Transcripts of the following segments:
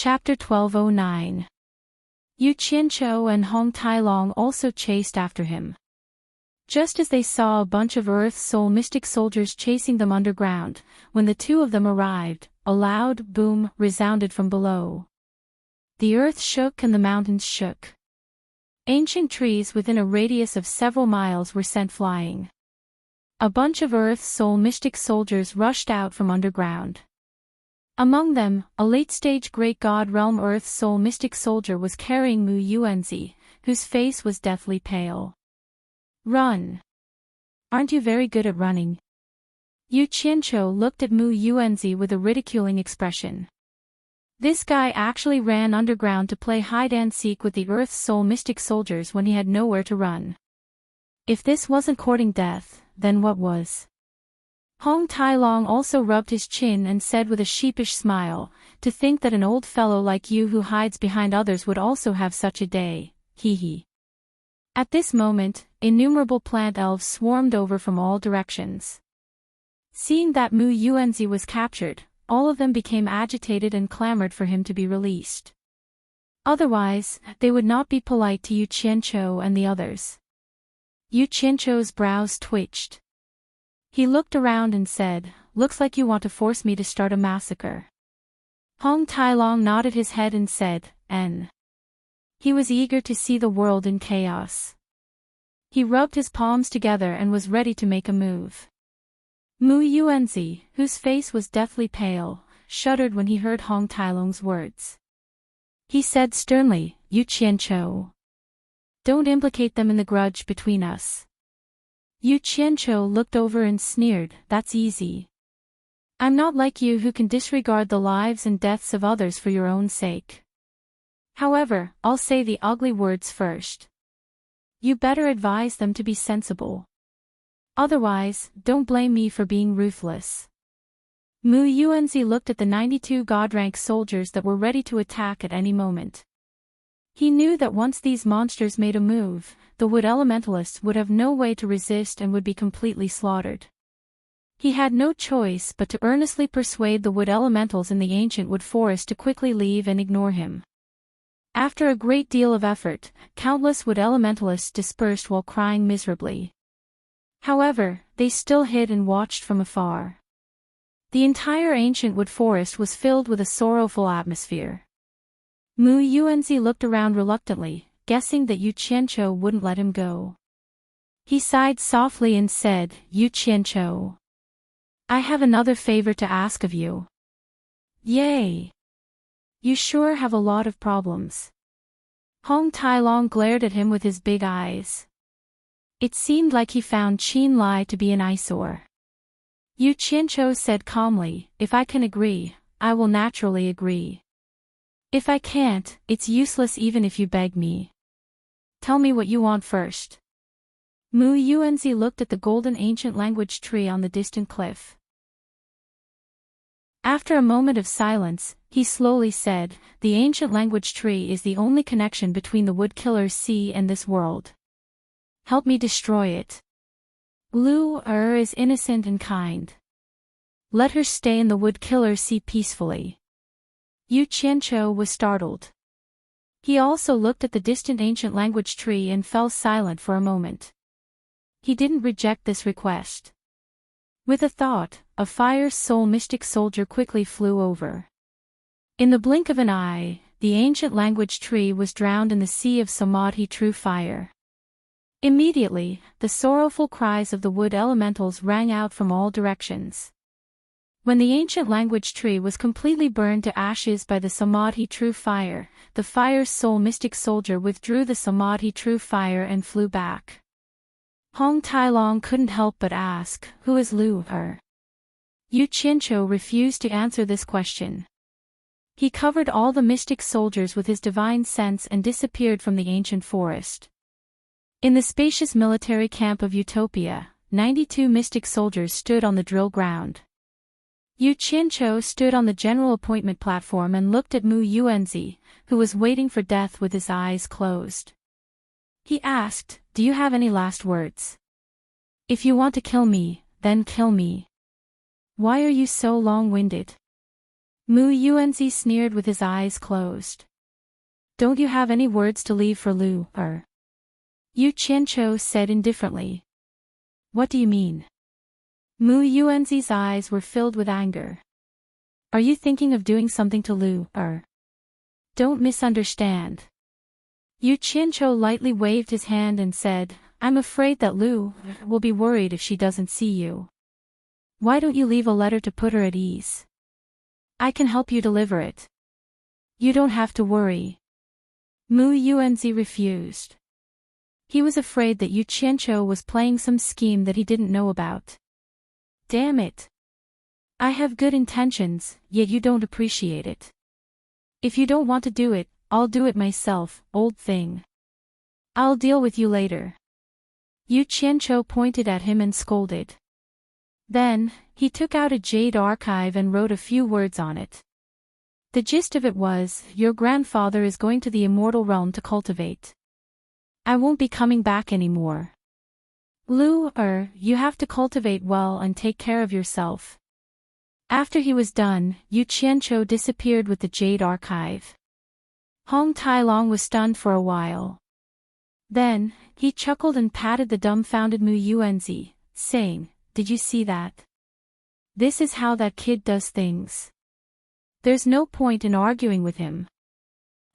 Chapter 1209. Yu Qianqiu and Hong Tailong also chased after him. Just as they saw a bunch of Earth Soul mystic soldiers chasing them underground, when the two of them arrived, a loud boom resounded from below. The earth shook and the mountains shook. Ancient trees within a radius of several miles were sent flying. A bunch of Earth Soul mystic soldiers rushed out from underground. Among them, a late-stage Great God Realm Earth Soul mystic soldier was carrying Mu Yuanzi, whose face was deathly pale. "Run! Aren't you very good at running?" Yu Qianqiu looked at Mu Yuanzi with a ridiculing expression. This guy actually ran underground to play hide-and-seek with the Earth Soul mystic soldiers when he had nowhere to run. If this wasn't courting death, then what was? Hong Tailong also rubbed his chin and said with a sheepish smile, "To think that an old fellow like you who hides behind others would also have such a day, hee." At this moment, innumerable plant elves swarmed over from all directions. Seeing that Mu Yuanzi was captured, all of them became agitated and clamored for him to be released. Otherwise, they would not be polite to Yu Qianqiu and the others. Yu Qianqiu's brows twitched. He looked around and said, "Looks like you want to force me to start a massacre." Hong Tailong nodded his head and said, "N." He was eager to see the world in chaos. He rubbed his palms together and was ready to make a move. Mu Yuanzi, whose face was deathly pale, shuddered when he heard Hong Tailong's words. He said sternly, "Yu Qianqiu, don't implicate them in the grudge between us." Yu Qianqiu looked over and sneered, "That's easy. I'm not like you who can disregard the lives and deaths of others for your own sake. However, I'll say the ugly words first. You better advise them to be sensible. Otherwise, don't blame me for being ruthless." Mu Yuanzi looked at the 92 god-rank soldiers that were ready to attack at any moment. He knew that once these monsters made a move, the wood elementalists would have no way to resist and would be completely slaughtered. He had no choice but to earnestly persuade the wood elementals in the ancient wood forest to quickly leave and ignore him. After a great deal of effort, countless wood elementalists dispersed while crying miserably. However, they still hid and watched from afar. The entire ancient wood forest was filled with a sorrowful atmosphere. Mu Yuanzi looked around reluctantly, guessing that Yu Qianqiu wouldn't let him go. He sighed softly and said, "Yu Qianqiu, I have another favor to ask of you." "Yay! You sure have a lot of problems." Hong Tailong glared at him with his big eyes. It seemed like he found Qin Lai to be an eyesore. Yu Qianqiu said calmly, "If I can agree, I will naturally agree. If I can't, it's useless even if you beg me. Tell me what you want first." Mu Yuanzi looked at the golden ancient language tree on the distant cliff. After a moment of silence, he slowly said, "The ancient language tree is the only connection between the Wood Killer's sea and this world. Help me destroy it. Lu Er is innocent and kind. Let her stay in the Wood Killer's sea peacefully." Yu Qianqiu was startled. He also looked at the distant ancient language tree and fell silent for a moment. He didn't reject this request. With a thought, a fire soul mystic soldier quickly flew over. In the blink of an eye, the ancient language tree was drowned in the sea of Samadhi true fire. Immediately, the sorrowful cries of the wood elementals rang out from all directions. When the ancient language tree was completely burned to ashes by the Samadhi true fire, the fire soul mystic soldier withdrew the Samadhi true fire and flew back. Hong Tailong couldn't help but ask, "Who is Lu Er?" Yu Qianqiu refused to answer this question. He covered all the mystic soldiers with his divine sense and disappeared from the ancient forest. In the spacious military camp of Utopia, 92 mystic soldiers stood on the drill ground. Yu Qianqiu stood on the general appointment platform and looked at Mu Yuanzi, who was waiting for death with his eyes closed. He asked, "Do you have any last words? If you want to kill me, then kill me. Why are you so long-winded?" Mu Yuanzi sneered with his eyes closed. Don't you have any words to leave for Lu, er? Yu Qianqiu said indifferently. What do you mean? Mu Yuanzi's eyes were filled with anger. Are you thinking of doing something to Lu, er? Don't misunderstand. Yu Qianqiu lightly waved his hand and said, I'm afraid that Lu will be worried if she doesn't see you. Why don't you leave a letter to put her at ease? I can help you deliver it. You don't have to worry. Mu Yuanzi refused. He was afraid that Yu Qianqiu was playing some scheme that he didn't know about. Damn it. I have good intentions, yet you don't appreciate it. If you don't want to do it, I'll do it myself, old thing. I'll deal with you later. Yu Qianqiu pointed at him and scolded. Then, he took out a jade archive and wrote a few words on it. The gist of it was, your grandfather is going to the immortal realm to cultivate. I won't be coming back anymore. Lu, you have to cultivate well and take care of yourself. After he was done, Yu Qianqiu disappeared with the jade archive. Hong Tailong was stunned for a while. Then, he chuckled and patted the dumbfounded Mu Yuanzi, saying, Did you see that? This is how that kid does things. There's no point in arguing with him.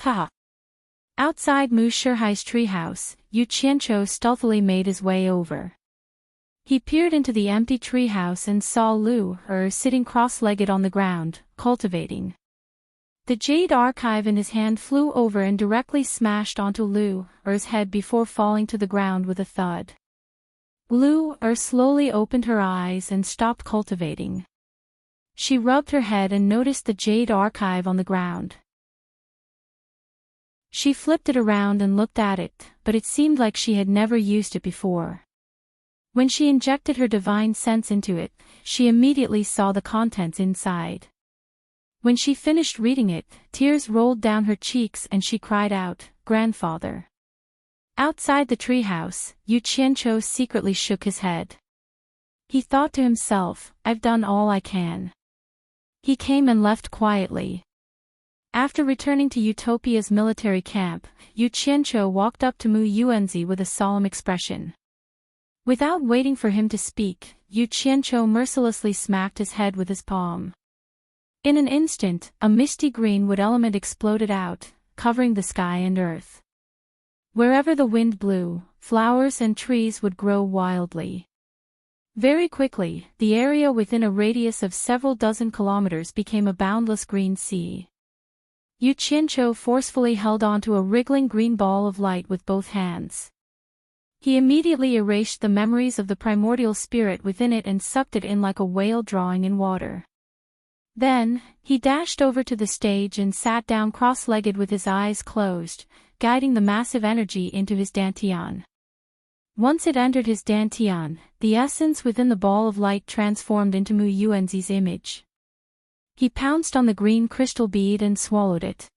Ha! Outside Mu Shihai's treehouse, Yu Qianqiu stealthily made his way over. He peered into the empty treehouse and saw Lu sitting cross-legged on the ground, cultivating. The jade archive in his hand flew over and directly smashed onto Lu's head before falling to the ground with a thud. Lu slowly opened her eyes and stopped cultivating. She rubbed her head and noticed the jade archive on the ground. She flipped it around and looked at it, but it seemed like she had never used it before. When she injected her divine sense into it, she immediately saw the contents inside. When she finished reading it, tears rolled down her cheeks and she cried out, Grandfather. Outside the treehouse, Yu Qianqiu secretly shook his head. He thought to himself, I've done all I can. He came and left quietly. After returning to Utopia's military camp, Yu Qianqiu walked up to Mu Yuanzi with a solemn expression. Without waiting for him to speak, Yu Qianqiu mercilessly smacked his head with his palm. In an instant, a misty green wood element exploded out, covering the sky and earth. Wherever the wind blew, flowers and trees would grow wildly. Very quickly, the area within a radius of several dozen kilometers became a boundless green sea. Yu Qianqiu forcefully held onto a wriggling green ball of light with both hands. He immediately erased the memories of the primordial spirit within it and sucked it in like a whale drawing in water. Then, he dashed over to the stage and sat down cross-legged with his eyes closed, guiding the massive energy into his dantian. Once it entered his dantian, the essence within the ball of light transformed into Mu Yuanzi's image. He pounced on the green crystal bead and swallowed it.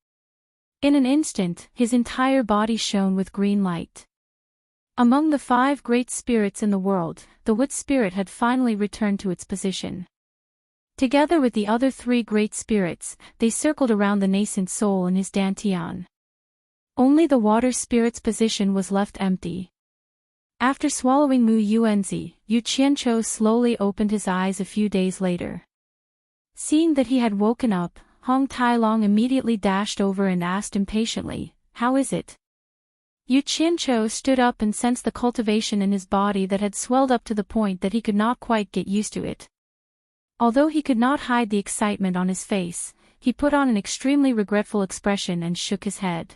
In an instant, his entire body shone with green light. Among the 5 great spirits in the world, the wood spirit had finally returned to its position. Together with the other 3 great spirits, they circled around the nascent soul in his dantian. Only the water spirit's position was left empty. After swallowing Mu Yuanzi, Yu Qianqiu slowly opened his eyes a few days later. Seeing that he had woken up, Hong Tailong immediately dashed over and asked impatiently, How is it? Yu Qianqiu stood up and sensed the cultivation in his body that had swelled up to the point that he could not quite get used to it. Although he could not hide the excitement on his face, he put on an extremely regretful expression and shook his head.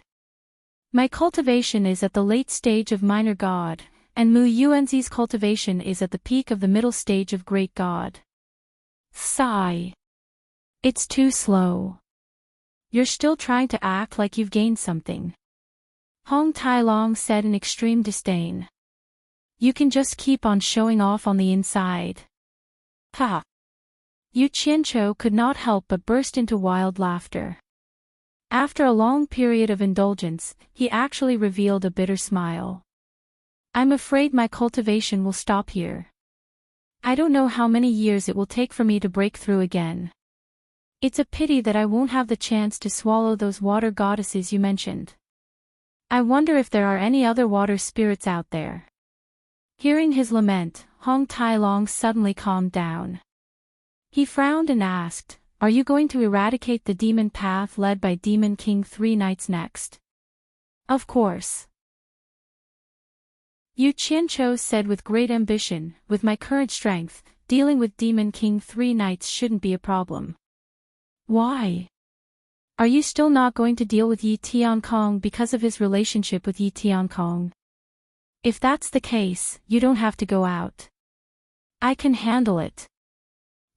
My cultivation is at the late stage of minor god, and Mu Yuanzi's cultivation is at the peak of the middle stage of great god. Sigh. It's too slow. You're still trying to act like you've gained something. Hong Tailong said in extreme disdain. You can just keep on showing off on the inside. Ha! Yu Qianqiu could not help but burst into wild laughter. After a long period of indulgence, he actually revealed a bitter smile. I'm afraid my cultivation will stop here. I don't know how many years it will take for me to break through again. It's a pity that I won't have the chance to swallow those water goddesses you mentioned. I wonder if there are any other water spirits out there. Hearing his lament, Hong Tai Long suddenly calmed down. He frowned and asked, "Are you going to eradicate the demon path led by Demon King 3 Knights next?" "Of course." Yu Qianqiu said with great ambition, "With my current strength, dealing with Demon King 3 Knights shouldn't be a problem." "Why? Are you still not going to deal with Yi Tiankong because of his relationship with Yi Tiankong? If that's the case, you don't have to go out. I can handle it.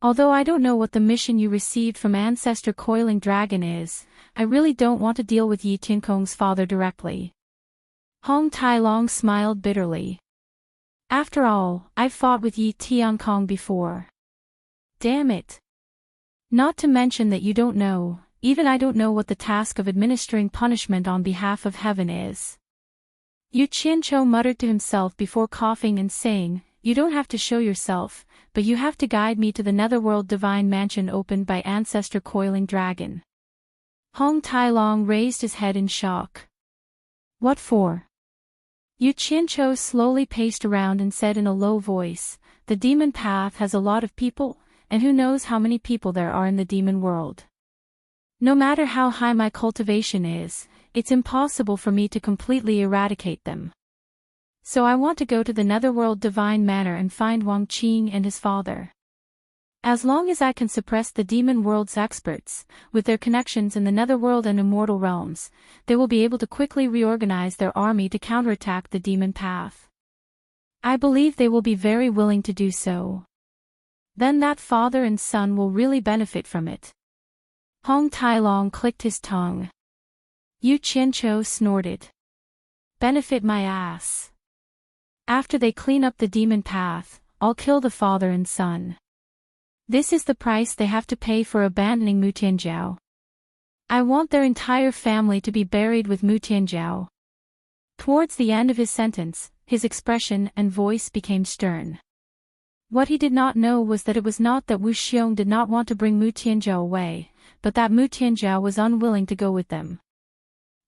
Although I don't know what the mission you received from Ancestor Coiling Dragon is, I really don't want to deal with Yi Tiankong's father directly." Hong Tai Long smiled bitterly. "After all, I've fought with Yi Tiankong before. Damn it. Not to mention that you don't know, even I don't know what the task of administering punishment on behalf of heaven is." Yu Qianqiu muttered to himself before coughing and saying, "You don't have to show yourself, but you have to guide me to the netherworld divine mansion opened by Ancestor Coiling Dragon." Hong Tai Long raised his head in shock. "What for?" Yu Qianqiu slowly paced around and said in a low voice, "The demon path has a lot of people, and who knows how many people there are in the demon world. No matter how high my cultivation is, it's impossible for me to completely eradicate them. So I want to go to the netherworld divine manor and find Wang Qing and his father. As long as I can suppress the demon world's experts, with their connections in the netherworld and immortal realms, they will be able to quickly reorganize their army to counterattack the demon path. I believe they will be very willing to do so. Then that father and son will really benefit from it." Hong Tai Long clicked his tongue. Yu Qianqiu snorted. "Benefit my ass. After they clean up the demon path, I'll kill the father and son. This is the price they have to pay for abandoning Mu Tianjiao. I want their entire family to be buried with Mu Tianjiao." Towards the end of his sentence, his expression and voice became stern. What he did not know was that it was not that Wu Xiong did not want to bring Mu Tianjiao away, but that Mu Tianjiao was unwilling to go with them.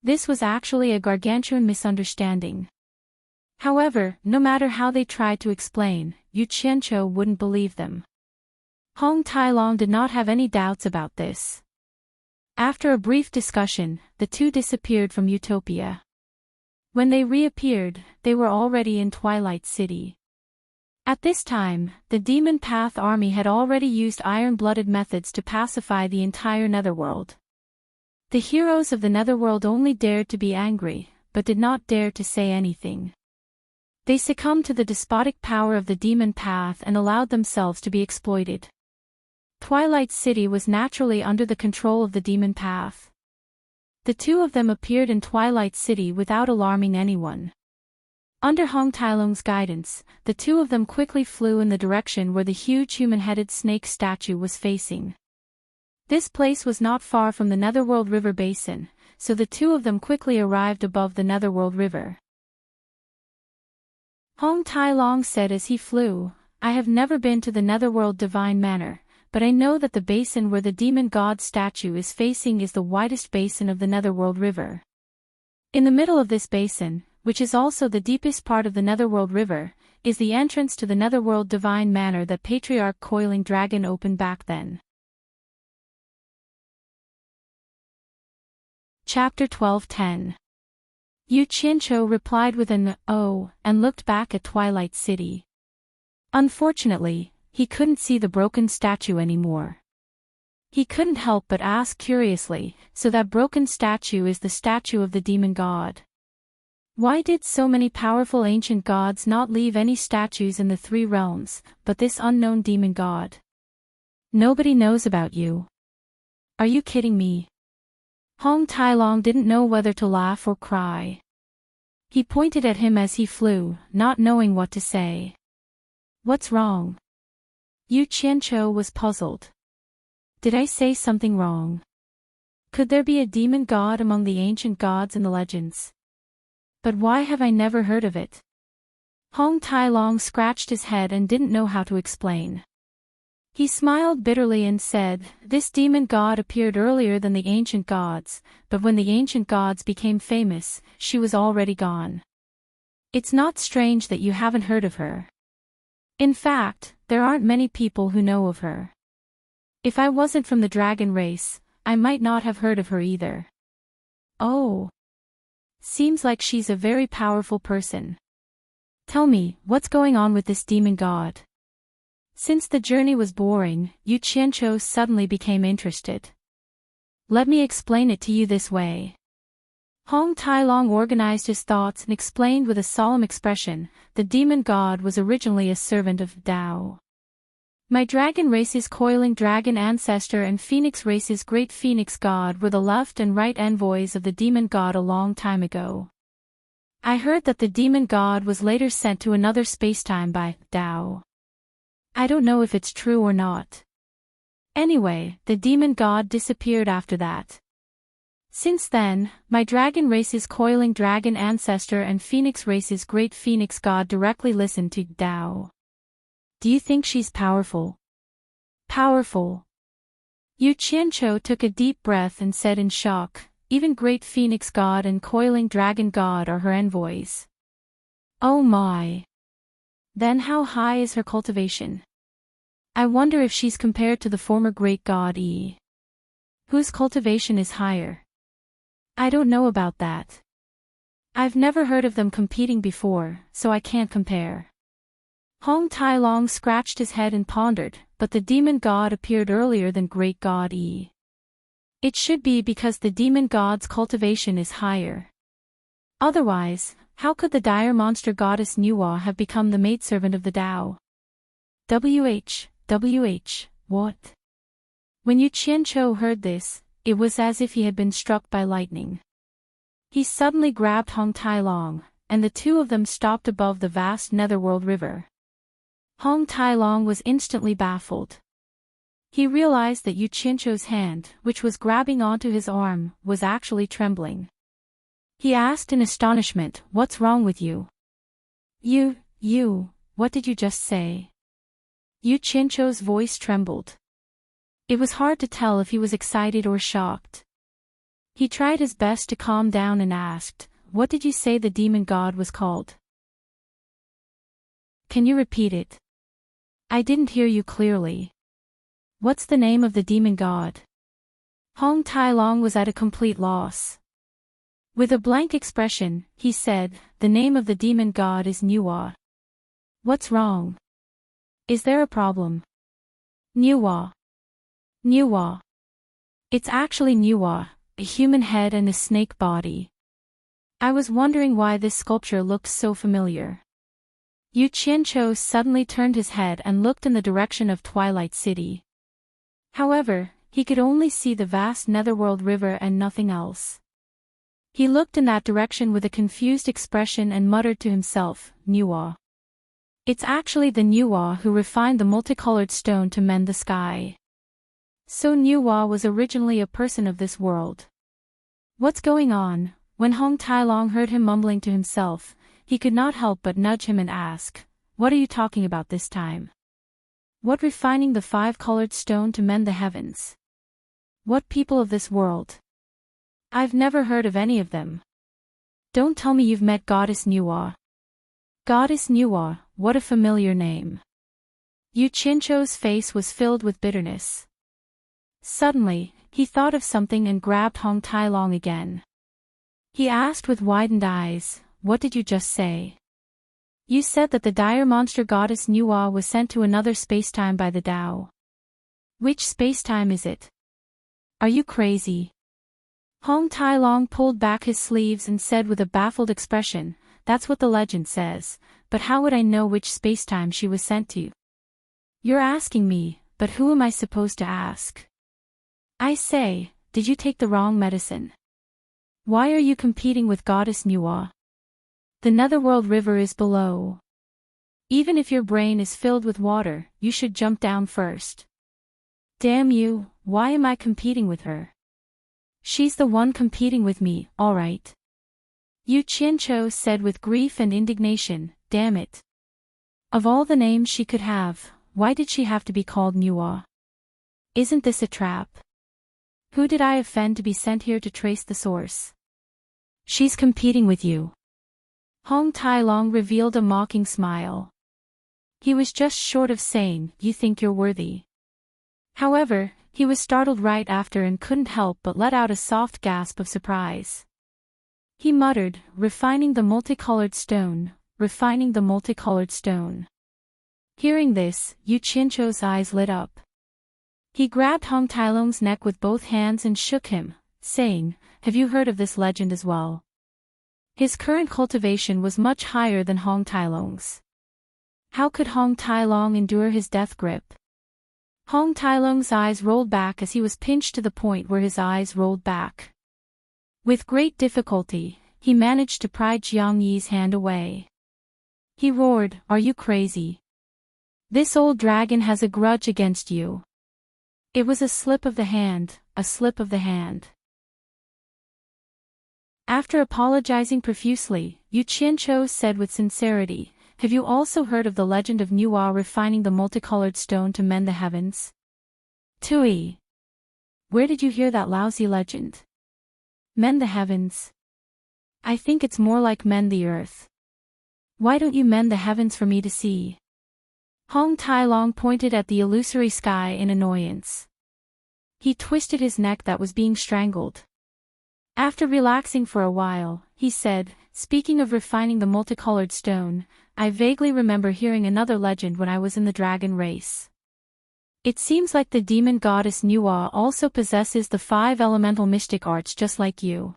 This was actually a gargantuan misunderstanding. However, no matter how they tried to explain, Yu Qianqiu wouldn't believe them. Hong Tai Long did not have any doubts about this. After a brief discussion, the two disappeared from Utopia. When they reappeared, they were already in Twilight City. At this time, the Demon Path army had already used iron-blooded methods to pacify the entire netherworld. The heroes of the netherworld only dared to be angry, but did not dare to say anything. They succumbed to the despotic power of the Demon Path and allowed themselves to be exploited. Twilight City was naturally under the control of the Demon Path. The two of them appeared in Twilight City without alarming anyone. Under Hong Tailong's guidance, the two of them quickly flew in the direction where the huge human-headed snake statue was facing. This place was not far from the Netherworld River basin, so the two of them quickly arrived above the Netherworld River. Hong Tailong said as he flew, "I have never been to the Netherworld Divine Manor, but I know that the basin where the demon god statue is facing is the widest basin of the Netherworld River. In the middle of this basin, which is also the deepest part of the Netherworld River, is the entrance to the Netherworld Divine Manor that Patriarch Coiling Dragon opened back then." Chapter 12:10. Yu Qianqiu replied with an "oh" and looked back at Twilight City. Unfortunately, he couldn't see the broken statue anymore. He couldn't help but ask curiously, "So that broken statue is the statue of the demon god? Why did so many powerful ancient gods not leave any statues in the three realms, but this unknown demon god? Nobody knows about you. Are you kidding me?" Hong Tailong didn't know whether to laugh or cry. He pointed at him as he flew, not knowing what to say. "What's wrong?" Yu Qianqiu was puzzled. "Did I say something wrong? Could there be a demon god among the ancient gods in the legends? But why have I never heard of it?" Hong Tailong scratched his head and didn't know how to explain. He smiled bitterly and said, "This demon god appeared earlier than the ancient gods, but when the ancient gods became famous, she was already gone. It's not strange that you haven't heard of her. In fact, there aren't many people who know of her. If I wasn't from the dragon race, I might not have heard of her either." "Oh. Seems like she's a very powerful person. Tell me, what's going on with this demon god?" Since the journey was boring, Yu Qianqiu suddenly became interested. "Let me explain it to you this way." Hong Tailong organized his thoughts and explained with a solemn expression, "The demon god was originally a servant of Tao. My dragon race's coiling dragon ancestor and phoenix race's great phoenix god were the left and right envoys of the demon god a long time ago. I heard that the demon god was later sent to another spacetime by Tao. I don't know if it's true or not. Anyway, the demon god disappeared after that. Since then, my dragon race's coiling dragon ancestor and phoenix race's great phoenix god directly listened to Tao. Do you think she's powerful?" "Powerful?" Yu Qianqiu took a deep breath and said in shock, "Even great phoenix god and coiling dragon god are her envoys. Oh my. Then how high is her cultivation? I wonder if she's compared to the former great god Yi. Whose cultivation is higher? I don't know about that. I've never heard of them competing before, so I can't compare." Hong Tailong scratched his head and pondered, "But the demon god appeared earlier than great god Yi. It should be because the demon god's cultivation is higher. Otherwise, how could the dire monster goddess Nuwa have become the maidservant of the Tao?" What? When Yu Qianqiu heard this, it was as if he had been struck by lightning. He suddenly grabbed Hong Tailong, and the two of them stopped above the vast netherworld river. Hong Tailong was instantly baffled. He realized that Yu Qianqiu's hand, which was grabbing onto his arm, was actually trembling. He asked in astonishment, "What's wrong with you?" You, what did you just say?" Yu Qianqiu's voice trembled. It was hard to tell if he was excited or shocked. He tried his best to calm down and asked, "What did you say the demon god was called? Can you repeat it? I didn't hear you clearly. What's the name of the demon god?" Hong Tailong was at a complete loss. With a blank expression, he said, "The name of the demon god is Nuwa." "What's wrong? Is there a problem?" Nuwa. It's actually Nuwa, a human head and a snake body. I was wondering why this sculpture looked so familiar." Yu Qianqiu suddenly turned his head and looked in the direction of Twilight City. However, he could only see the vast netherworld river and nothing else. He looked in that direction with a confused expression and muttered to himself, "Nuwa. It's actually the Nuwa who refined the multicolored stone to mend the sky. So Nuwa was originally a person of this world. What's going on?" When Hong Tailong heard him mumbling to himself, he could not help but nudge him and ask, "What are you talking about this time? What refining the five-colored stone to mend the heavens? What people of this world? I've never heard of any of them. Don't tell me you've met Goddess Nuwa." Goddess Nuwa, what a familiar name. Yu Qianqiu's face was filled with bitterness. Suddenly, he thought of something and grabbed Hong Tailong again. He asked with widened eyes, "What did you just say? You said that the dire monster goddess Nuwa was sent to another spacetime by the Tao. Which spacetime is it? Are you crazy?" Hong Tailong pulled back his sleeves and said with a baffled expression, "That's what the legend says, but how would I know which spacetime she was sent to?" "You're asking me, but who am I supposed to ask? I say, did you take the wrong medicine? Why are you competing with Goddess Nuwa? The netherworld river is below. Even if your brain is filled with water, you should jump down first. Damn you, why am I competing with her? She's the one competing with me, all right." Yu Qianqiu said with grief and indignation, "Damn it. Of all the names she could have, why did she have to be called Nuwa? Isn't this a trap? Who did I offend to be sent here to trace the source? She's competing with you. Hong Tai Long revealed a mocking smile. He was just short of saying, "You think you're worthy." However, he was startled right after and couldn't help but let out a soft gasp of surprise. He muttered, "Refining the multicolored stone, refining the multicolored stone." Hearing this, Yu Qianqiu's eyes lit up. He grabbed Hong Tailong's neck with both hands and shook him, saying, "Have you heard of this legend as well?" His current cultivation was much higher than Hong Tailong's. How could Hong Tailong endure his death grip? Hong Tailong's eyes rolled back as he was pinched to the point where his eyes rolled back. With great difficulty, he managed to pry Jiang Yi's hand away. He roared, "Are you crazy? This old dragon has a grudge against you." It was a slip of the hand, a slip of the hand. After apologizing profusely, Yu Qianqiu said with sincerity, "Have you also heard of the legend of Nuwa refining the multicolored stone to mend the heavens?" "Tui. Where did you hear that lousy legend?" "Mend the heavens? I think it's more like mend the earth. Why don't you mend the heavens for me to see?" Hong Tailong pointed at the illusory sky in annoyance. He twisted his neck that was being strangled. After relaxing for a while, he said, "Speaking of refining the multicolored stone, I vaguely remember hearing another legend when I was in the dragon race. It seems like the demon goddess Nuwa also possesses the 5 elemental mystic arts just like you.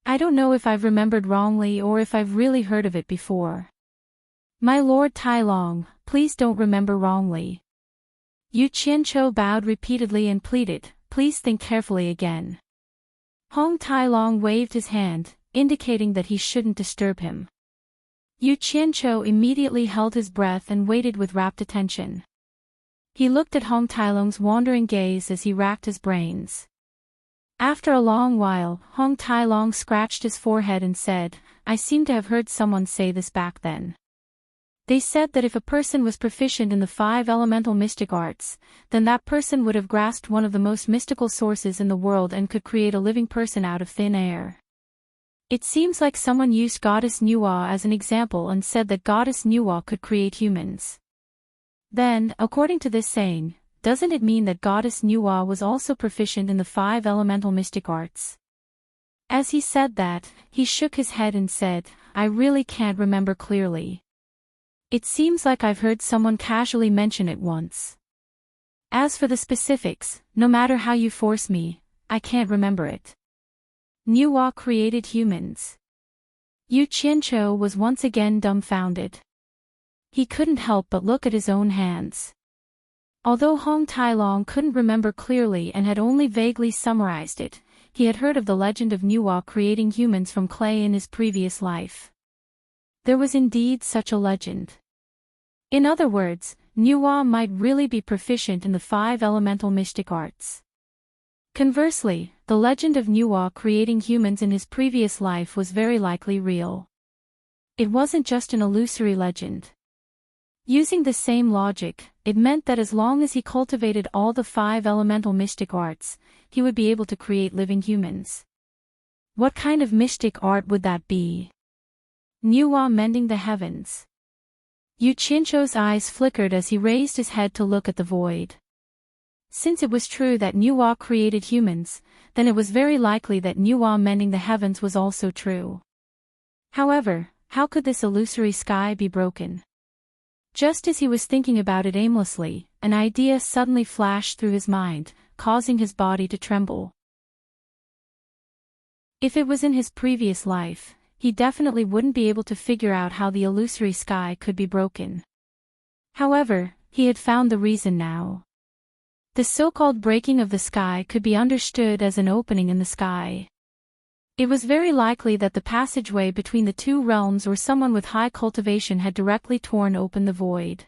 I don't know if I've remembered wrongly or if I've really heard of it before. My Lord Tai Long, please don't remember wrongly." Yu Qianqiu bowed repeatedly and pleaded, "Please think carefully again." Hong Tai Long waved his hand, indicating that he shouldn't disturb him. Yu Qianqiu immediately held his breath and waited with rapt attention. He looked at Hong Tailong's wandering gaze as he racked his brains. After a long while, Hong Tailong scratched his forehead and said, "I seem to have heard someone say this back then. They said that if a person was proficient in the 5 elemental mystic arts, then that person would have grasped one of the most mystical sources in the world and could create a living person out of thin air. It seems like someone used Goddess Nuwa as an example and said that Goddess Nuwa could create humans. Then, according to this saying, doesn't it mean that Goddess Nuwa was also proficient in the 5 elemental mystic arts?" As he said that, he shook his head and said, "I really can't remember clearly. It seems like I've heard someone casually mention it once. As for the specifics, no matter how you force me, I can't remember it." Nuwa created humans. Yu Qianqiu was once again dumbfounded. He couldn't help but look at his own hands. Although Hong Tailong couldn't remember clearly and had only vaguely summarized it, he had heard of the legend of Nuwa creating humans from clay in his previous life. There was indeed such a legend. In other words, Nuwa might really be proficient in the 5 elemental mystic arts. Conversely, the legend of Nuwa creating humans in his previous life was very likely real. It wasn't just an illusory legend. Using the same logic, it meant that as long as he cultivated all the 5 elemental mystic arts, he would be able to create living humans. What kind of mystic art would that be? Nuwa mending the heavens. Yu Qianqiu's eyes flickered as he raised his head to look at the void. Since it was true that Nuwa created humans, then it was very likely that Nuwa mending the heavens was also true. However, how could this illusory sky be broken? Just as he was thinking about it aimlessly, an idea suddenly flashed through his mind, causing his body to tremble. If it was in his previous life, he definitely wouldn't be able to figure out how the illusory sky could be broken. However, he had found the reason now. The so-called breaking of the sky could be understood as an opening in the sky. It was very likely that the passageway between the 2 realms or someone with high cultivation had directly torn open the void.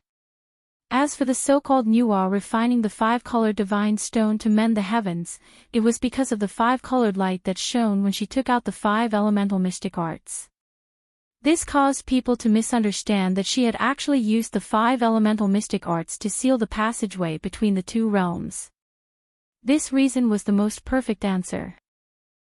As for the so-called Nuwa refining the 5-colored divine stone to mend the heavens, it was because of the 5-colored light that shone when she took out the 5 elemental mystic arts. This caused people to misunderstand that she had actually used the 5 elemental mystic arts to seal the passageway between the two realms. This reason was the most perfect answer.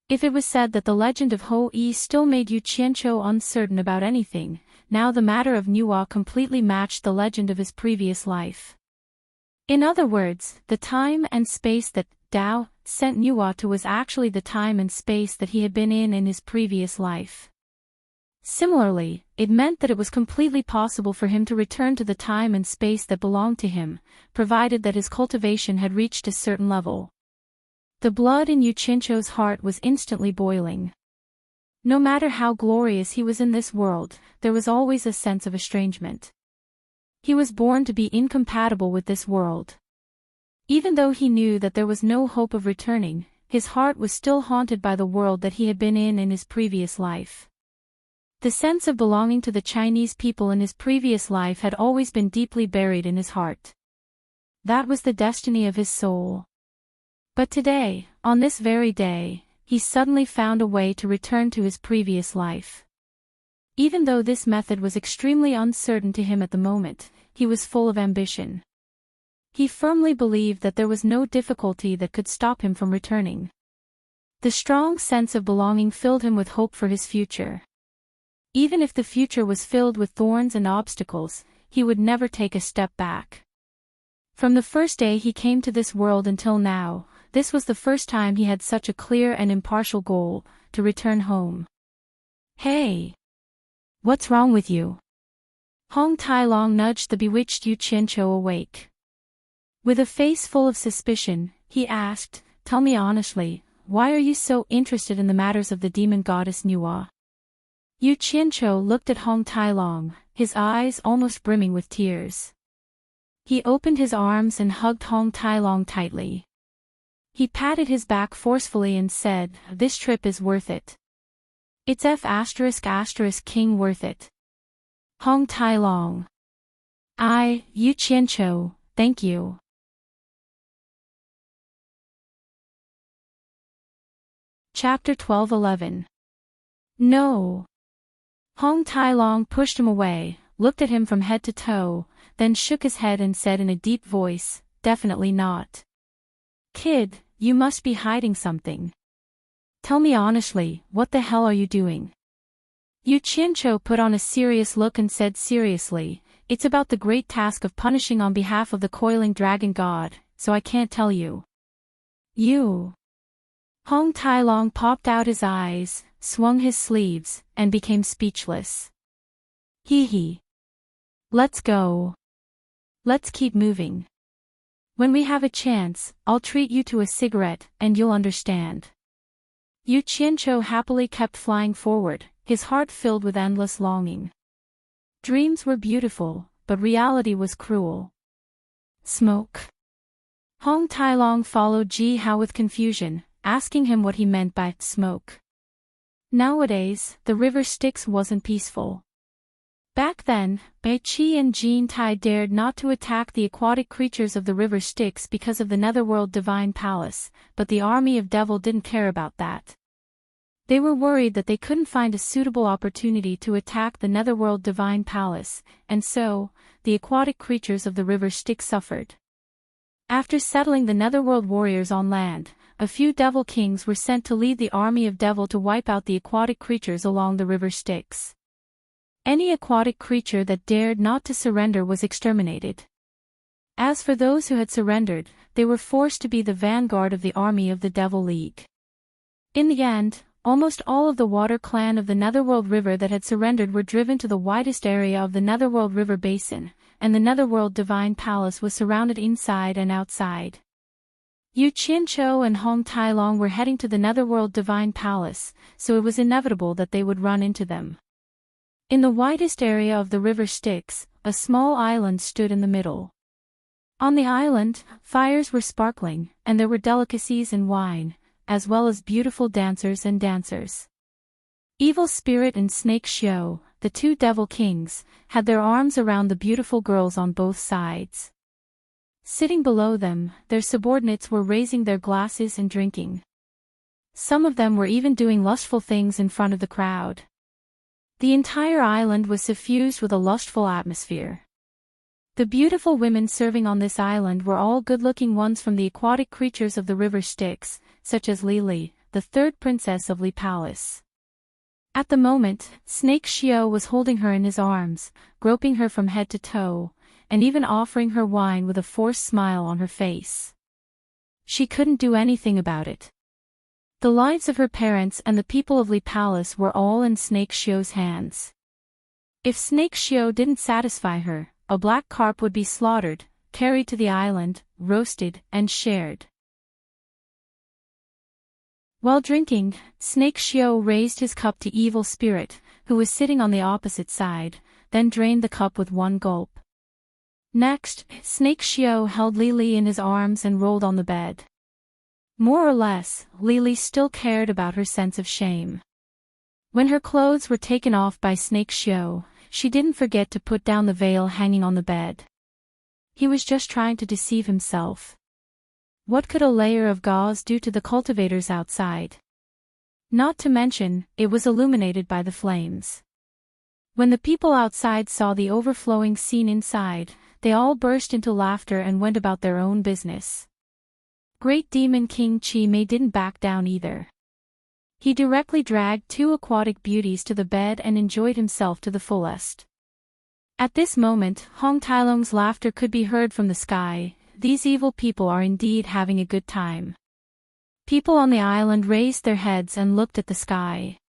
If it was said that the legend of Ho-E still made Yu Qianqiu uncertain about anything, now the matter of Nuwa completely matched the legend of his previous life. In other words, the time and space that Tao sent Nuwa to was actually the time and space that he had been in his previous life. Similarly, it meant that it was completely possible for him to return to the time and space that belonged to him, provided that his cultivation had reached a certain level. The blood in Yu Qianqiu's heart was instantly boiling. No matter how glorious he was in this world, there was always a sense of estrangement. He was born to be incompatible with this world. Even though he knew that there was no hope of returning, his heart was still haunted by the world that he had been in his previous life. The sense of belonging to the Chinese people in his previous life had always been deeply buried in his heart. That was the destiny of his soul. But today, on this very day, he suddenly found a way to return to his previous life. Even though this method was extremely uncertain to him at the moment, he was full of ambition. He firmly believed that there was no difficulty that could stop him from returning. The strong sense of belonging filled him with hope for his future. Even if the future was filled with thorns and obstacles, he would never take a step back. From the first day he came to this world until now, this was the first time he had such a clear and impartial goal, to return home. Hey! What's wrong with you? Hong Tailong nudged the bewitched Yu Qianqiu awake. With a face full of suspicion, he asked, "Tell me honestly, why are you so interested in the matters of the demon goddess Nuwa?" Yu Qianqiu looked at Hong Tailong, his eyes almost brimming with tears. He opened his arms and hugged Hong Tailong tightly. He patted his back forcefully and said, "This trip is worth it. It's King worth it." Hong Tailong. Yu Qianqiu, thank you. Chapter 12:11. No. Hong Tailong pushed him away, looked at him from head to toe, then shook his head and said in a deep voice, "Definitely not. Kid, you must be hiding something. Tell me honestly, what the hell are you doing?" Yu Qianqiu put on a serious look and said seriously, "It's about the great task of punishing on behalf of the coiling dragon god, so I can't tell you." You. Hong Tailong popped out his eyes, swung his sleeves, and became speechless. Hee. Let's go. Let's keep moving. When we have a chance, I'll treat you to a cigarette, and you'll understand. Yu Qianqiu happily kept flying forward, his heart filled with endless longing. Dreams were beautiful, but reality was cruel. Smoke. Hong Tailong followed Ji Hao with confusion, asking him what he meant by smoke. Nowadays, the river Styx wasn't peaceful. Back then, Bai Qi and Jin Tai dared not to attack the aquatic creatures of the river Styx because of the Netherworld Divine Palace, but the army of Devil didn't care about that. They were worried that they couldn't find a suitable opportunity to attack the Netherworld Divine Palace, and so, the aquatic creatures of the river Styx suffered. After settling the Netherworld warriors on land, a few Devil Kings were sent to lead the army of Devil to wipe out the aquatic creatures along the river Styx. Any aquatic creature that dared not to surrender was exterminated. As for those who had surrendered, they were forced to be the vanguard of the army of the Devil League. In the end, almost all of the water clan of the Netherworld River that had surrendered were driven to the widest area of the Netherworld River Basin, and the Netherworld Divine Palace was surrounded inside and outside. Yu Qianqiu and Hong Tailong were heading to the Netherworld Divine Palace, so it was inevitable that they would run into them. In the widest area of the river Styx, a small island stood in the middle. On the island, fires were sparkling, and there were delicacies and wine, as well as beautiful dancers and dancers. Evil Spirit and Snake Xiao, the two Devil Kings, had their arms around the beautiful girls on both sides. Sitting below them, their subordinates were raising their glasses and drinking. Some of them were even doing lustful things in front of the crowd. The entire island was suffused with a lustful atmosphere. The beautiful women serving on this island were all good-looking ones from the aquatic creatures of the river Styx, such as Lili, the third princess of Li Palace. At the moment, Snake Shio was holding her in his arms, groping her from head to toe, and even offering her wine with a forced smile on her face. She couldn't do anything about it. The lives of her parents and the people of Li Palace were all in Snake Shio's hands. If Snake Shio didn't satisfy her, a black carp would be slaughtered, carried to the island, roasted, and shared. While drinking, Snake Shio raised his cup to Evil Spirit, who was sitting on the opposite side, then drained the cup with one gulp. Next, Snake Shio held Lili in his arms and rolled on the bed. More or less, Lili still cared about her sense of shame. When her clothes were taken off by Snake Shio, she didn't forget to put down the veil hanging on the bed. He was just trying to deceive himself. What could a layer of gauze do to the cultivators outside? Not to mention, it was illuminated by the flames. When the people outside saw the overflowing scene inside, they all burst into laughter and went about their own business. Great Demon King Chi Mei didn't back down either. He directly dragged two aquatic beauties to the bed and enjoyed himself to the fullest. At this moment, Hong Tailong's laughter could be heard from the sky. These evil people are indeed having a good time. People on the island raised their heads and looked at the sky.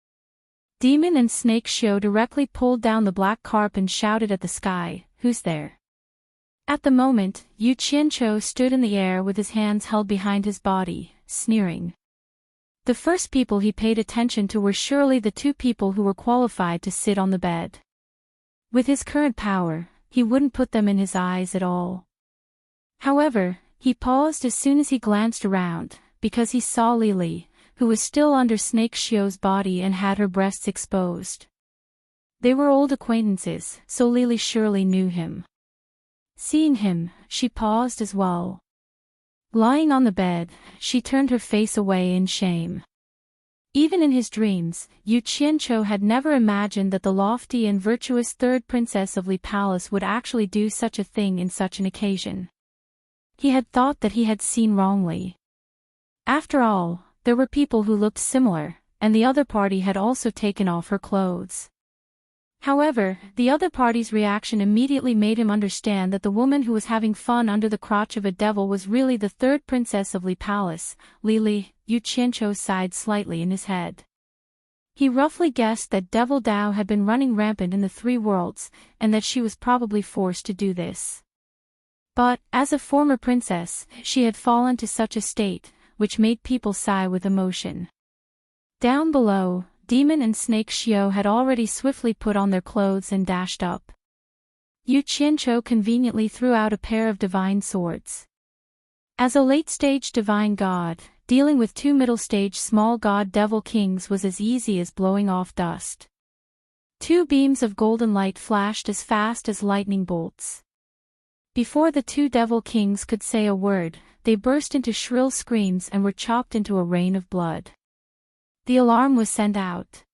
Demon and Snake Shio directly pulled down the black carp and shouted at the sky, "Who's there?" At the moment, Yu Qianqiu stood in the air with his hands held behind his body, sneering. The first people he paid attention to were surely the two people who were qualified to sit on the bed. With his current power, he wouldn't put them in his eyes at all. However, he paused as soon as he glanced around, because he saw Lili, who was still under Snake Shio's body and had her breasts exposed. They were old acquaintances, so Lili surely knew him. Seeing him, she paused as well. Lying on the bed, she turned her face away in shame. Even in his dreams, Yu Qianqiu had never imagined that the lofty and virtuous third princess of Li Palace would actually do such a thing in such an occasion. He had thought that he had seen wrongly. After all, there were people who looked similar, and the other party had also taken off her clothes. However, the other party's reaction immediately made him understand that the woman who was having fun under the crotch of a devil was really the third princess of Li Palace, Lili. Yu Qianqiu sighed slightly in his head. He roughly guessed that Devil Dao had been running rampant in the three worlds, and that she was probably forced to do this. But, as a former princess, she had fallen to such a state, which made people sigh with emotion. Down below, Demon and Snake Shio had already swiftly put on their clothes and dashed up. Yu Qianqiu conveniently threw out a pair of divine swords. As a late-stage divine god, dealing with two middle-stage small god devil kings was as easy as blowing off dust. Two beams of golden light flashed as fast as lightning bolts. Before the two devil kings could say a word, they burst into shrill screams and were chopped into a rain of blood. The alarm was sent out.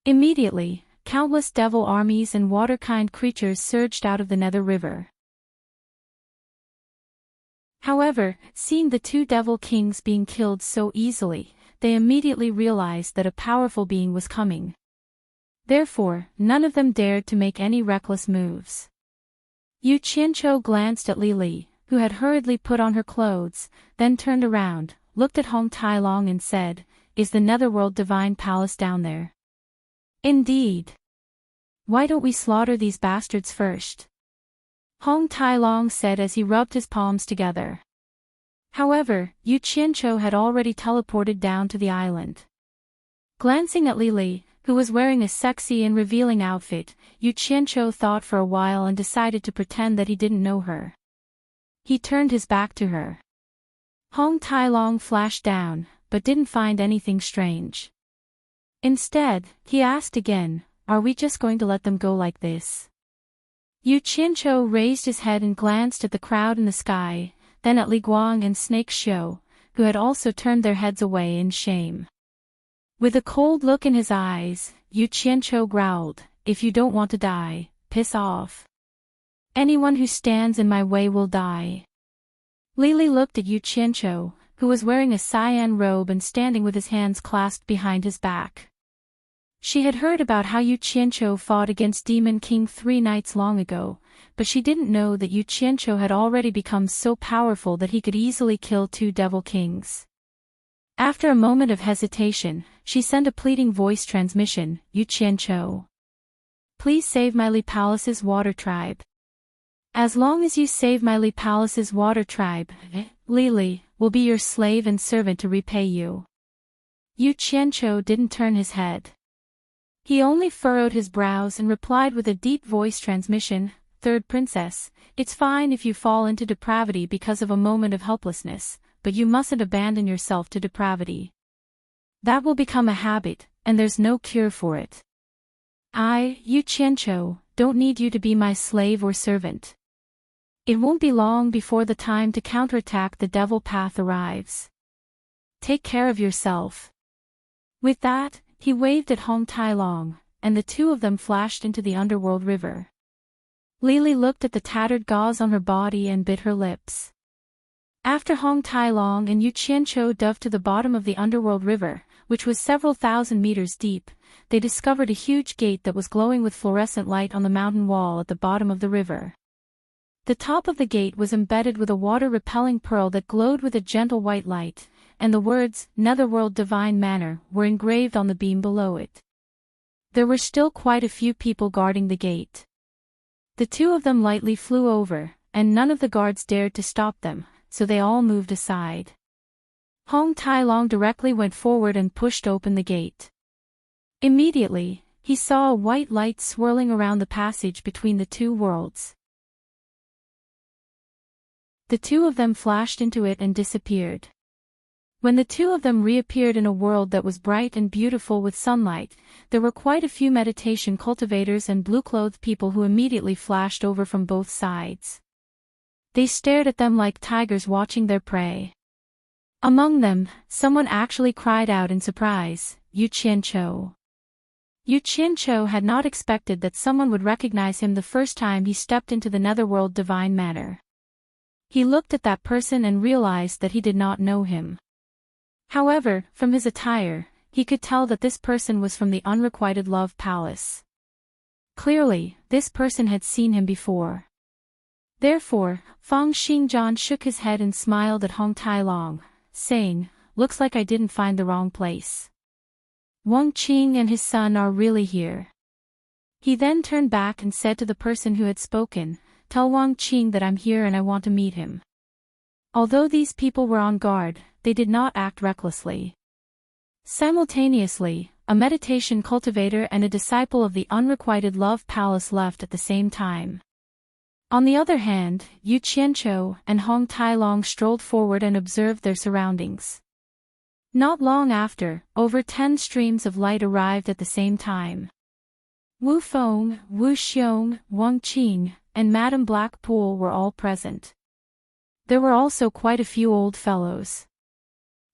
Immediately, countless devil armies and water-kind creatures surged out of the Nether River. However, seeing the two devil kings being killed so easily, they immediately realized that a powerful being was coming. Therefore, none of them dared to make any reckless moves. Yu Qianqiu glanced at Lili, who had hurriedly put on her clothes, then turned around, looked at Hong Tailong and said, "Is the Netherworld Divine Palace down there?" "Indeed. Why don't we slaughter these bastards first?" Hong Tailong said as he rubbed his palms together. However, Yu Qianqiu had already teleported down to the island. Glancing at Lili, who was wearing a sexy and revealing outfit, Yu Qianqiu thought for a while and decided to pretend that he didn't know her. He turned his back to her. Hong Tailong flashed down, but didn't find anything strange. Instead, he asked again, "Are we just going to let them go like this?" Yu Qianqiu raised his head and glanced at the crowd in the sky, then at Li Guang and Snake Shio, who had also turned their heads away in shame. With a cold look in his eyes, Yu Qianqiu growled, if you don't want to die, piss off. Anyone who stands in my way will die. Lily looked at Yu Qianqiu, who was wearing a cyan robe and standing with his hands clasped behind his back. She had heard about how Yu Qianqiu fought against Demon King 3 nights long ago, but she didn't know that Yu Qianqiu had already become so powerful that he could easily kill 2 devil kings. After a moment of hesitation, she sent a pleading voice transmission, Yu Qianqiu. Please save my Li Palace's water tribe. As long as you save my Li Palace's water tribe, Lily will be your slave and servant to repay you. Yu Qianqiu didn't turn his head. He only furrowed his brows and replied with a deep voice transmission, Third Princess, it's fine if you fall into depravity because of a moment of helplessness, but you mustn't abandon yourself to depravity. That will become a habit, and there's no cure for it. I, Yu Qianqiu, don't need you to be my slave or servant. It won't be long before the time to counterattack the devil path arrives. Take care of yourself. With that, he waved at Hong Tai-long, and the 2 of them flashed into the underworld river. Lily looked at the tattered gauze on her body and bit her lips. After Hong Tai-long and Yu Qianqiu dove to the bottom of the underworld river, which was several thousand meters deep, they discovered a huge gate that was glowing with fluorescent light on the mountain wall at the bottom of the river. The top of the gate was embedded with a water-repelling pearl that glowed with a gentle white light, and the words, Netherworld Divine Manor, were engraved on the beam below it. There were still quite a few people guarding the gate. The 2 of them lightly flew over, and none of the guards dared to stop them, so they all moved aside. Hong Tai-long directly went forward and pushed open the gate. Immediately, he saw a white light swirling around the passage between the 2 worlds. The 2 of them flashed into it and disappeared. When the 2 of them reappeared in a world that was bright and beautiful with sunlight, there were quite a few meditation cultivators and blue-clothed people who immediately flashed over from both sides. They stared at them like tigers watching their prey. Among them, someone actually cried out in surprise, Yu Qianqiu. Yu Qianqiu had not expected that someone would recognize him the first time he stepped into the Netherworld Divine Manor. He looked at that person and realized that he did not know him. However, from his attire, he could tell that this person was from the Unrequited Love Palace. Clearly, this person had seen him before. Therefore, Fang Xingzhan shook his head and smiled at Hong Tai-long, saying, looks like I didn't find the wrong place. Wang Qing and his son are really here. He then turned back and said to the person who had spoken, tell Wang Qing that I'm here and I want to meet him. Although these people were on guard, they did not act recklessly. Simultaneously, a meditation cultivator and a disciple of the Unrequited Love Palace left at the same time. On the other hand, Yu Qianqiu and Hong Tai-long strolled forward and observed their surroundings. Not long after, over 10 streams of light arrived at the same time. Wu Feng, Wu Xiong, Wang Qing, and Madame Blackpool were all present. There were also quite a few old fellows.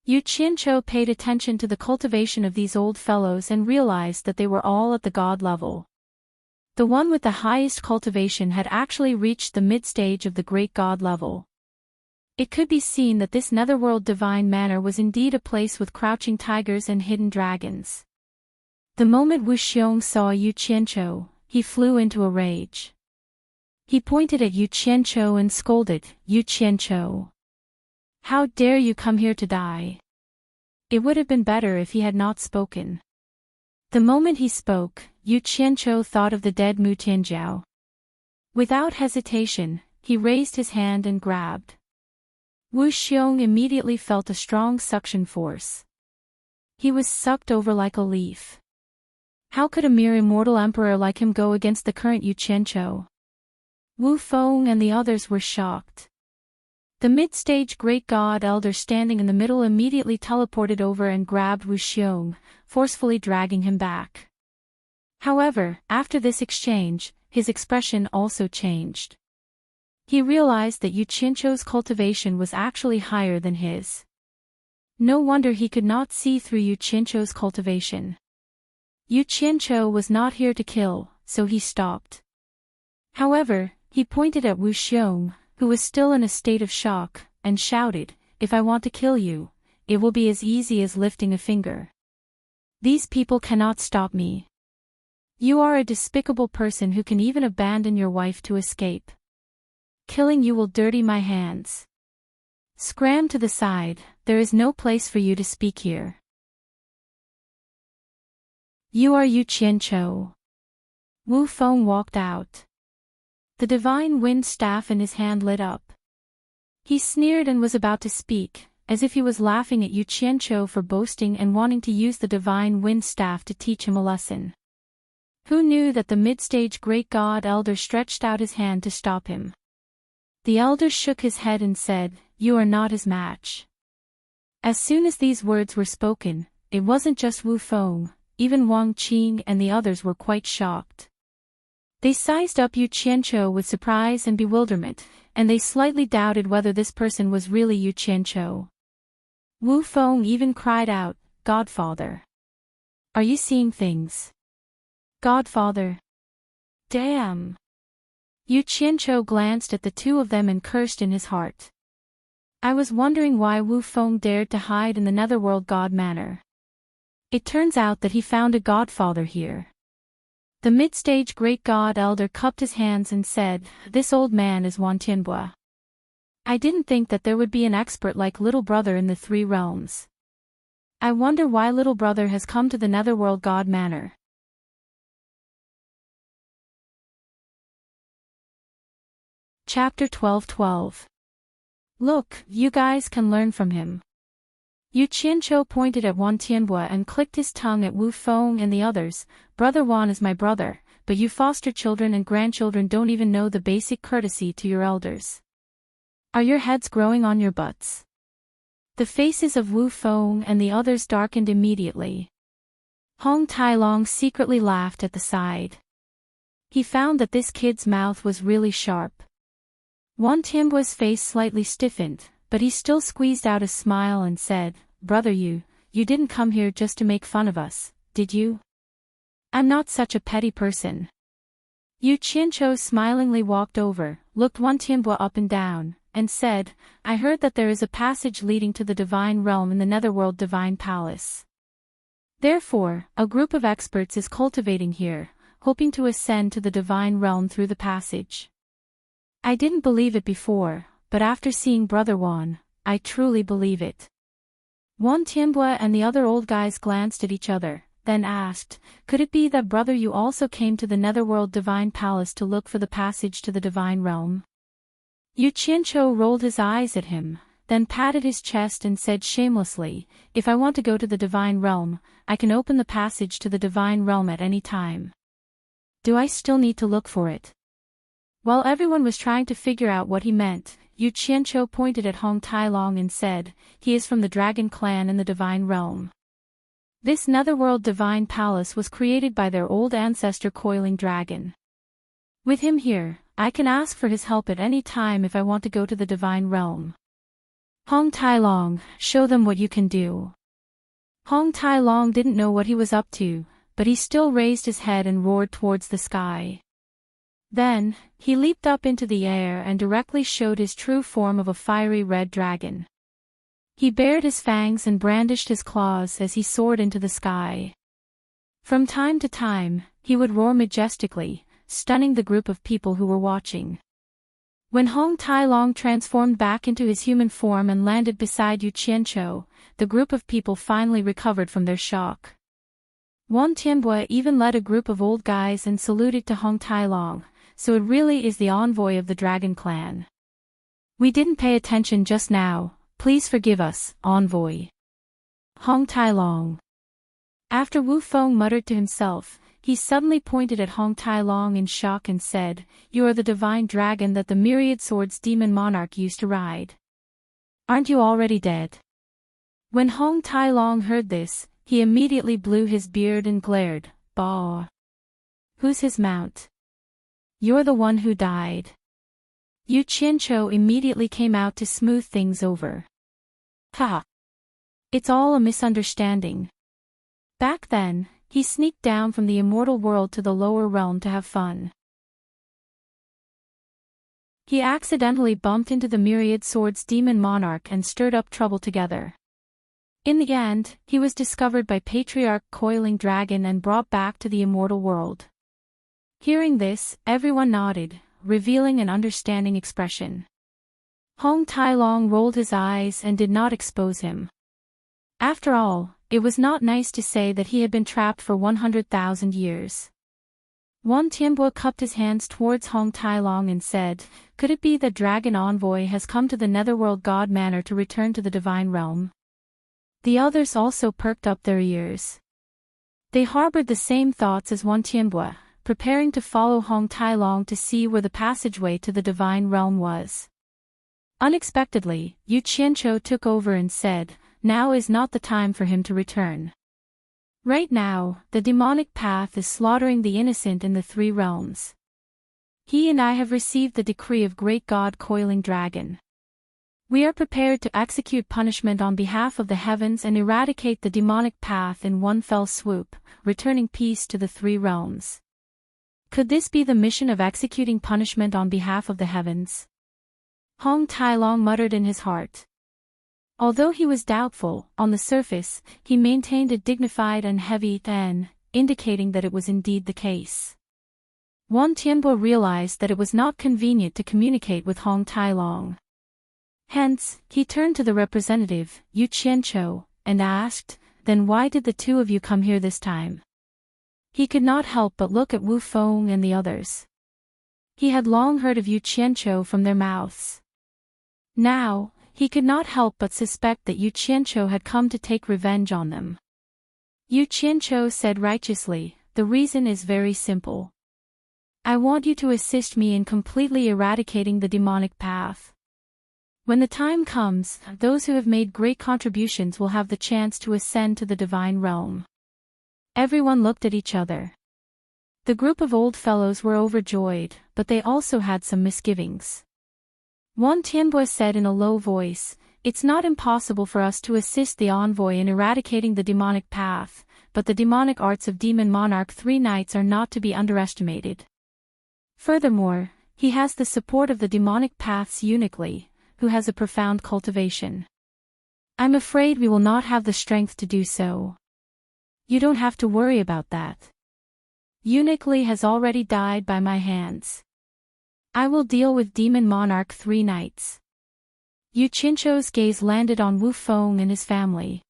Yu Qianqiu paid attention to the cultivation of these old fellows and realized that they were all at the god level. The one with the highest cultivation had actually reached the mid-stage of the great god level. It could be seen that this Netherworld Divine Manor was indeed a place with crouching tigers and hidden dragons. The moment Wu Xiong saw Yu Qianqiu, he flew into a rage. He pointed at Yu Qianqiu and scolded, Yu Qianqiu. How dare you come here to die? It would have been better if he had not spoken. The moment he spoke, Yu Qianqiu thought of the dead Mu Tianjiao. Without hesitation, he raised his hand and grabbed. Wu Xiong immediately felt a strong suction force. He was sucked over like a leaf. How could a mere immortal emperor like him go against the current Yu Qianqiu? Wu Feng and the others were shocked. The mid-stage great god elder standing in the middle immediately teleported over and grabbed Wu Xiong, forcefully dragging him back. However, after this exchange, his expression also changed. He realized that Yu Qianqiu's cultivation was actually higher than his. No wonder he could not see through Yu Qianqiu's cultivation. Yu Qianqiu was not here to kill, so he stopped. However, he pointed at Wu Xiong, who was still in a state of shock, and shouted, "If I want to kill you, it will be as easy as lifting a finger. These people cannot stop me. You are a despicable person who can even abandon your wife to escape. Killing you will dirty my hands. Scram to the side, there is no place for you to speak here. You are Yu Qianqiu." Wu Feng walked out. The divine wind staff in his hand lit up. He sneered and was about to speak, as if he was laughing at Yu Qianqiu for boasting and wanting to use the divine wind staff to teach him a lesson. Who knew that the mid-stage great god elder stretched out his hand to stop him? The elder shook his head and said, "You are not his match." As soon as these words were spoken, it wasn't just Wu Feng, even Wang Qing and the others were quite shocked. They sized up Yu Qianqiu with surprise and bewilderment, and they slightly doubted whether this person was really Yu Qianqiu. Wu Feng even cried out, "Godfather! Are you seeing things? Godfather! Damn!" Yu Qianqiu glanced at the two of them and cursed in his heart. I was wondering why Wu Feng dared to hide in the Netherworld God Manor. It turns out that he found a godfather here. The mid-stage great god elder cupped his hands and said, "This old man is Wan Tianbua. I didn't think that there would be an expert like Little Brother in the Three Realms. I wonder why Little Brother has come to the Netherworld God Manor." Chapter 12:12. Look, you guys can learn from him. Yu Qianqiu pointed at Wan Tianbua and clicked his tongue at Wu Feng and the others. "Brother Wan is my brother, but you foster children and grandchildren don't even know the basic courtesy to your elders. Are your heads growing on your butts?" The faces of Wu Feng and the others darkened immediately. Hong Tailong secretly laughed at the side. He found that this kid's mouth was really sharp. Wan Tianbua's face slightly stiffened, but he still squeezed out a smile and said, "Brother you didn't come here just to make fun of us, did you? I'm not such a petty person." Yu Qianqiu smilingly walked over, looked Wan Tianbua up and down, and said, "I heard that there is a passage leading to the Divine Realm in the Netherworld Divine Palace. Therefore, a group of experts is cultivating here, hoping to ascend to the Divine Realm through the passage. I didn't believe it before, but after seeing Brother Wan, I truly believe it." Wan Tianbua and the other old guys glanced at each other, then asked, "Could it be that Brother you also came to the Netherworld Divine Palace to look for the passage to the Divine Realm?" Yu Qianqiu rolled his eyes at him, then patted his chest and said shamelessly, "If I want to go to the Divine Realm, I can open the passage to the Divine Realm at any time. Do I still need to look for it?" While everyone was trying to figure out what he meant, Yu Qianqiu pointed at Hong Tailong and said, "He is from the Dragon Clan in the Divine Realm. This Netherworld Divine Palace was created by their old ancestor Coiling Dragon. With him here, I can ask for his help at any time if I want to go to the Divine Realm. Hong Tailong, show them what you can do." Hong Tailong didn't know what he was up to, but he still raised his head and roared towards the sky. Then, he leaped up into the air and directly showed his true form of a fiery red dragon. He bared his fangs and brandished his claws as he soared into the sky. From time to time, he would roar majestically, stunning the group of people who were watching. When Hong Tailong transformed back into his human form and landed beside Yu Qianqiu, the group of people finally recovered from their shock. Wan Tianbua even led a group of old guys and saluted to Hong Tailong, so it really is the envoy of the Dragon Clan. "We didn't pay attention just now, please forgive us, envoy." Hong Tailong. After Wu Feng muttered to himself, he suddenly pointed at Hong Tailong in shock and said, "You are the divine dragon that the Myriad Swords demon monarch used to ride. Aren't you already dead?" When Hong Tailong heard this, he immediately blew his beard and glared, "Bah! Who's his mount? You're the one who died." Yu Qianqiu immediately came out to smooth things over. "Ha! It's all a misunderstanding. Back then, he sneaked down from the immortal world to the lower realm to have fun. He accidentally bumped into the Myriad Swords demon monarch and stirred up trouble together. In the end, he was discovered by Patriarch Coiling Dragon and brought back to the immortal world. Hearing this, everyone nodded, revealing an understanding expression. Hong Tai-long rolled his eyes and did not expose him. After all, it was not nice to say that he had been trapped for 100,000 years. Wan Tianbo cupped his hands towards Hong Tai-long and said, "Could it be that Dragon Envoy has come to the Netherworld God Manor to return to the Divine Realm?" The others also perked up their ears. They harbored the same thoughts as Wan Tianbo, preparing to follow Hong Tai-long to see where the passageway to the Divine Realm was. Unexpectedly, Yu Qianqiu took over and said, "Now is not the time for him to return. Right now, the demonic path is slaughtering the innocent in the three realms. He and I have received the decree of Great God Coiling Dragon. We are prepared to execute punishment on behalf of the heavens and eradicate the demonic path in one fell swoop, returning peace to the three realms." Could this be the mission of executing punishment on behalf of the heavens? Hong Tai-long muttered in his heart. Although he was doubtful, on the surface, he maintained a dignified and heavy "then," indicating that it was indeed the case. Wan Tianbo realized that it was not convenient to communicate with Hong Tai-long. Hence, he turned to the representative, Yu Qianqiu, and asked, "Then why did the two of you come here this time?" He could not help but look at Wu Feng and the others. He had long heard of Yu Qianqiu from their mouths. Now, he could not help but suspect that Yu Qianqiu had come to take revenge on them. Yu Qianqiu said righteously, "The reason is very simple. I want you to assist me in completely eradicating the demonic path. When the time comes, those who have made great contributions will have the chance to ascend to the divine realm." Everyone looked at each other. The group of old fellows were overjoyed, but they also had some misgivings. Wan Tianbo said in a low voice, "It's not impossible for us to assist the envoy in eradicating the demonic path, but the demonic arts of Demon Monarch 3 Knights are not to be underestimated. Furthermore, he has the support of the demonic path's uniquely, who has a profound cultivation. I'm afraid we will not have the strength to do so." "You don't have to worry about that. Uniquely has already died by my hands. I will deal with Demon Monarch 3 Knights." Yu Qianqiu's gaze landed on Wu Feng and his family.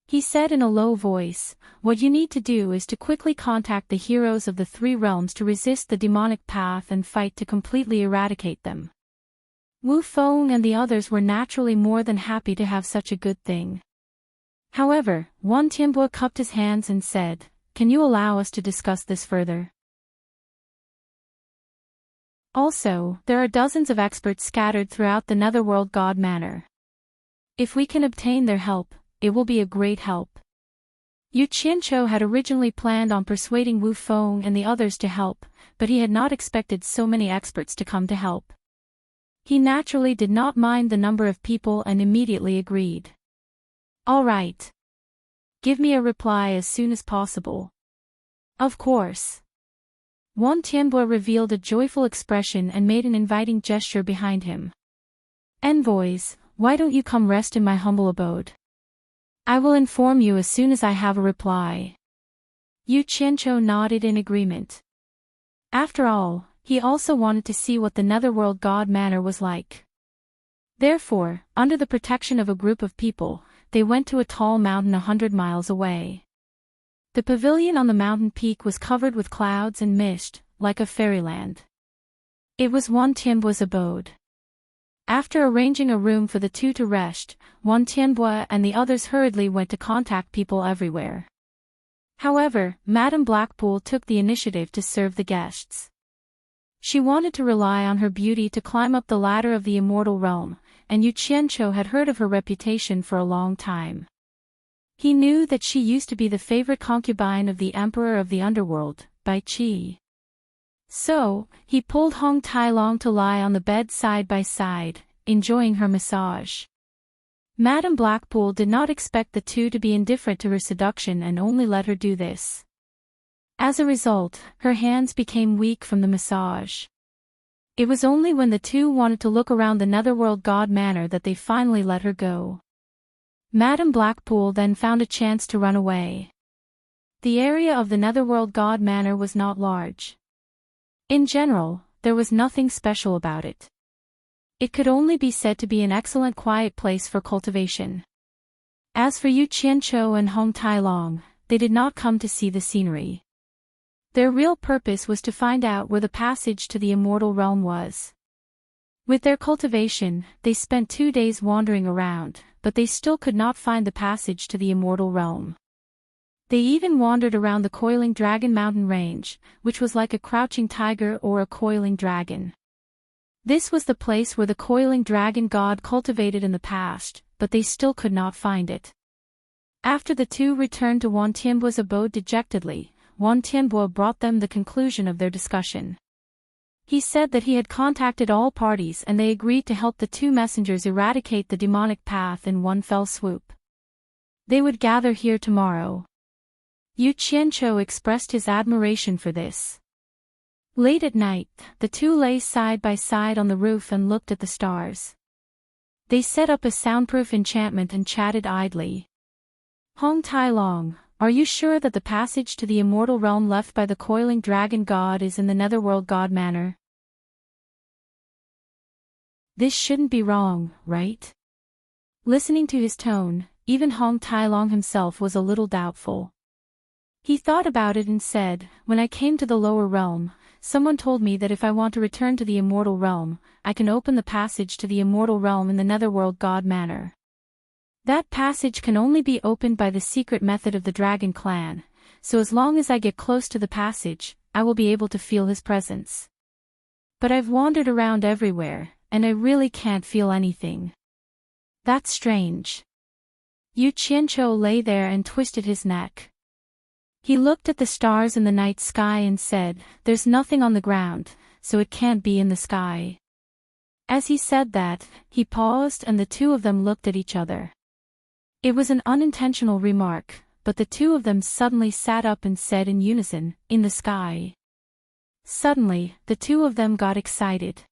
He said in a low voice, "What you need to do is to quickly contact the heroes of the three realms to resist the demonic path and fight to completely eradicate them." Wu Feng and the others were naturally more than happy to have such a good thing. However, Wan Tianbo cupped his hands and said, "Can you allow us to discuss this further? Also, there are dozens of experts scattered throughout the Netherworld God Manor. If we can obtain their help, it will be a great help." Yu Qianqiu had originally planned on persuading Wu Feng and the others to help, but he had not expected so many experts to come to help. He naturally did not mind the number of people and immediately agreed. "All right. Give me a reply as soon as possible." "Of course." Wan Tianbo revealed a joyful expression and made an inviting gesture behind him. "Envoys, why don't you come rest in my humble abode? I will inform you as soon as I have a reply." Yu Qianqiu nodded in agreement. After all, he also wanted to see what the Netherworld God Manor was like. Therefore, under the protection of a group of people, they went to a tall mountain 100 miles away. The pavilion on the mountain peak was covered with clouds and mist, like a fairyland. It was Wan Tianbo's abode. After arranging a room for the two to rest, Wan Tianbo and the others hurriedly went to contact people everywhere. However, Madame Blackpool took the initiative to serve the guests. She wanted to rely on her beauty to climb up the ladder of the immortal realm, and Yu Qianqiu had heard of her reputation for a long time. He knew that she used to be the favorite concubine of the Emperor of the Underworld, Bai Qi. So, he pulled Hong Tai-long to lie on the bed side by side, enjoying her massage. Madame Blackpool did not expect the two to be indifferent to her seduction and only let her do this. As a result, her hands became weak from the massage. It was only when the two wanted to look around the Netherworld God Manor that they finally let her go. Madame Blackpool then found a chance to run away. The area of the Netherworld God Manor was not large. In general, there was nothing special about it. It could only be said to be an excellent quiet place for cultivation. As for Yu Qianqiu and Hong Tailong, they did not come to see the scenery. Their real purpose was to find out where the passage to the immortal realm was. With their cultivation, they spent 2 days wandering around, but they still could not find the passage to the immortal realm. They even wandered around the Coiling Dragon mountain range, which was like a crouching tiger or a coiling dragon. This was the place where the coiling dragon god cultivated in the past, but they still could not find it. After the two returned to Wan Tianbuo's abode dejectedly, Wan Tianbuo brought them the conclusion of their discussion. He said that he had contacted all parties and they agreed to help the two messengers eradicate the demonic path in one fell swoop. They would gather here tomorrow. Yu Qianqiu expressed his admiration for this. Late at night, the two lay side by side on the roof and looked at the stars. They set up a soundproof enchantment and chatted idly. Hong Tailong, are you sure that the passage to the immortal realm left by the coiling dragon god is in the Netherworld God Manor? This shouldn't be wrong, right? Listening to his tone, even Hong Tailong himself was a little doubtful. He thought about it and said, when I came to the lower realm, someone told me that if I want to return to the immortal realm, I can open the passage to the immortal realm in the Netherworld God Manor. That passage can only be opened by the secret method of the Dragon Clan, so as long as I get close to the passage, I will be able to feel his presence. But I've wandered around everywhere, and I really can't feel anything. That's strange. Yu Qianqiu lay there and twisted his neck. He looked at the stars in the night sky and said, there's nothing on the ground, so it can't be in the sky. As he said that, he paused and the two of them looked at each other. It was an unintentional remark, but the two of them suddenly sat up and said in unison, in the sky. Suddenly, the two of them got excited.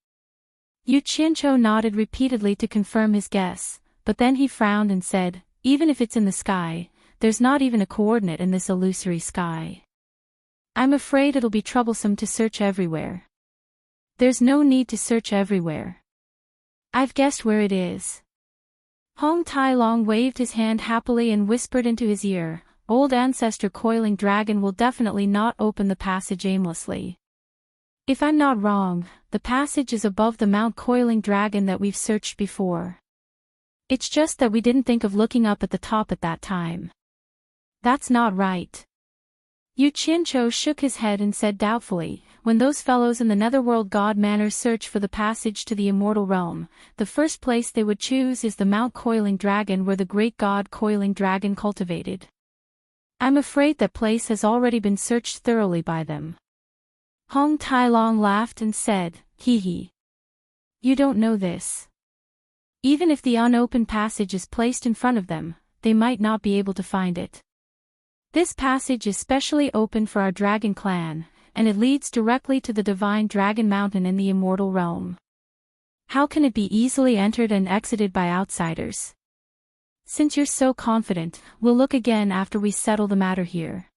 Yu Qianqiu nodded repeatedly to confirm his guess, but then he frowned and said, even if it's in the sky, there's not even a coordinate in this illusory sky. I'm afraid it'll be troublesome to search everywhere. There's no need to search everywhere. I've guessed where it is. Hong Tailong waved his hand happily and whispered into his ear, old ancestor coiling dragon will definitely not open the passage aimlessly. If I'm not wrong, the passage is above the Mount Coiling Dragon that we've searched before. It's just that we didn't think of looking up at the top at that time. That's not right. Yu Qianqiu shook his head and said doubtfully, when those fellows in the Netherworld God Manor search for the passage to the immortal realm, the first place they would choose is the Mount Coiling Dragon where the great god Coiling Dragon cultivated. I'm afraid that place has already been searched thoroughly by them. Hong Tailong laughed and said, hee hee. You don't know this. Even if the unopened passage is placed in front of them, they might not be able to find it. This passage is specially open for our dragon clan, and it leads directly to the divine dragon mountain in the immortal realm. How can it be easily entered and exited by outsiders? Since you're so confident, we'll look again after we settle the matter here.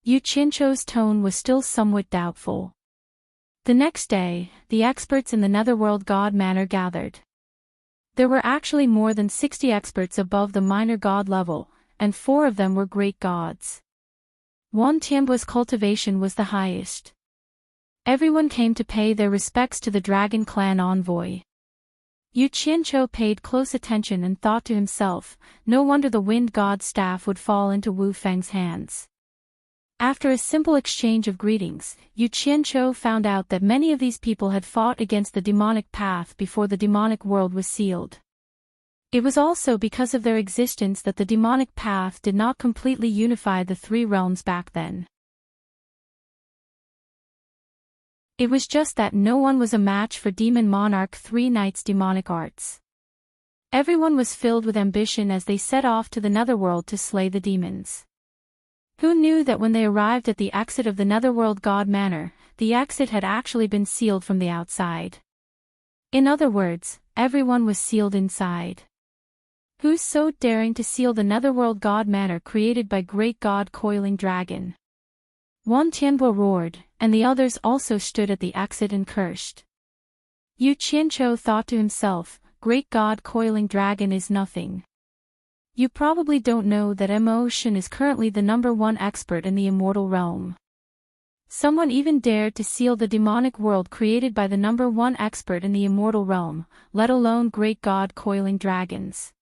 Yu Qianqiu's tone was still somewhat doubtful. The next day, the experts in the Netherworld God Manor gathered. There were actually more than 60 experts above the minor god level, and 4 of them were great gods. Wan Tianbuo's cultivation was the highest. Everyone came to pay their respects to the Dragon Clan envoy. Yu Qianqiu paid close attention and thought to himself, no wonder the wind god's staff would fall into Wu Feng's hands. After a simple exchange of greetings, Yu Qianqiu found out that many of these people had fought against the demonic path before the demonic world was sealed. It was also because of their existence that the demonic path did not completely unify the 3 realms back then. It was just that no one was a match for Demon Monarch 3 Knight's demonic arts. Everyone was filled with ambition as they set off to the Netherworld to slay the demons. Who knew that when they arrived at the exit of the Netherworld God Manor, the exit had actually been sealed from the outside? In other words, everyone was sealed inside. Who's so daring to seal the Netherworld God Manor created by great god Coiling Dragon? Wan Tianbo roared, and the others also stood at the exit and cursed. Yu Qianqiu thought to himself, great god Coiling Dragon is nothing. You probably don't know that Emotion is currently the #1 expert in the immortal realm. Someone even dared to seal the demonic world created by the #1 expert in the immortal realm, let alone great god Coiling Dragons.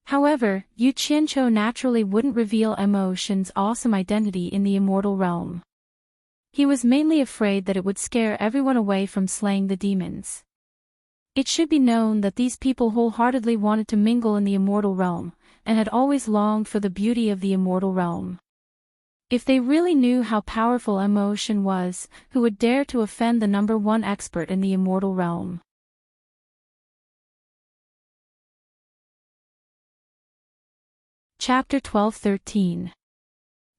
However, Yu Qianqiu naturally wouldn't reveal Emotion's awesome identity in the immortal realm. He was mainly afraid that it would scare everyone away from slaying the demons. It should be known that these people wholeheartedly wanted to mingle in the immortal realm, and had always longed for the beauty of the immortal realm. If they really knew how powerful Emotion was, who would dare to offend the #1 expert in the immortal realm? Chapter 12-13.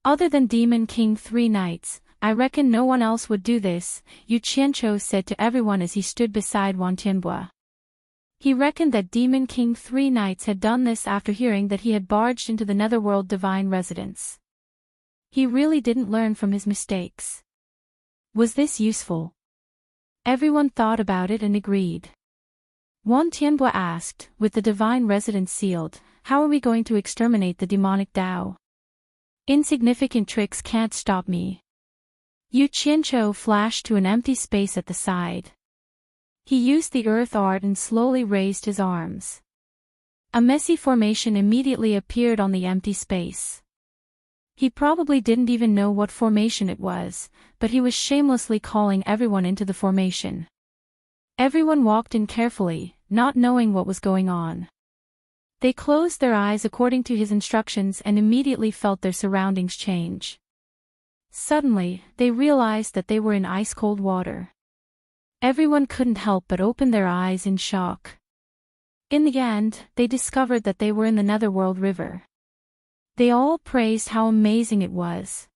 Other than Demon King 3 Knights, I reckon no one else would do this, Yu Qianqiu said to everyone as he stood beside Wan Tianbo. He reckoned that Demon King 3 Knights had done this after hearing that he had barged into the Netherworld divine residence. He really didn't learn from his mistakes. Was this useful? Everyone thought about it and agreed. Wan Tianbo asked, with the divine residence sealed, how are we going to exterminate the demonic Dao? Insignificant tricks can't stop me. Yu Qianqiu flashed to an empty space at the side. He used the earth art and slowly raised his arms. A messy formation immediately appeared on the empty space. He probably didn't even know what formation it was, but he was shamelessly calling everyone into the formation. Everyone walked in carefully, not knowing what was going on. They closed their eyes according to his instructions and immediately felt their surroundings change. Suddenly, they realized that they were in ice-cold water. Everyone couldn't help but open their eyes in shock. In the end, they discovered that they were in the Netherworld River. They all praised how amazing it was.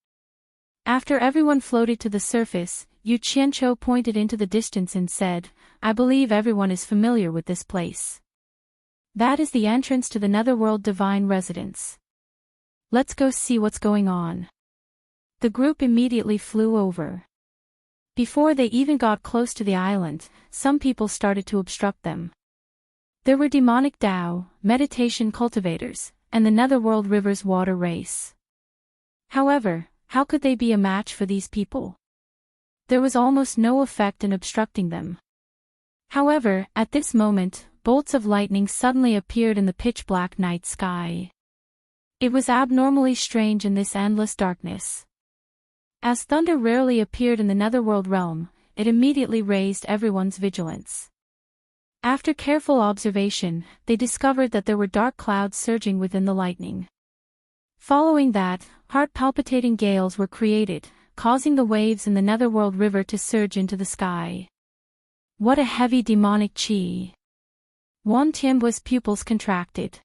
After everyone floated to the surface, Yu Qianqiu pointed into the distance and said, I believe everyone is familiar with this place. That is the entrance to the Netherworld divine residence. Let's go see what's going on. The group immediately flew over. Before they even got close to the island, some people started to obstruct them. There were demonic Dao, meditation cultivators, and the Netherworld River's water race. However, how could they be a match for these people? There was almost no effect in obstructing them. However, at this moment, bolts of lightning suddenly appeared in the pitch-black night sky. It was abnormally strange in this endless darkness. As thunder rarely appeared in the Netherworld realm, it immediately raised everyone's vigilance. After careful observation, they discovered that there were dark clouds surging within the lightning. Following that, heart-palpitating gales were created, causing the waves in the Netherworld River to surge into the sky. What a heavy demonic qi! Wan Tianbo's pupils contracted.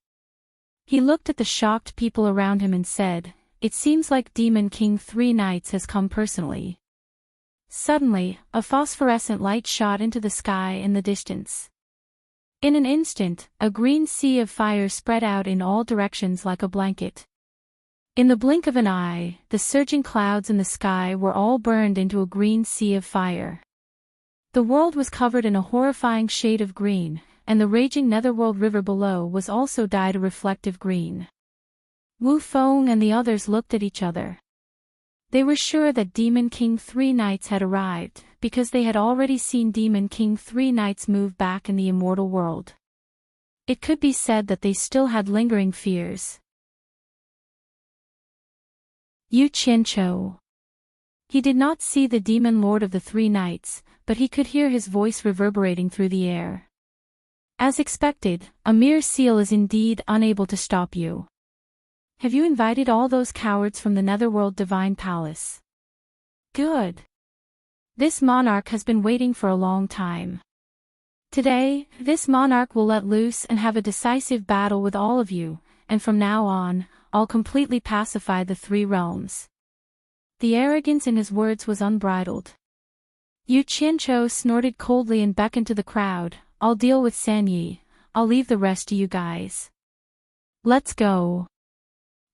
He looked at the shocked people around him and said, It seems like Demon King 3 Knights has come personally. Suddenly, a phosphorescent light shot into the sky in the distance. In an instant, a green sea of fire spread out in all directions like a blanket. In the blink of an eye, the surging clouds in the sky were all burned into a green sea of fire. The world was covered in a horrifying shade of green, and the raging Netherworld River below was also dyed a reflective green. Wu Feng and the others looked at each other. They were sure that Demon King 3 Knights had arrived, because they had already seen Demon King 3 Knights move back in the immortal world. It could be said that they still had lingering fears. Yu Qianqiu. He did not see the Demon Lord of the 3 Knights, but he could hear his voice reverberating through the air. As expected, a mere seal is indeed unable to stop you. Have you invited all those cowards from the Netherworld Divine Palace? Good. This monarch has been waiting for a long time. Today, this monarch will let loose and have a decisive battle with all of you, and from now on, I'll completely pacify the three realms. The arrogance in his words was unbridled. Yu Qianzhou snorted coldly and beckoned to the crowd. I'll deal with San Yi, I'll leave the rest to you guys. Let's go.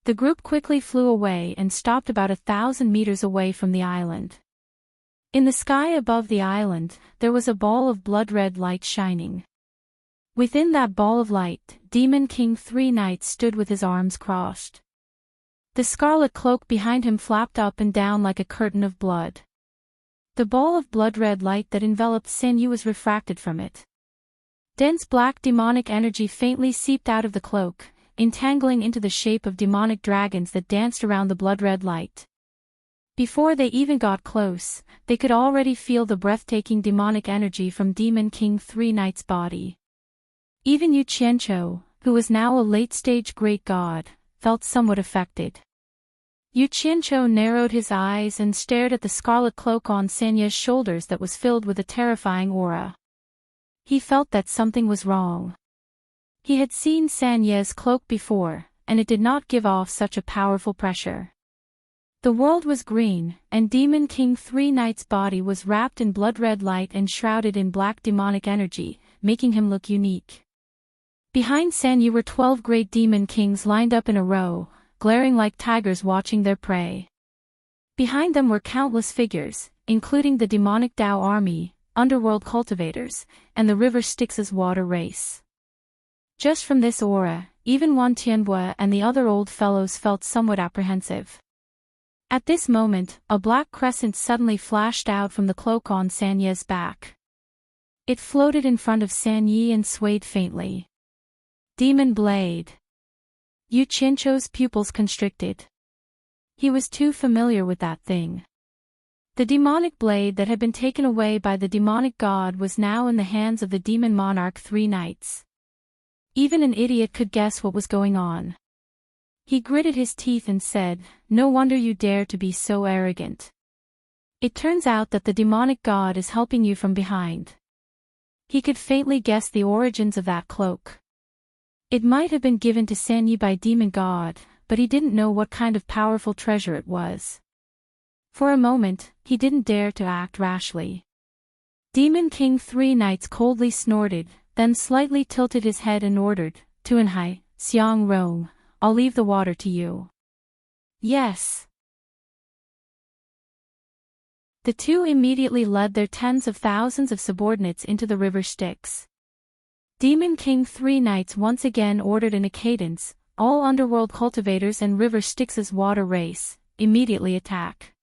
The group quickly flew away and stopped about 1,000 meters away from the island. In the sky above the island, there was a ball of blood-red light shining. Within that ball of light, Demon King Three Knights stood with his arms crossed. The scarlet cloak behind him flapped up and down like a curtain of blood. The ball of blood-red light that enveloped San Yu was refracted from it. Dense black demonic energy faintly seeped out of the cloak, entangling into the shape of demonic dragons that danced around the blood-red light. Before they even got close, they could already feel the breathtaking demonic energy from Demon King Three Knights' body. Even Yu Qianzhou, who was now a late-stage great god, felt somewhat affected. Yu Qianzhou narrowed his eyes and stared at the scarlet cloak on Sanya's shoulders that was filled with a terrifying aura. He felt that something was wrong. He had seen Sanya's cloak before, and it did not give off such a powerful pressure. The world was green, and Demon King Three Knights' body was wrapped in blood-red light and shrouded in black demonic energy, making him look unique. Behind San Yu were 12 great demon kings lined up in a row, glaring like tigers watching their prey. Behind them were countless figures, including the demonic Dao army, underworld cultivators, and the river Styx's water race. Just from this aura, even Wan Tianbua and the other old fellows felt somewhat apprehensive. At this moment, a black crescent suddenly flashed out from the cloak on Sanya's back. It floated in front of San Yi and swayed faintly. Demon Blade. Yu Qianzhou's pupils constricted. He was too familiar with that thing. The demonic blade that had been taken away by the demonic god was now in the hands of the demon monarch Three Knights. Even an idiot could guess what was going on. He gritted his teeth and said, "No wonder you dare to be so arrogant. It turns out that the demonic god is helping you from behind." He could faintly guess the origins of that cloak. It might have been given to San Yi by demon god, but he didn't know what kind of powerful treasure it was. For a moment, he didn't dare to act rashly. Demon King Three Knights coldly snorted, then slightly tilted his head and ordered, "Tuanhai, Xiang Rong, I'll leave the water to you." Yes. The two immediately led their tens of thousands of subordinates into the river Styx. Demon King Three Knights once again ordered in a cadence, "All underworld cultivators and river Styx's water race, immediately attack.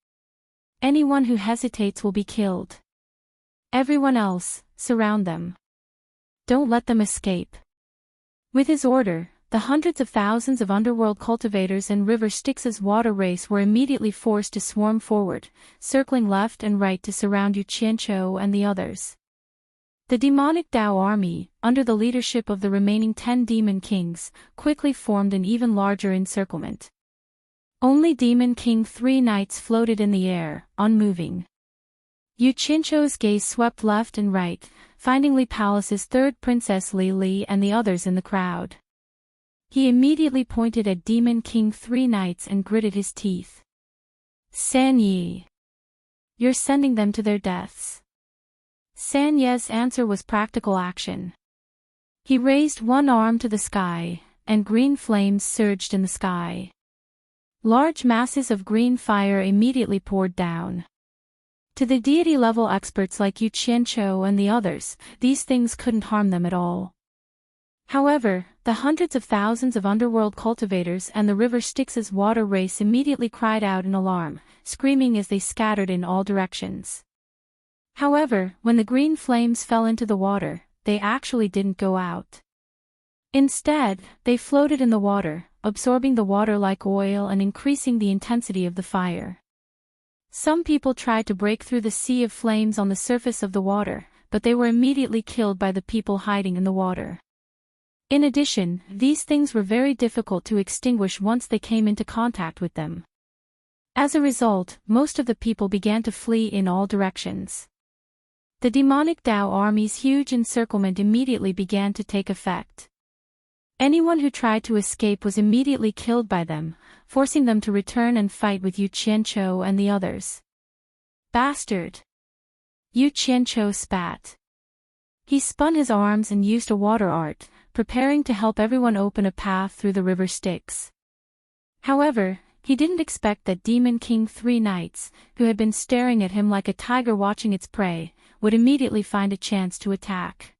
Anyone who hesitates will be killed. Everyone else, surround them. Don't let them escape." With his order, the hundreds of thousands of underworld cultivators and river Styx's water race were immediately forced to swarm forward, circling left and right to surround Yu Qianzhou and the others. The demonic Dao army, under the leadership of the remaining 10 demon kings, quickly formed an even larger encirclement. Only Demon King Three Knights floated in the air, unmoving. Yu Qianzhou's gaze swept left and right, finding Li Palace's third princess Li Li and the others in the crowd. He immediately pointed at Demon King Three Knights and gritted his teeth. "San Yi. You're sending them to their deaths." San Yi's answer was practical action. He raised one arm to the sky, and green flames surged in the sky. Large masses of green fire immediately poured down. To the deity-level experts like Yu Qianzhou and the others, these things couldn't harm them at all. However, the hundreds of thousands of underworld cultivators and the river Styx's water race immediately cried out in alarm, screaming as they scattered in all directions. However, when the green flames fell into the water, they actually didn't go out. Instead, they floated in the water, absorbing the water like oil and increasing the intensity of the fire. Some people tried to break through the sea of flames on the surface of the water, but they were immediately killed by the people hiding in the water. In addition, these things were very difficult to extinguish once they came into contact with them. As a result, most of the people began to flee in all directions. The demonic Tao army's huge encirclement immediately began to take effect. Anyone who tried to escape was immediately killed by them, forcing them to return and fight with Yu Qianqiu and the others. Bastard! Yu Qianqiu spat. He spun his arms and used a water art, preparing to help everyone open a path through the river Styx. However, he didn't expect that Demon King Three Knights, who had been staring at him like a tiger watching its prey, would immediately find a chance to attack.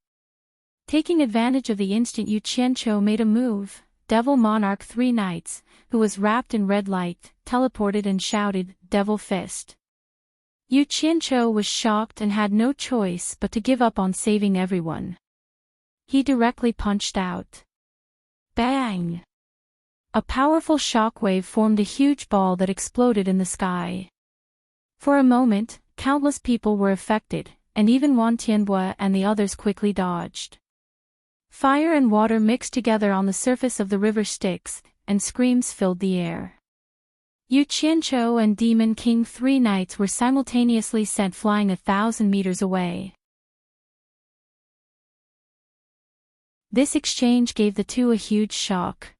Taking advantage of the instant, Yu Qianqiu made a move. Devil Monarch Three Knights, who was wrapped in red light, teleported and shouted, "Devil Fist." Yu Qianqiu was shocked and had no choice but to give up on saving everyone. He directly punched out. Bang! A powerful shockwave formed a huge ball that exploded in the sky. For a moment, countless people were affected, and even Wan Tianbua and the others quickly dodged. Fire and water mixed together on the surface of the river Styx, and screams filled the air. Yu Qianqiu and Demon King Three Knights were simultaneously sent flying 1,000 meters away. This exchange gave the two a huge shock.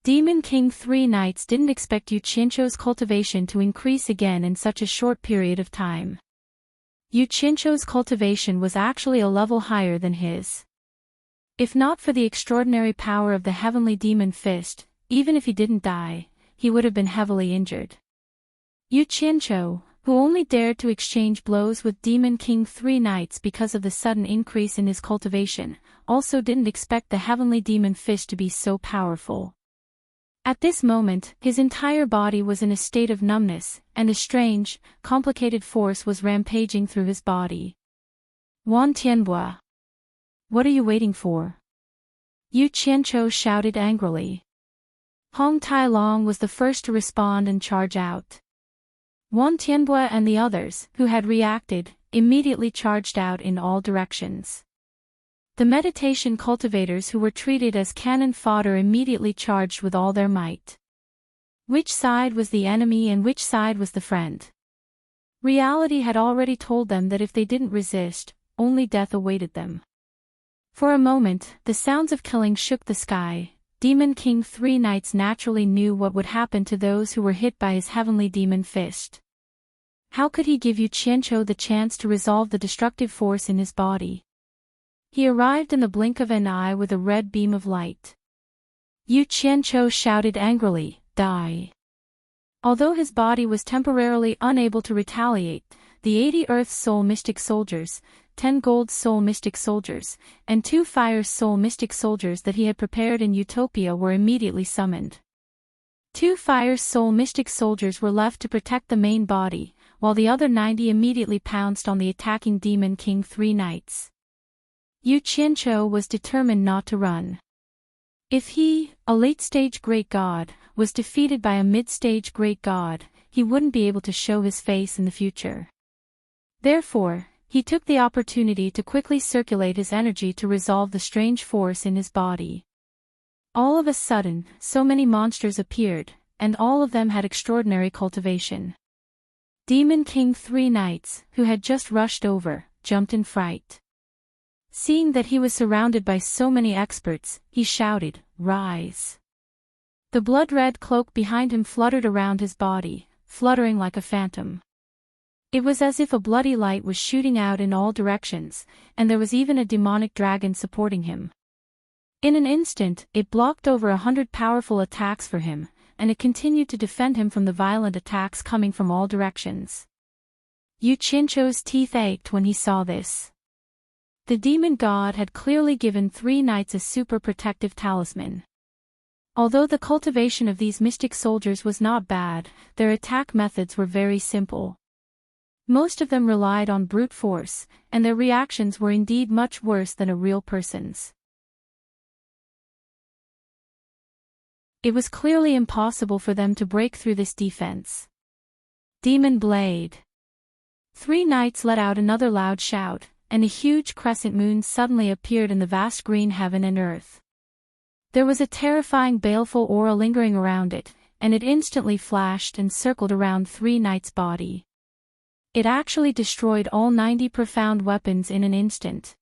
Demon King Three Knights didn't expect Yu Qianqiu's cultivation to increase again in such a short period of time. Yu Qianqiu's cultivation was actually a level higher than his. If not for the extraordinary power of the Heavenly Demon Fist, even if he didn't die, he would have been heavily injured. Yu Qianqiu, who only dared to exchange blows with Demon King Three Knights because of the sudden increase in his cultivation, also didn't expect the Heavenly Demon Fist to be so powerful. At this moment, his entire body was in a state of numbness, and a strange, complicated force was rampaging through his body. Wan Tianbua. What are you waiting for? Yu Qianqiu shouted angrily. Hong Tailong was the first to respond and charge out. Wan Tianbua and the others, who had reacted, immediately charged out in all directions. The meditation cultivators who were treated as cannon fodder immediately charged with all their might. Which side was the enemy and which side was the friend? Reality had already told them that if they didn't resist, only death awaited them. For a moment, the sounds of killing shook the sky. Demon King Three Knights naturally knew what would happen to those who were hit by his heavenly demon fist. How could he give Yu Qianqiu the chance to resolve the destructive force in his body? He arrived in the blink of an eye with a red beam of light. Yu Qianqiu shouted angrily, "Die!" Although his body was temporarily unable to retaliate, the 80 Earth Soul Mystic Soldiers, 10 Gold Soul Mystic Soldiers, and 2 Fire Soul Mystic Soldiers that he had prepared in Utopia were immediately summoned. 2 Fire Soul Mystic Soldiers were left to protect the main body, while the other 90 immediately pounced on the attacking Demon King Three Knights. Yu Qianqiu was determined not to run. If he, a late-stage great god, was defeated by a mid-stage great god, he wouldn't be able to show his face in the future. Therefore, he took the opportunity to quickly circulate his energy to resolve the strange force in his body. All of a sudden, so many monsters appeared, and all of them had extraordinary cultivation. Demon King Three Knights, who had just rushed over, jumped in fright. Seeing that he was surrounded by so many experts, he shouted, "Rise!" The blood-red cloak behind him fluttered around his body, fluttering like a phantom. It was as if a bloody light was shooting out in all directions, and there was even a demonic dragon supporting him. In an instant, it blocked over 100 powerful attacks for him, and it continued to defend him from the violent attacks coming from all directions. Yu Qianqiu's teeth ached when he saw this. The demon god had clearly given Three Knights a super protective talisman. Although the cultivation of these mystic soldiers was not bad, their attack methods were very simple. Most of them relied on brute force, and their reactions were indeed much worse than a real person's. It was clearly impossible for them to break through this defense. Demon Blade! Three Knights let out another loud shout, and a huge crescent moon suddenly appeared in the vast green heaven and earth. There was a terrifying baleful aura lingering around it, and it instantly flashed and circled around Three Knights' body. It actually destroyed all 90 profound weapons in an instant.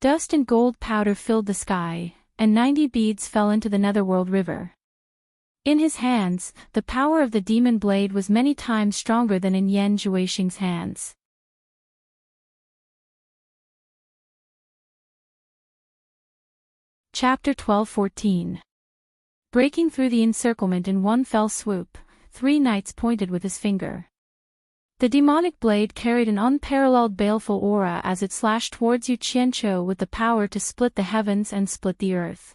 Dust and gold powder filled the sky, and 90 beads fell into the Netherworld River. In his hands, the power of the demon blade was many times stronger than in Yan Zhuixing's hands. Chapter 12-14. Breaking through the encirclement in one fell swoop, 3 knights pointed with his finger. The demonic blade carried an unparalleled baleful aura as it slashed towards Yu Qianqiu with the power to split the heavens and split the earth.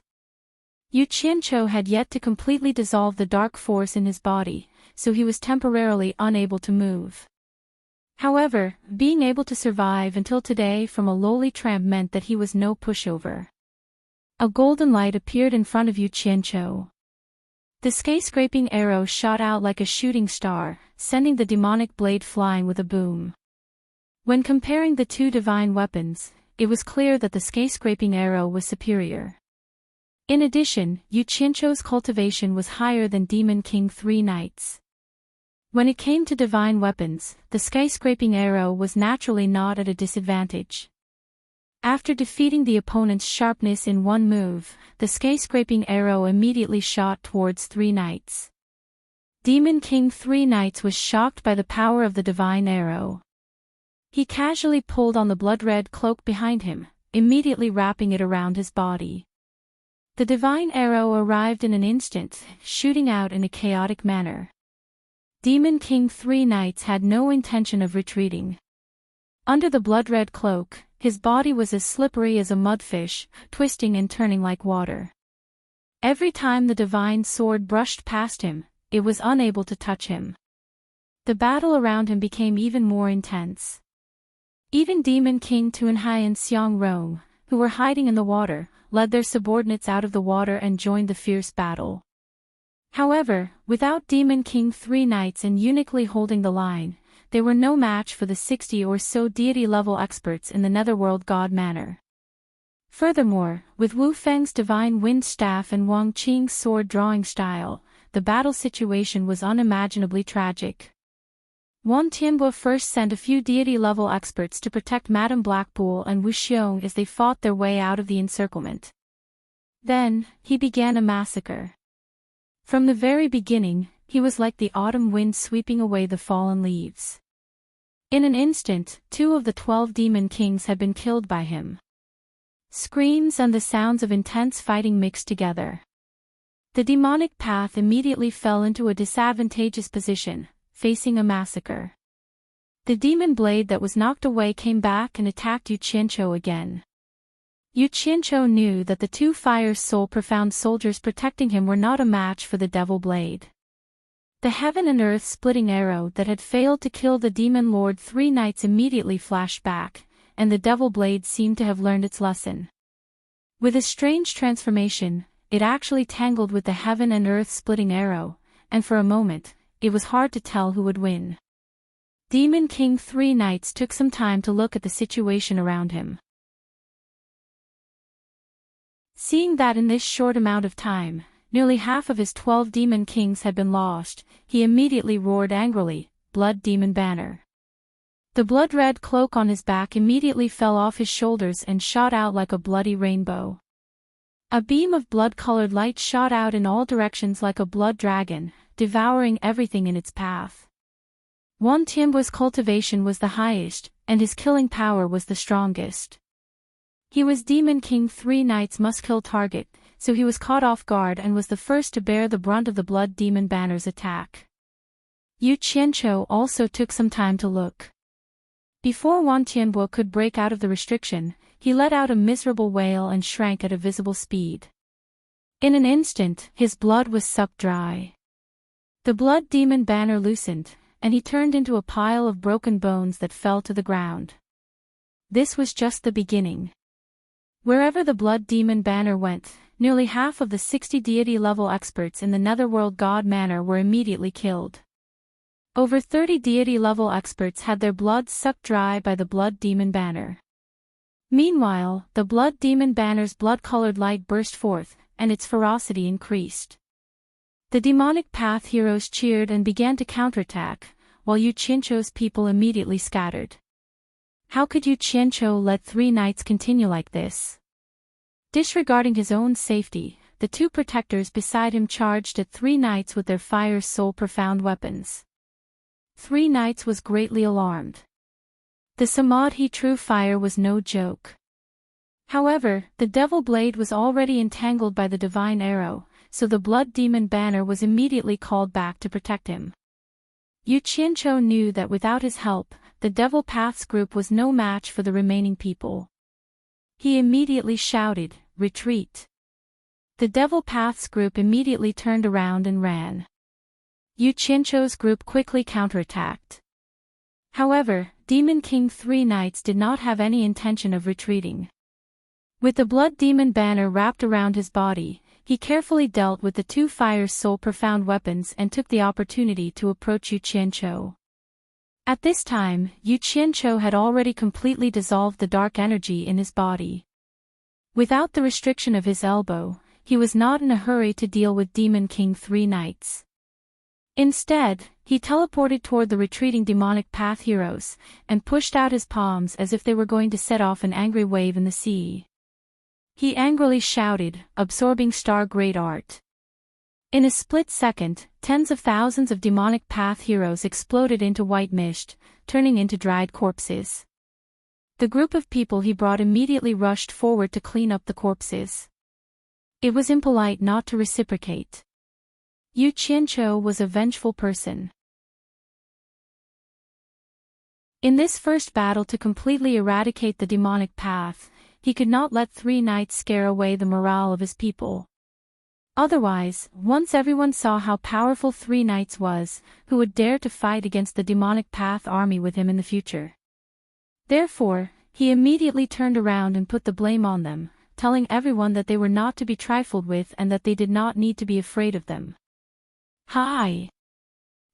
Yu Qianqiu had yet to completely dissolve the dark force in his body, so he was temporarily unable to move. However, being able to survive until today from a lowly tramp meant that he was no pushover. A golden light appeared in front of Yu Qianqiu. The sky-scraping arrow shot out like a shooting star, sending the demonic blade flying with a boom. When comparing the two divine weapons, it was clear that the sky-scraping arrow was superior. In addition, Yu Qianqiu's cultivation was higher than Demon King 3 Knights. When it came to divine weapons, the sky-scraping arrow was naturally not at a disadvantage. After defeating the opponent's sharpness in one move, the sky-scraping arrow immediately shot towards 3 knights. Demon King 3 Knights was shocked by the power of the divine arrow. He casually pulled on the blood-red cloak behind him, immediately wrapping it around his body. The divine arrow arrived in an instant, shooting out in a chaotic manner. Demon King 3 Knights had no intention of retreating. Under the blood-red cloak, his body was as slippery as a mudfish, twisting and turning like water. Every time the divine sword brushed past him, it was unable to touch him. The battle around him became even more intense. Even Demon King Tuanhai and Xiang Rong, who were hiding in the water, led their subordinates out of the water and joined the fierce battle. However, without Demon King 3 Knights and uniquely holding the line, they were no match for the 60 or so deity-level experts in the Netherworld God Manor. Furthermore, with Wu Feng's divine wind staff and Wang Qing's sword-drawing style, the battle situation was unimaginably tragic. Wan Tianbo first sent a few deity-level experts to protect Madame Blackpool and Wu Xiong as they fought their way out of the encirclement. Then, he began a massacre. From the very beginning, he was like the autumn wind sweeping away the fallen leaves. In an instant, 2 of the 12 demon kings had been killed by him. Screams and the sounds of intense fighting mixed together. The demonic path immediately fell into a disadvantageous position, facing a massacre. The demon blade that was knocked away came back and attacked Yu Qianqiu again. Yu Qianqiu knew that the 2 fire soul profound soldiers protecting him were not a match for the devil blade. The heaven and earth splitting arrow that had failed to kill the demon lord 3 Knights immediately flashed back, and the devil blade seemed to have learned its lesson. With a strange transformation, it actually tangled with the heaven and earth splitting arrow, and for a moment, it was hard to tell who would win. Demon King 3 Knights took some time to look at the situation around him. Seeing that in this short amount of time, nearly half of his 12 demon kings had been lost, he immediately roared angrily, "Blood Demon Banner!" The blood-red cloak on his back immediately fell off his shoulders and shot out like a bloody rainbow. A beam of blood-colored light shot out in all directions like a blood dragon, devouring everything in its path. Wan Tianbo's cultivation was the highest, and his killing power was the strongest. He was Demon King 3 Knights' must-kill target, so he was caught off guard and was the first to bear the brunt of the Blood Demon Banner's attack. Yu Qianqiu also took some time to look. Before Wan Tianbo could break out of the restriction, he let out a miserable wail and shrank at a visible speed. In an instant, his blood was sucked dry. The Blood Demon Banner loosened, and he turned into a pile of broken bones that fell to the ground. This was just the beginning. Wherever the Blood Demon Banner went, nearly half of the 60 deity-level experts in the Netherworld God Manor were immediately killed. Over 30 deity-level experts had their blood sucked dry by the Blood Demon Banner. Meanwhile, the Blood Demon Banner's blood-colored light burst forth, and its ferocity increased. The demonic path heroes cheered and began to counterattack, while Yu Qianzhou's people immediately scattered. How could Yu Qianzhou let 3 knights continue like this? Disregarding his own safety, the 2 protectors beside him charged at 3 knights with their fire soul profound weapons. 3 knights was greatly alarmed. The Samadhi true fire was no joke. However, the devil blade was already entangled by the divine arrow, so the blood demon banner was immediately called back to protect him. Yu Qianzhou knew that without his help, the Devil Paths group was no match for the remaining people. He immediately shouted, "Retreat!" The Devil Paths group immediately turned around and ran. Yu Qianzhou's group quickly counterattacked. However, Demon King 3 knights did not have any intention of retreating. With the blood demon banner wrapped around his body, he carefully dealt with the 2 fire soul profound weapons and took the opportunity to approach Yu Qianzhou. At this time, Yu Qianzhou had already completely dissolved the dark energy in his body. Without the restriction of his elbow, he was not in a hurry to deal with Demon King 3 knights. Instead, he teleported toward the retreating demonic path heroes, and pushed out his palms as if they were going to set off an angry wave in the sea. He angrily shouted, "Absorbing Star Great Art." In a split second, tens of thousands of demonic path heroes exploded into white mist, turning into dried corpses. The group of people he brought immediately rushed forward to clean up the corpses. It was impolite not to reciprocate. Yu Qianzhou was a vengeful person. In this first battle to completely eradicate the demonic path, he could not let 3 knights scare away the morale of his people. Otherwise, once everyone saw how powerful 3 knights was, who would dare to fight against the demonic path army with him in the future? Therefore, he immediately turned around and put the blame on them, telling everyone that they were not to be trifled with and that they did not need to be afraid of them. Hi!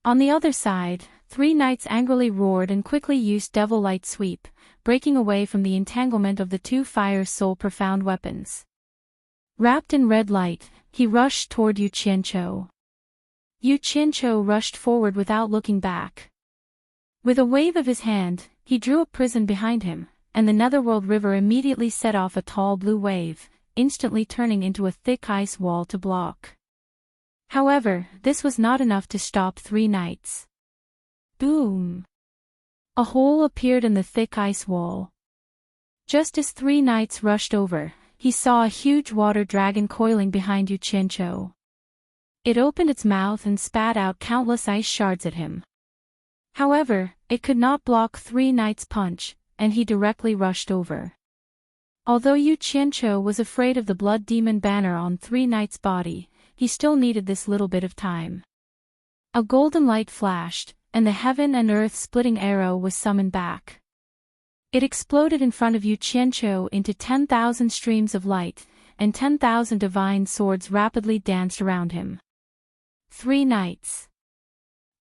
On the other side, 3 knights angrily roared and quickly used Devil Light Sweep, breaking away from the entanglement of the 2 fire soul profound weapons. Wrapped in red light, he rushed toward Yu Qianzhou. Yu Qianzhou rushed forward without looking back. With a wave of his hand, he drew a prison behind him, and the Netherworld River immediately set off a tall blue wave, instantly turning into a thick ice wall to block. However, this was not enough to stop 3 knights. Boom! A hole appeared in the thick ice wall. Just as 3 knights rushed over, he saw a huge water dragon coiling behind Yu Qianzhou. It opened its mouth and spat out countless ice shards at him. However, it could not block 3 knights' punch, and he directly rushed over. Although Yu Qianzhou was afraid of the blood demon banner on 3 knights' body, he still needed this little bit of time. A golden light flashed, and the heaven and earth splitting arrow was summoned back. It exploded in front of Yu Qianzhou into 10,000 streams of light, and 10,000 divine swords rapidly danced around him. 3 knights!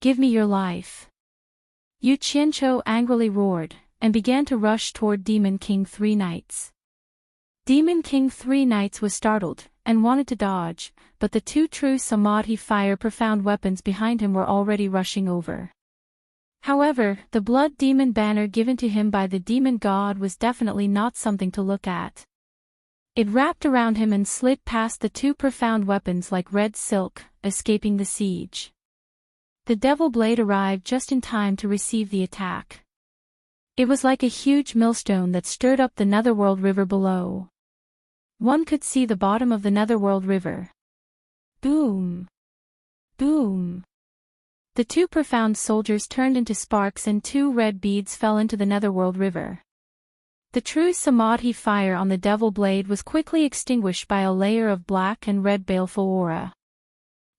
Give me your life! Yu Qianzhou angrily roared, and began to rush toward Demon King 3 knights. Demon King 3 knights was startled, and wanted to dodge, but the 2 true Samadhi fire profound weapons behind him were already rushing over. However, the blood demon banner given to him by the demon god was definitely not something to look at. It wrapped around him and slid past the 2 profound weapons like red silk, escaping the siege. The devil blade arrived just in time to receive the attack. It was like a huge millstone that stirred up the Netherworld River below. One could see the bottom of the Netherworld River. Boom! Boom! The 2 profound soldiers turned into sparks and 2 red beads fell into the Netherworld River. The true Samadhi fire on the devil blade was quickly extinguished by a layer of black and red baleful aura.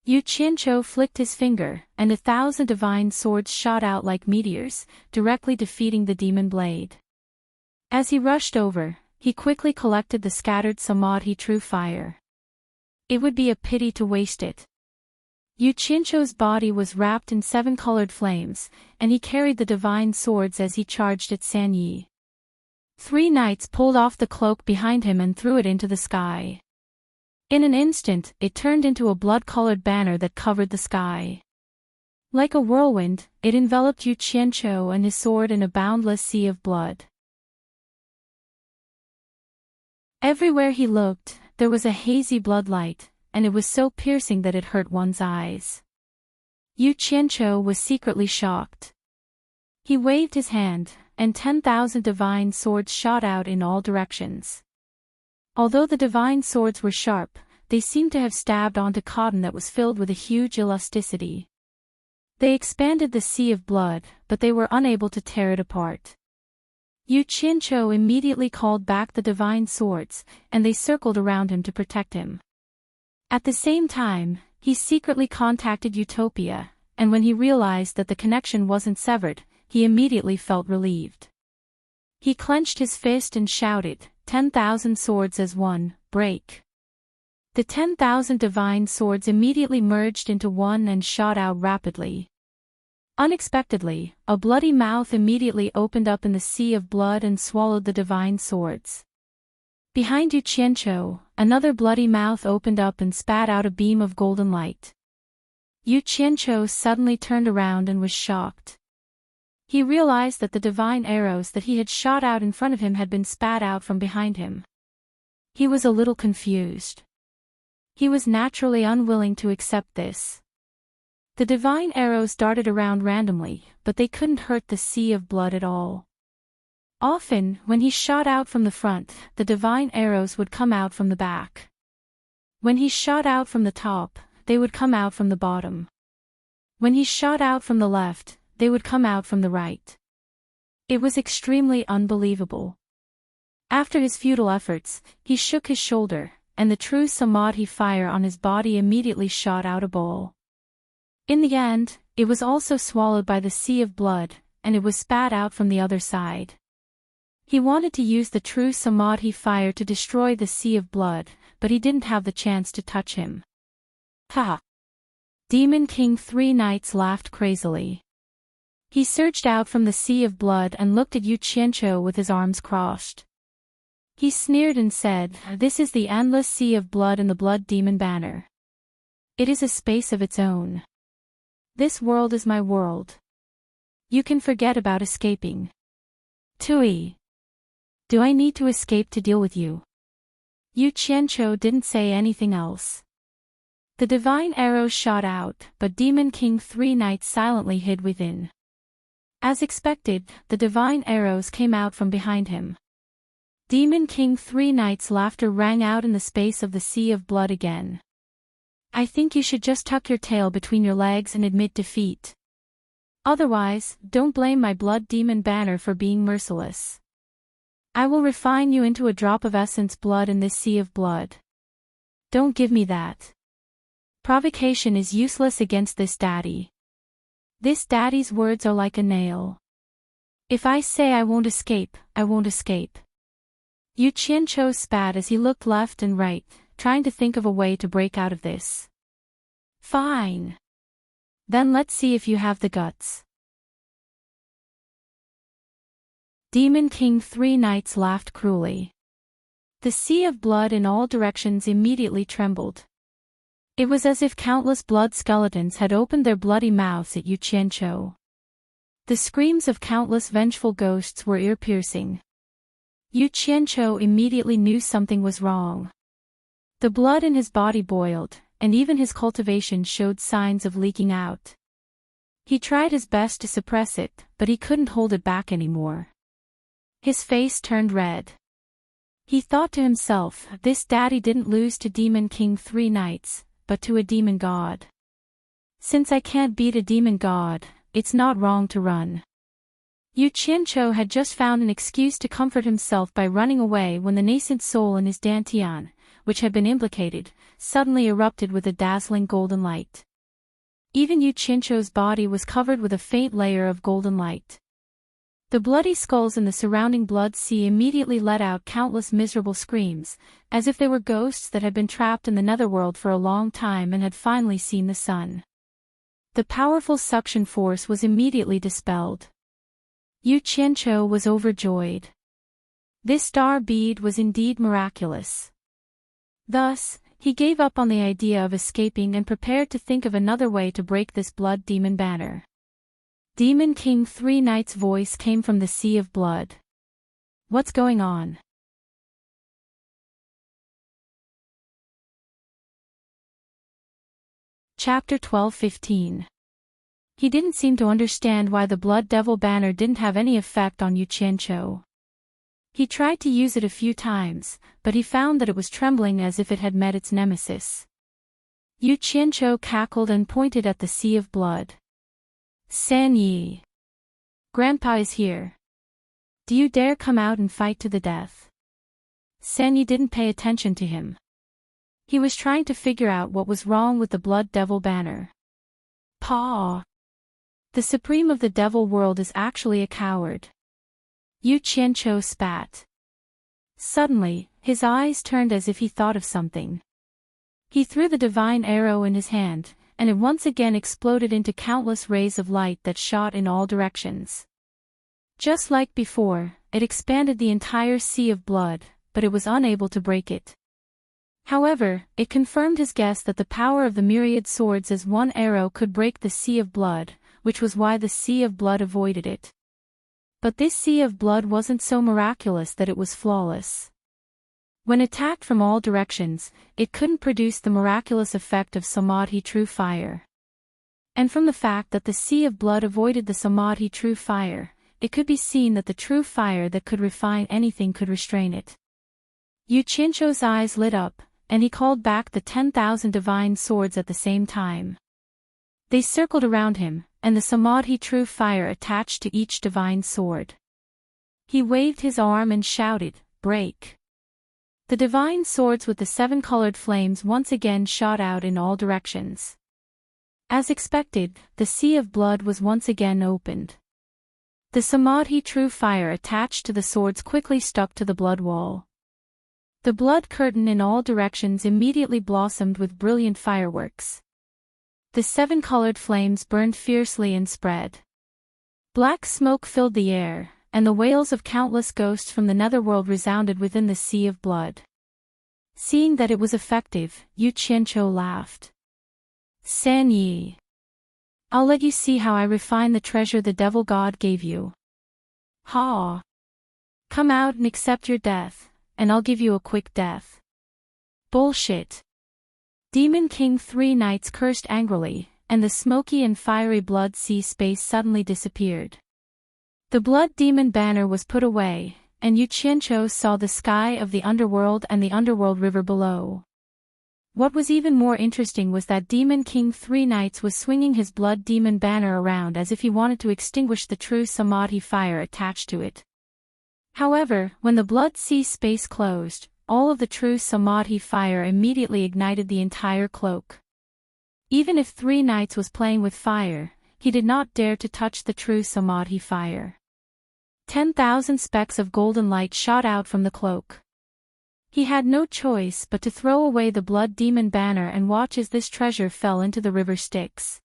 Yu Qianzhou flicked his finger, and 1,000 divine swords shot out like meteors, directly defeating the demon blade. As he rushed over, he quickly collected the scattered Samadhi true fire. It would be a pity to waste it. Yu Qianzhou's body was wrapped in 7 colored flames, and he carried the divine swords as he charged at Sanyi. 3 knights pulled off the cloak behind him and threw it into the sky. In an instant, it turned into a blood-colored banner that covered the sky. Like a whirlwind, it enveloped Yu Qianqiu and his sword in a boundless sea of blood. Everywhere he looked, there was a hazy bloodlight, and it was so piercing that it hurt one's eyes. Yu Qianqiu was secretly shocked. He waved his hand, and 10,000 divine swords shot out in all directions. Although the divine swords were sharp, they seemed to have stabbed onto cotton that was filled with a huge elasticity. They expanded the sea of blood, but they were unable to tear it apart. Yu Qianqiu immediately called back the divine swords, and they circled around him to protect him. At the same time, he secretly contacted Utopia, and when he realized that the connection wasn't severed, he immediately felt relieved. He clenched his fist and shouted, 10,000 swords as one, break. The 10,000 divine swords immediately merged into one and shot out rapidly. Unexpectedly, a bloody mouth immediately opened up in the sea of blood and swallowed the divine swords. Behind Yu Qianqiu, another bloody mouth opened up and spat out a beam of golden light. Yu Qianqiu suddenly turned around and was shocked. He realized that the divine arrows that he had shot out in front of him had been spat out from behind him. He was a little confused. He was naturally unwilling to accept this. The divine arrows darted around randomly, but they couldn't hurt the sea of blood at all. Often, when he shot out from the front, the divine arrows would come out from the back. When he shot out from the top, they would come out from the bottom. When he shot out from the left, they would come out from the right. It was extremely unbelievable. After his futile efforts, he shook his shoulder, and the true samadhi fire on his body immediately shot out a bowl. In the end, it was also swallowed by the sea of blood, and it was spat out from the other side. He wanted to use the true samadhi fire to destroy the sea of blood, but he didn't have the chance to touch him. Ha! Demon King 3 Knights laughed crazily. He surged out from the sea of blood and looked at Yu Qianqiu with his arms crossed. He sneered and said, "This is the endless sea of blood and the blood demon banner. It is a space of its own. This world is my world. You can forget about escaping. Tui. Do I need to escape to deal with you?" Yu Qianqiu didn't say anything else. The divine arrows shot out, but Demon King 3 Knights silently hid within. As expected, the divine arrows came out from behind him. Demon King 3 Knights' laughter rang out in the space of the sea of blood again. "I think you should just tuck your tail between your legs and admit defeat. Otherwise, don't blame my blood demon banner for being merciless. I will refine you into a drop of essence blood in this sea of blood. Don't give me that. Provocation is useless against this daddy. This daddy's words are like a nail. If I say I won't escape, I won't escape." Yu Qianqiu spat as he looked left and right, trying to think of a way to break out of this. "Fine. Then let's see if you have the guts." Demon King 3 Knights laughed cruelly. The sea of blood in all directions immediately trembled. It was as if countless blood skeletons had opened their bloody mouths at Yu Qianqiu. The screams of countless vengeful ghosts were ear-piercing. Yu Qianqiu immediately knew something was wrong. The blood in his body boiled, and even his cultivation showed signs of leaking out. He tried his best to suppress it, but he couldn't hold it back anymore. His face turned red. He thought to himself, this daddy didn't lose to Demon King 3 Knights, but to a demon god. Since I can't beat a demon god, it's not wrong to run. Yu Qianqiu had just found an excuse to comfort himself by running away when the nascent soul in his dantian, which had been implicated, suddenly erupted with a dazzling golden light. Even Yu Qianqiu's body was covered with a faint layer of golden light. The bloody skulls in the surrounding blood sea immediately let out countless miserable screams, as if they were ghosts that had been trapped in the netherworld for a long time and had finally seen the sun. The powerful suction force was immediately dispelled. Yu Qianqiu was overjoyed. This star bead was indeed miraculous. Thus, He gave up on the idea of escaping and prepared to think of another way to break this blood demon banner. Demon King Three Knight's voice came from the sea of blood. What's going on? Chapter 12:15. He didn't seem to understand why the Blood Devil banner didn't have any effect on Yu Qianqiu. He tried to use it a few times, but he found that it was trembling as if it had met its nemesis. Yu Qianqiu cackled and pointed at the sea of blood. San Yi. Grandpa is here. Do you dare come out and fight to the death? San Yi didn't pay attention to him. He was trying to figure out what was wrong with the Blood Devil banner. Paw. The supreme of the devil world is actually a coward. Yu Qianqiu spat. Suddenly, his eyes turned as if he thought of something. He threw the divine arrow in his hand, and it once again exploded into countless rays of light that shot in all directions. Just like before, it expanded the entire sea of blood, but it was unable to break it. However, it confirmed his guess that the power of the myriad swords as one arrow could break the sea of blood, which was why the sea of blood avoided it. But this sea of blood wasn't so miraculous that it was flawless. When attacked from all directions, it couldn't produce the miraculous effect of Samadhi true fire. And from the fact that the sea of blood avoided the Samadhi true fire, it could be seen that the true fire that could refine anything could restrain it. Yu Qianqiu's eyes lit up, and he called back the 10,000 divine swords at the same time. They circled around him, and the Samadhi true fire attached to each divine sword. He waved his arm and shouted, "Break!" The divine swords with the 7 colored flames once again shot out in all directions. As expected, the sea of blood was once again opened. The Samadhi true fire attached to the swords quickly stuck to the blood wall. The blood curtain in all directions immediately blossomed with brilliant fireworks. The 7 colored flames burned fiercely and spread. Black smoke filled the air, and the wails of countless ghosts from the netherworld resounded within the sea of blood. Seeing that it was effective, Yu Qianqiu laughed. San Yi. I'll let you see how I refine the treasure the devil god gave you. Ha! Come out and accept your death, and I'll give you a quick death. Bullshit. Demon King Three Knights cursed angrily, and the smoky and fiery blood sea space suddenly disappeared. The blood demon banner was put away, and Yu Qianqiu saw the sky of the underworld and the underworld river below. What was even more interesting was that Demon King Three Knights was swinging his blood demon banner around as if he wanted to extinguish the true Samadhi fire attached to it. However, when the blood sea space closed, all of the true Samadhi fire immediately ignited the entire cloak. Even if Three Knights was playing with fire, he did not dare to touch the true Samadhi fire. 10,000 specks of golden light shot out from the cloak. He had no choice but to throw away the blood demon banner and watch as this treasure fell into the river Styx.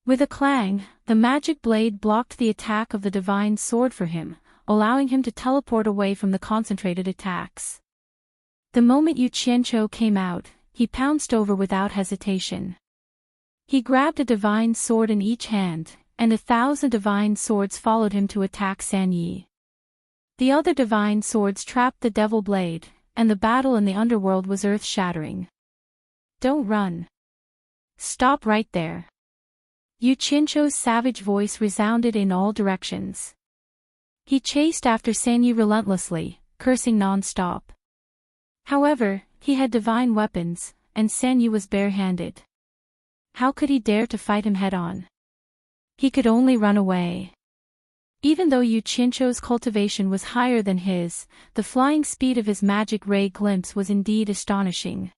With a clang, the magic blade blocked the attack of the divine sword for him, allowing him to teleport away from the concentrated attacks. The moment Yu Qianqiu came out, he pounced over without hesitation. He grabbed a divine sword in each hand, and 1,000 divine swords followed him to attack San Yi. The other divine swords trapped the devil blade, and the battle in the underworld was earth-shattering. Don't run. Stop right there. Yu Qianqiu's savage voice resounded in all directions. He chased after San Yi relentlessly, cursing non-stop. However, he had divine weapons, and San Yi was bare-handed. How could he dare to fight him head-on? He could only run away. Even though Yu Qianqiu's cultivation was higher than his, the flying speed of his magic ray glimpse was indeed astonishing.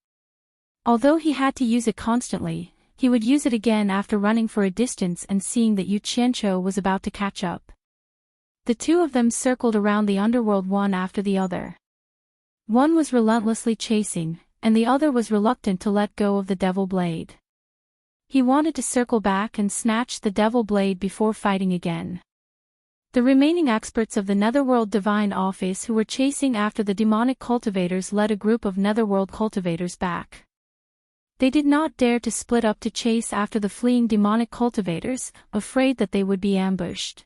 Although he had to use it constantly, he would use it again after running for a distance and seeing that Yu Qianqiu was about to catch up. The two of them circled around the underworld one after the other. One was relentlessly chasing, and the other was reluctant to let go of the devil blade. He wanted to circle back and snatch the devil blade before fighting again. The remaining experts of the Netherworld Divine Office who were chasing after the demonic cultivators led a group of Netherworld cultivators back. They did not dare to split up to chase after the fleeing demonic cultivators, afraid that they would be ambushed.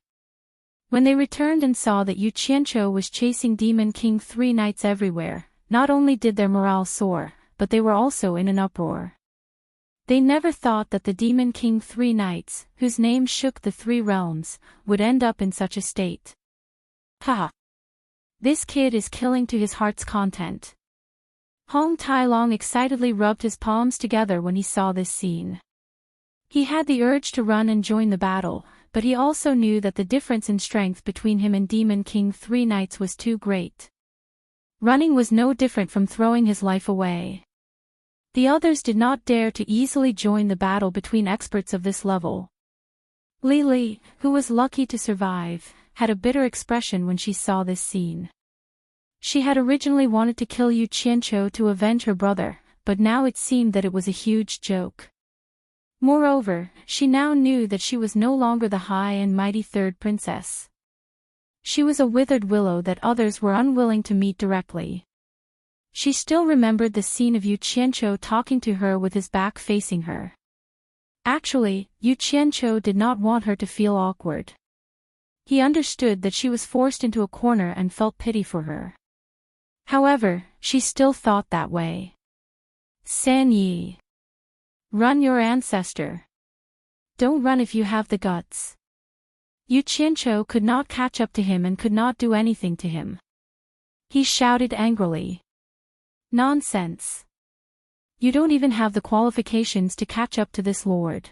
When they returned and saw that Yu Qianqiu was chasing Demon King 3 knights everywhere, not only did their morale soar, but they were also in an uproar. They never thought that the Demon King 3 knights, whose name shook the 3 realms, would end up in such a state. Ha! This kid is killing to his heart's content. Hong Tai-long excitedly rubbed his palms together when he saw this scene. He had the urge to run and join the battle, but he also knew that the difference in strength between him and Demon King 3 knights was too great. Running was no different from throwing his life away. The others did not dare to easily join the battle between experts of this level. Li, who was lucky to survive, had a bitter expression when she saw this scene. She had originally wanted to kill Yu Qianqiu to avenge her brother, but now it seemed that it was a huge joke. Moreover, she now knew that she was no longer the high and mighty third princess. She was a withered willow that others were unwilling to meet directly. She still remembered the scene of Yu Qianqiu talking to her with his back facing her. Actually, Yu Qianqiu did not want her to feel awkward. He understood that she was forced into a corner and felt pity for her. However, she still thought that way. San Yi. Run, your ancestor. Don't run if you have the guts. Yu Qianqiu could not catch up to him and could not do anything to him. He shouted angrily. Nonsense. You don't even have the qualifications to catch up to this lord.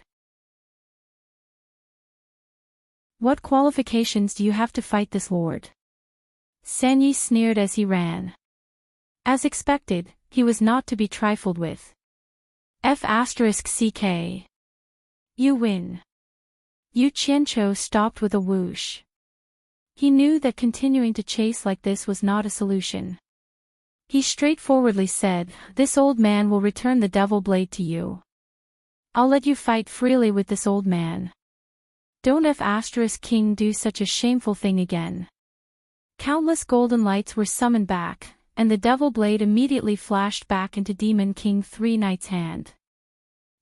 What qualifications do you have to fight this lord? San Yi sneered as he ran. As expected, he was not to be trifled with. F***ck. You win. Yu Qianqiu stopped with a whoosh. He knew that continuing to chase like this was not a solution. He straightforwardly said, "This old man will return the devil blade to you. I'll let you fight freely with this old man. Don't F***king do such a shameful thing again." Countless golden lights were summoned back, and the devil blade immediately flashed back into Demon King 3 knight's hand.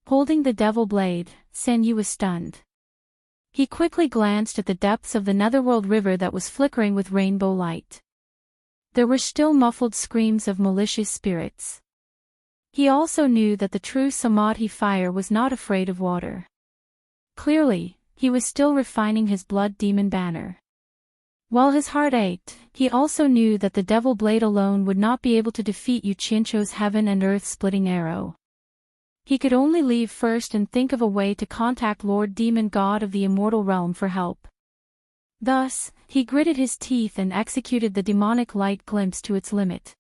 Holding the devil blade, San Yi was stunned. He quickly glanced at the depths of the Netherworld river that was flickering with rainbow light. There were still muffled screams of malicious spirits. He also knew that the true Samadhi fire was not afraid of water. Clearly, he was still refining his blood demon banner. While his heart ached, he also knew that the devil blade alone would not be able to defeat Yu Qianqiu's heaven and earth splitting arrow. He could only leave first and think of a way to contact Lord Demon God of the Immortal Realm for help. Thus, he gritted his teeth and executed the demonic light glimpse to its limit.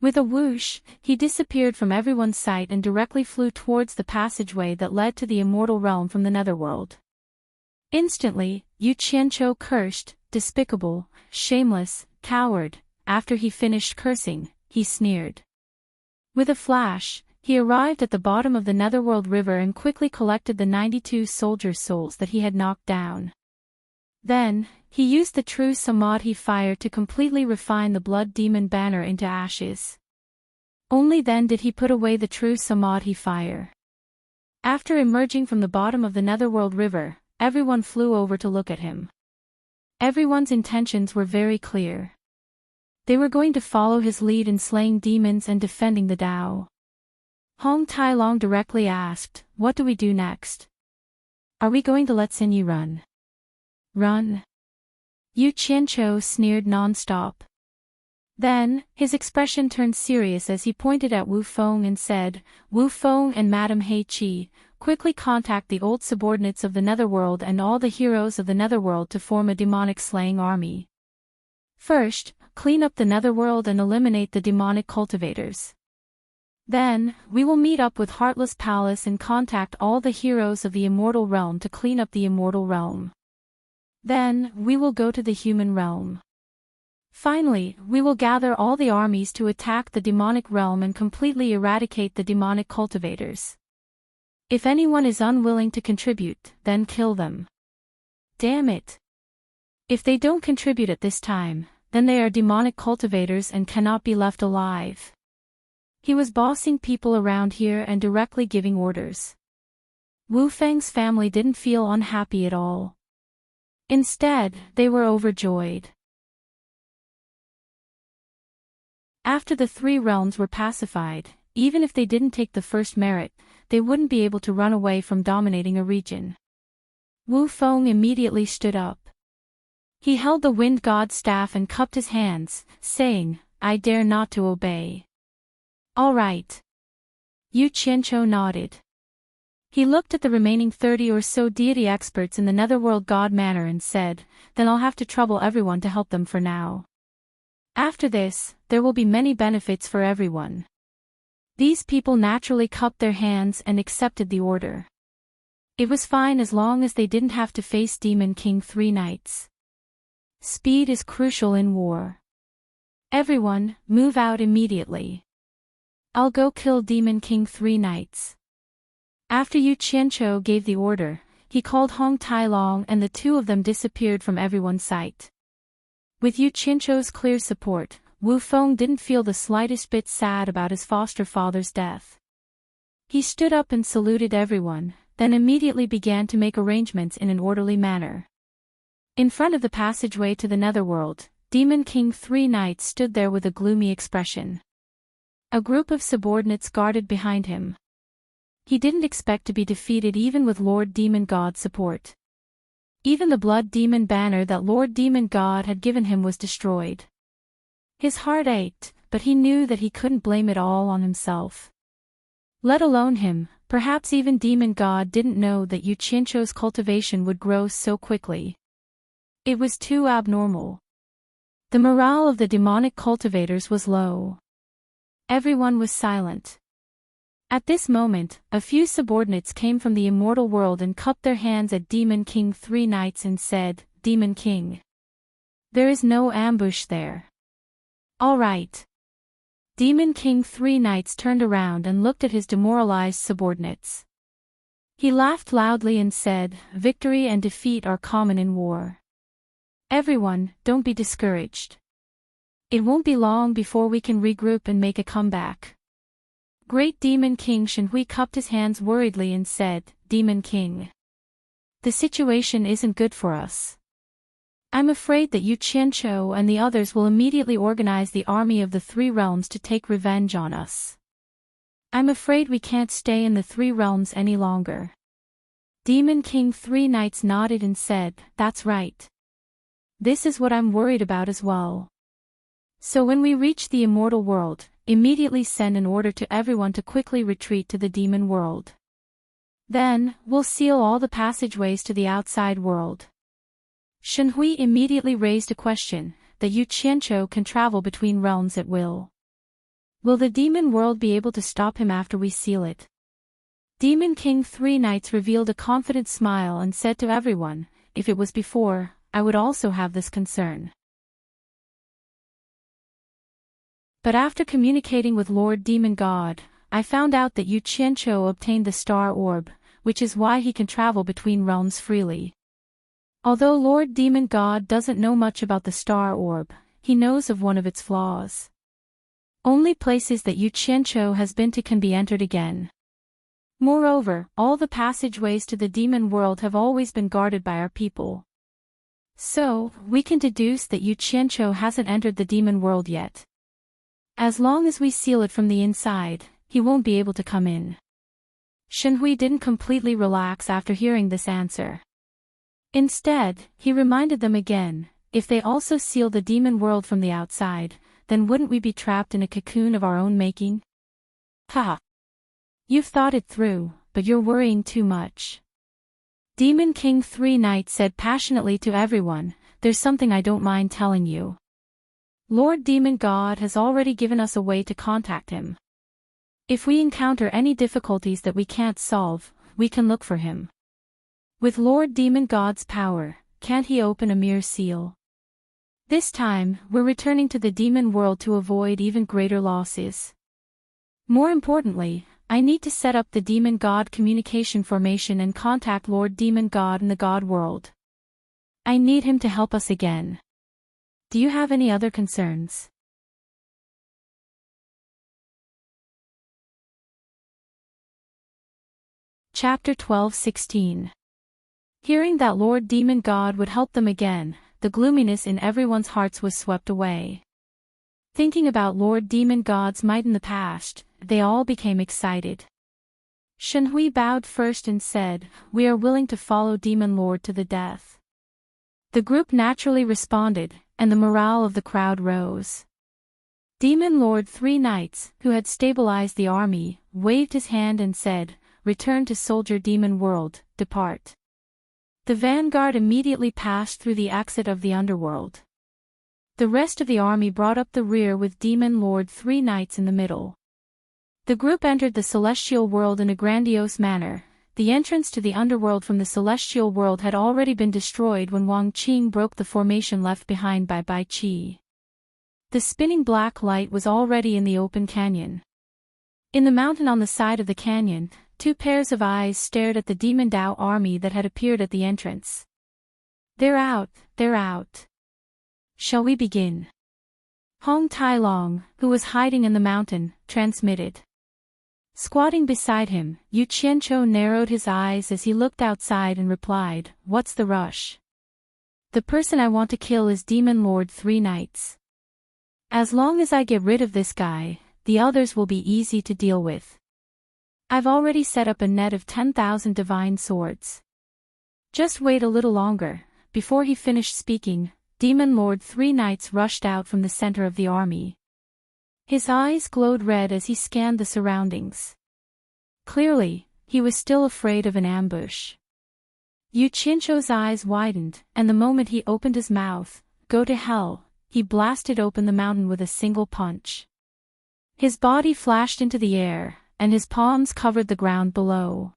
With a whoosh, he disappeared from everyone's sight and directly flew towards the passageway that led to the Immortal Realm from the Netherworld. Instantly, Yu Qianqiu cursed, "Despicable, shameless, coward." After he finished cursing, he sneered. With a flash, he arrived at the bottom of the Netherworld river and quickly collected the 92 soldiers' souls that he had knocked down. Then, he used the true Samadhi fire to completely refine the blood demon banner into ashes. Only then did he put away the true Samadhi fire. After emerging from the bottom of the Netherworld river, everyone flew over to look at him. Everyone's intentions were very clear. They were going to follow his lead in slaying demons and defending the Tao. Hong Tai-long directly asked, "What do we do next? Are we going to let San Yi run?" "Run?" Yu Qianqiu sneered non-stop. Then, his expression turned serious as he pointed at Wu Feng and said, "Wu Feng and Madame He Qi, quickly contact the old subordinates of the Netherworld and all the heroes of the Netherworld to form a demonic slaying army. First, clean up the Netherworld and eliminate the demonic cultivators. Then, we will meet up with Heartless Palace and contact all the heroes of the Immortal Realm to clean up the Immortal Realm. Then, we will go to the human realm. Finally, we will gather all the armies to attack the demonic realm and completely eradicate the demonic cultivators. If anyone is unwilling to contribute, then kill them." "Damn it. If they don't contribute at this time, then they are demonic cultivators and cannot be left alive. He was bossing people around here and directly giving orders. Wu Feng's family didn't feel unhappy at all. Instead, they were overjoyed. After the three realms were pacified, even if they didn't take the first merit, they wouldn't be able to run away from dominating a region. Wu Feng immediately stood up. He held the wind god's staff and cupped his hands, saying, "I dare not to obey." "All right." Yu Qianqiu nodded. He looked at the remaining 30 or so deity experts in the netherworld god manner and said, "Then I'll have to trouble everyone to help them for now. After this, there will be many benefits for everyone." These people naturally cupped their hands and accepted the order. It was fine as long as they didn't have to face Demon King 3 Knights. Speed is crucial in war. Everyone, move out immediately. I'll go kill Demon King 3 Knights. After Yu Qianqiu gave the order, he called Hong Tailong and the two of them disappeared from everyone's sight. With Yu Qianqiu's clear support, Wu Feng didn't feel the slightest bit sad about his foster father's death. He stood up and saluted everyone, then immediately began to make arrangements in an orderly manner. In front of the passageway to the netherworld, Demon King 3 Knights stood there with a gloomy expression. A group of subordinates guarded behind him. He didn't expect to be defeated even with Lord Demon God's support. Even the Blood Demon banner that Lord Demon God had given him was destroyed. His heart ached, but he knew that he couldn't blame it all on himself. Let alone him, perhaps even Demon God didn't know that Yu Qianqiu's cultivation would grow so quickly. It was too abnormal. The morale of the demonic cultivators was low. Everyone was silent. At this moment, a few subordinates came from the immortal world and cupped their hands at Demon King 3 Knights and said, "Demon King. There is no ambush there." "All right." Demon King 3 Knights turned around and looked at his demoralized subordinates. He laughed loudly and said, "Victory and defeat are common in war. Everyone, don't be discouraged. It won't be long before we can regroup and make a comeback." Great Demon King Shenhui cupped his hands worriedly and said, "Demon King. The situation isn't good for us. I'm afraid that Yu Qianqiu and the others will immediately organize the army of the three realms to take revenge on us. I'm afraid we can't stay in the three realms any longer." Demon King 3 Knights nodded and said, "That's right. This is what I'm worried about as well. So when we reach the immortal world, immediately send an order to everyone to quickly retreat to the demon world. Then, we'll seal all the passageways to the outside world." Shenhui immediately raised a question, that Yu Qianqiu can travel between realms at will. Will the demon world be able to stop him after we seal it? Demon King 3 Knights revealed a confident smile and said to everyone, "If it was before, I would also have this concern. But after communicating with Lord Demon God, I found out that Yu Qianqiu obtained the star orb, which is why he can travel between realms freely. Although Lord Demon God doesn't know much about the star orb, he knows of one of its flaws. Only places that Yu Qianqiu has been to can be entered again. Moreover, all the passageways to the demon world have always been guarded by our people. So, we can deduce that Yu Qianqiu hasn't entered the demon world yet. As long as we seal it from the inside, he won't be able to come in." Shenhui didn't completely relax after hearing this answer. Instead, he reminded them again, if they also seal the demon world from the outside, then wouldn't we be trapped in a cocoon of our own making? Haha. You've thought it through, but you're worrying too much. Demon King 3 Knights said passionately to everyone, "There's something I don't mind telling you. Lord Demon God has already given us a way to contact him. If we encounter any difficulties that we can't solve, we can look for him. With Lord Demon God's power, can't he open a mere seal? This time, we're returning to the demon world to avoid even greater losses. More importantly, I need to set up the Demon God communication formation and contact Lord Demon God in the God world. I need him to help us again. Do you have any other concerns? Chapter 12:16. Hearing that Lord Demon God would help them again, the gloominess in everyone's hearts was swept away. Thinking about Lord Demon God's might in the past, they all became excited. Shenhui bowed first and said, "We are willing to follow Demon Lord to the death." The group naturally responded, and the morale of the crowd rose. Demon Lord Three Knights, who had stabilized the army, waved his hand and said, "Return to Soldier Demon World, depart." The vanguard immediately passed through the exit of the underworld. The rest of the army brought up the rear with Demon Lord Three Knights in the middle. The group entered the celestial world in a grandiose manner. The entrance to the underworld from the celestial world had already been destroyed when Wang Qing broke the formation left behind by Bai Qi. The spinning black light was already in the open canyon. In the mountain on the side of the canyon, two pairs of eyes stared at the Demon Dao army that had appeared at the entrance. "They're out, they're out. Shall we begin?" Hong Tailong, who was hiding in the mountain, transmitted. Squatting beside him, Yu Qianqiu narrowed his eyes as he looked outside and replied, "What's the rush? The person I want to kill is Demon Lord Three Knights. As long as I get rid of this guy, the others will be easy to deal with. I've already set up a net of 10,000 divine swords. Just wait a little longer." Before he finished speaking, Demon Lord Three Knights rushed out from the center of the army. His eyes glowed red as he scanned the surroundings. Clearly, he was still afraid of an ambush. Yu Qianqiu's eyes widened, and the moment he opened his mouth, "Go to hell," he blasted open the mountain with a single punch. His body flashed into the air, and his palms covered the ground below.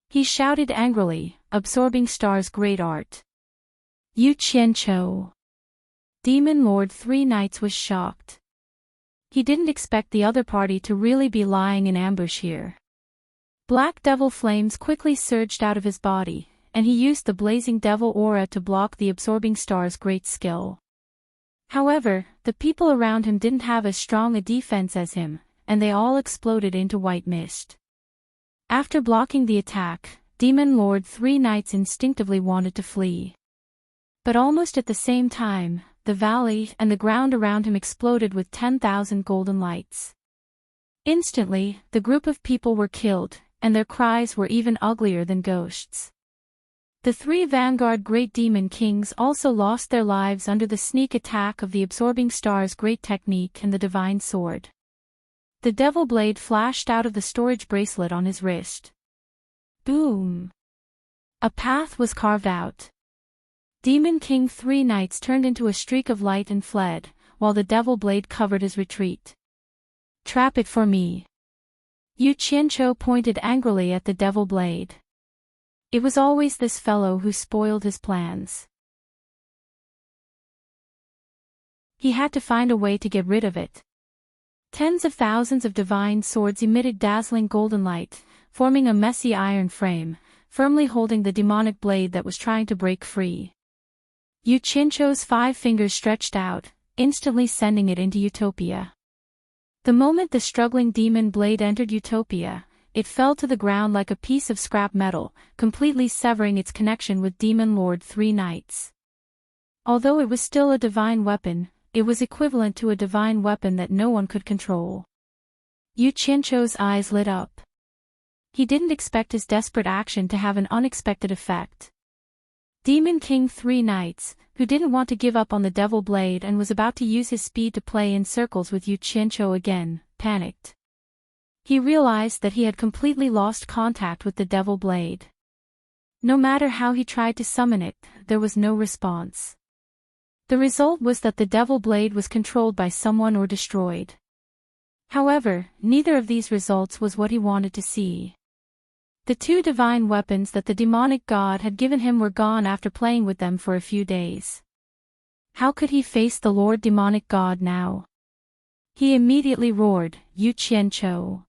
He shouted angrily, "Absorbing Star's great art. Yu Qianqiu." Demon Lord Three Knights was shocked. He didn't expect the other party to really be lying in ambush here. Black devil flames quickly surged out of his body, and he used the blazing devil aura to block the Absorbing Star's great skill. However, the people around him didn't have as strong a defense as him, and they all exploded into white mist. After blocking the attack, Demon Lord Three Knights instinctively wanted to flee. But almost at the same time, the valley and the ground around him exploded with 10,000 golden lights. Instantly, the group of people were killed, and their cries were even uglier than ghosts. The three vanguard great demon kings also lost their lives under the sneak attack of the Absorbing Star's great technique and the divine sword. The devil blade flashed out of the storage bracelet on his wrist. Boom! A path was carved out. Demon King Three Knights turned into a streak of light and fled, while the devil blade covered his retreat. "Trap it for me." Yu Qianqiu pointed angrily at the devil blade. It was always this fellow who spoiled his plans. He had to find a way to get rid of it. Tens of thousands of divine swords emitted dazzling golden light, forming a messy iron frame, firmly holding the demonic blade that was trying to break free. Yu Qianqiu's 5 fingers stretched out, instantly sending it into Utopia. The moment the struggling demon blade entered Utopia, it fell to the ground like a piece of scrap metal, completely severing its connection with Demon Lord Three Knights. Although it was still a divine weapon, it was equivalent to a divine weapon that no one could control. Yu Qianqiu's eyes lit up. He didn't expect his desperate action to have an unexpected effect. Demon King Three Knights, who didn't want to give up on the devil blade and was about to use his speed to play in circles with Yu Qianqiu again, panicked. He realized that he had completely lost contact with the devil blade. No matter how he tried to summon it, there was no response. The result was that the devil blade was controlled by someone or destroyed. However, neither of these results was what he wanted to see. The 2 divine weapons that the demonic god had given him were gone after playing with them for a few days. How could he face the Lord demonic god now? He immediately roared, "Yu Qianqiu!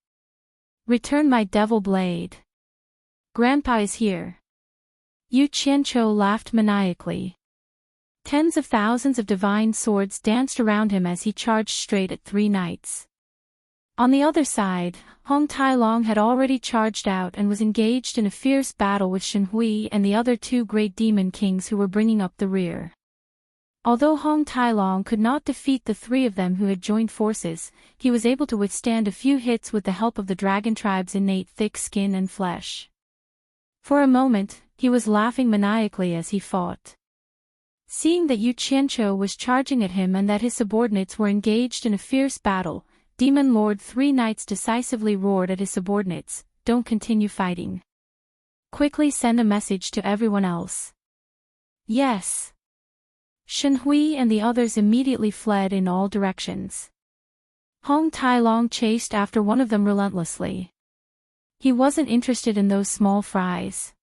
Return my devil blade! Grandpa is here!" Yu Qianqiu laughed maniacally. Tens of thousands of divine swords danced around him as he charged straight at three knights. On the other side, Hong Tailong had already charged out and was engaged in a fierce battle with Shen Hui and the other two great demon kings who were bringing up the rear. Although Hong Tailong could not defeat the three of them who had joined forces, he was able to withstand a few hits with the help of the dragon tribe's innate thick skin and flesh. For a moment, he was laughing maniacally as he fought. Seeing that Yu Qianqiu was charging at him and that his subordinates were engaged in a fierce battle, Demon Lord Three Knights decisively roared at his subordinates, "Don't continue fighting. Quickly send a message to everyone else." "Yes." Shen Hui and the others immediately fled in all directions. Hong Tailong chased after one of them relentlessly. He wasn't interested in those small fries.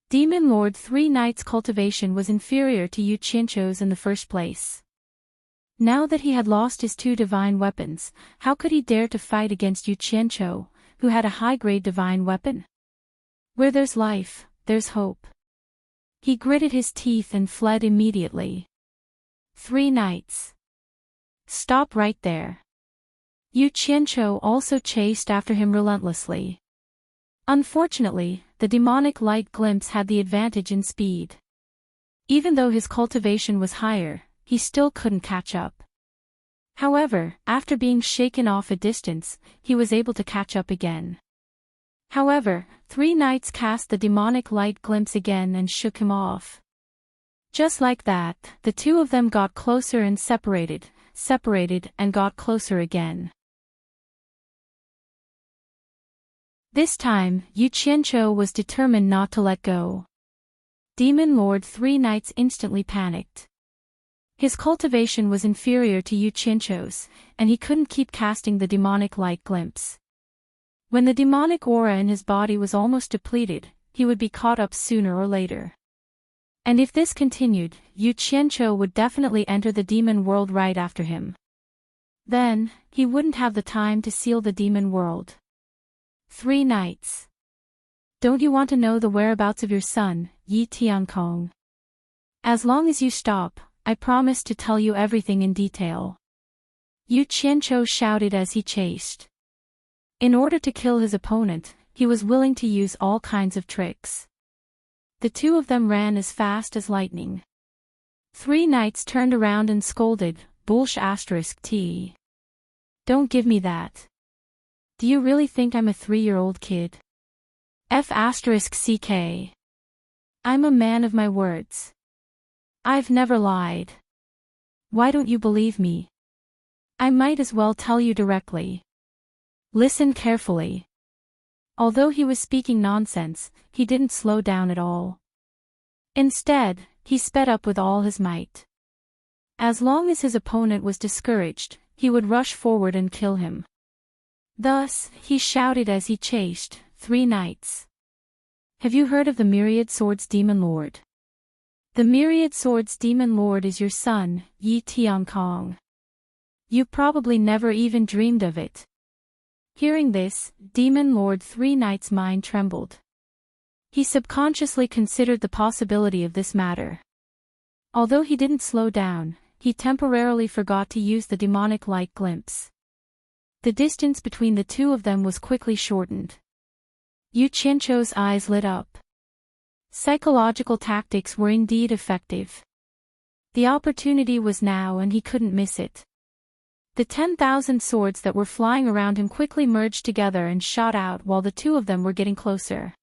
Demon Lord Three Knights' cultivation was inferior to Yu Qianqiu's in the first place. Now that he had lost his two divine weapons, how could he dare to fight against Yu Qianqiu, who had a high-grade divine weapon? Where there's life, there's hope. He gritted his teeth and fled immediately. Three Knights. Stop right there. Yu Qianqiu also chased after him relentlessly. Unfortunately, the demonic light glimpse had the advantage in speed. Even though his cultivation was higher, he still couldn't catch up. However, after being shaken off a distance, he was able to catch up again. However, Three Knights cast the demonic light glimpse again and shook him off. Just like that, the two of them got closer and separated and got closer again. This time, Yu Qianqiu was determined not to let go. Demon Lord Three Knights instantly panicked. His cultivation was inferior to Yu Qianqiu's, and he couldn't keep casting the demonic light glimpse. When the demonic aura in his body was almost depleted, he would be caught up sooner or later. And if this continued, Yu Qianqiu would definitely enter the demon world right after him. Then, he wouldn't have the time to seal the demon world. Three Knights. Don't you want to know the whereabouts of your son, Yi Tiankong? As long as you stop, I promise to tell you everything in detail. Yu Qianqiu shouted as he chased. In order to kill his opponent, he was willing to use all kinds of tricks. The two of them ran as fast as lightning. Three Knights turned around and scolded, "Bullsh*t. Don't give me that. Do you really think I'm a 3-year-old kid? F***ck. I'm a man of my words. I've never lied. Why don't you believe me? I might as well tell you directly. Listen carefully." Although he was speaking nonsense, he didn't slow down at all. Instead, he sped up with all his might. As long as his opponent was discouraged, he would rush forward and kill him. Thus, he shouted as he chased, "Three Knights. Have you heard of the Myriad Swords Demon Lord? The Myriad Swords Demon Lord is your son, Yi Tiankong. You probably never even dreamed of it." Hearing this, Demon Lord Three Knights' mind trembled. He subconsciously considered the possibility of this matter. Although he didn't slow down, he temporarily forgot to use the demonic light glimpse. The distance between the two of them was quickly shortened. Yu Qianqiu's eyes lit up. Psychological tactics were indeed effective. The opportunity was now and he couldn't miss it. The 10,000 swords that were flying around him quickly merged together and shot out while the two of them were getting closer.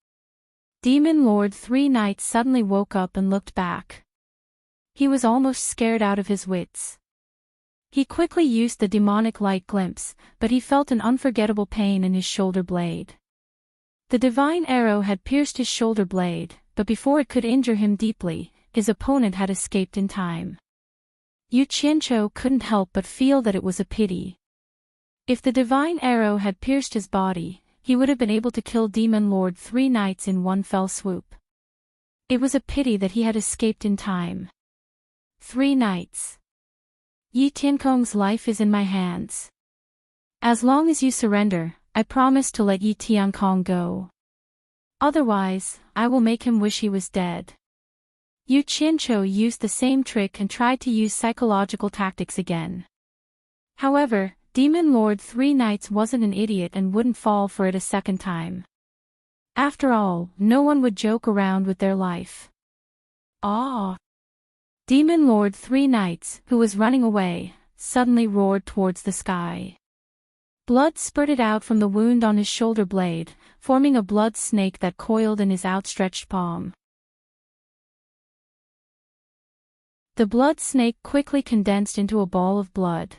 Demon Lord Three Knights suddenly woke up and looked back. He was almost scared out of his wits. He quickly used the demonic light glimpse, but he felt an unforgettable pain in his shoulder blade. The divine arrow had pierced his shoulder blade, but before it could injure him deeply, his opponent had escaped in time. Yu Qianqiu couldn't help but feel that it was a pity. If the divine arrow had pierced his body, he would have been able to kill Demon Lord Three Knights in one fell swoop. It was a pity that he had escaped in time. Three Knights. Yi Tiankong's life is in my hands. As long as you surrender, I promise to let Yi Tiankong go. Otherwise, I will make him wish he was dead. Yu Qianqiu used the same trick and tried to use psychological tactics again. However, Demon Lord Three Knights wasn't an idiot and wouldn't fall for it a second time. After all, no one would joke around with their life. Ah! Demon Lord Three Knights, who was running away, suddenly roared towards the sky. Blood spurted out from the wound on his shoulder blade, forming a blood snake that coiled in his outstretched palm. The blood snake quickly condensed into a ball of blood.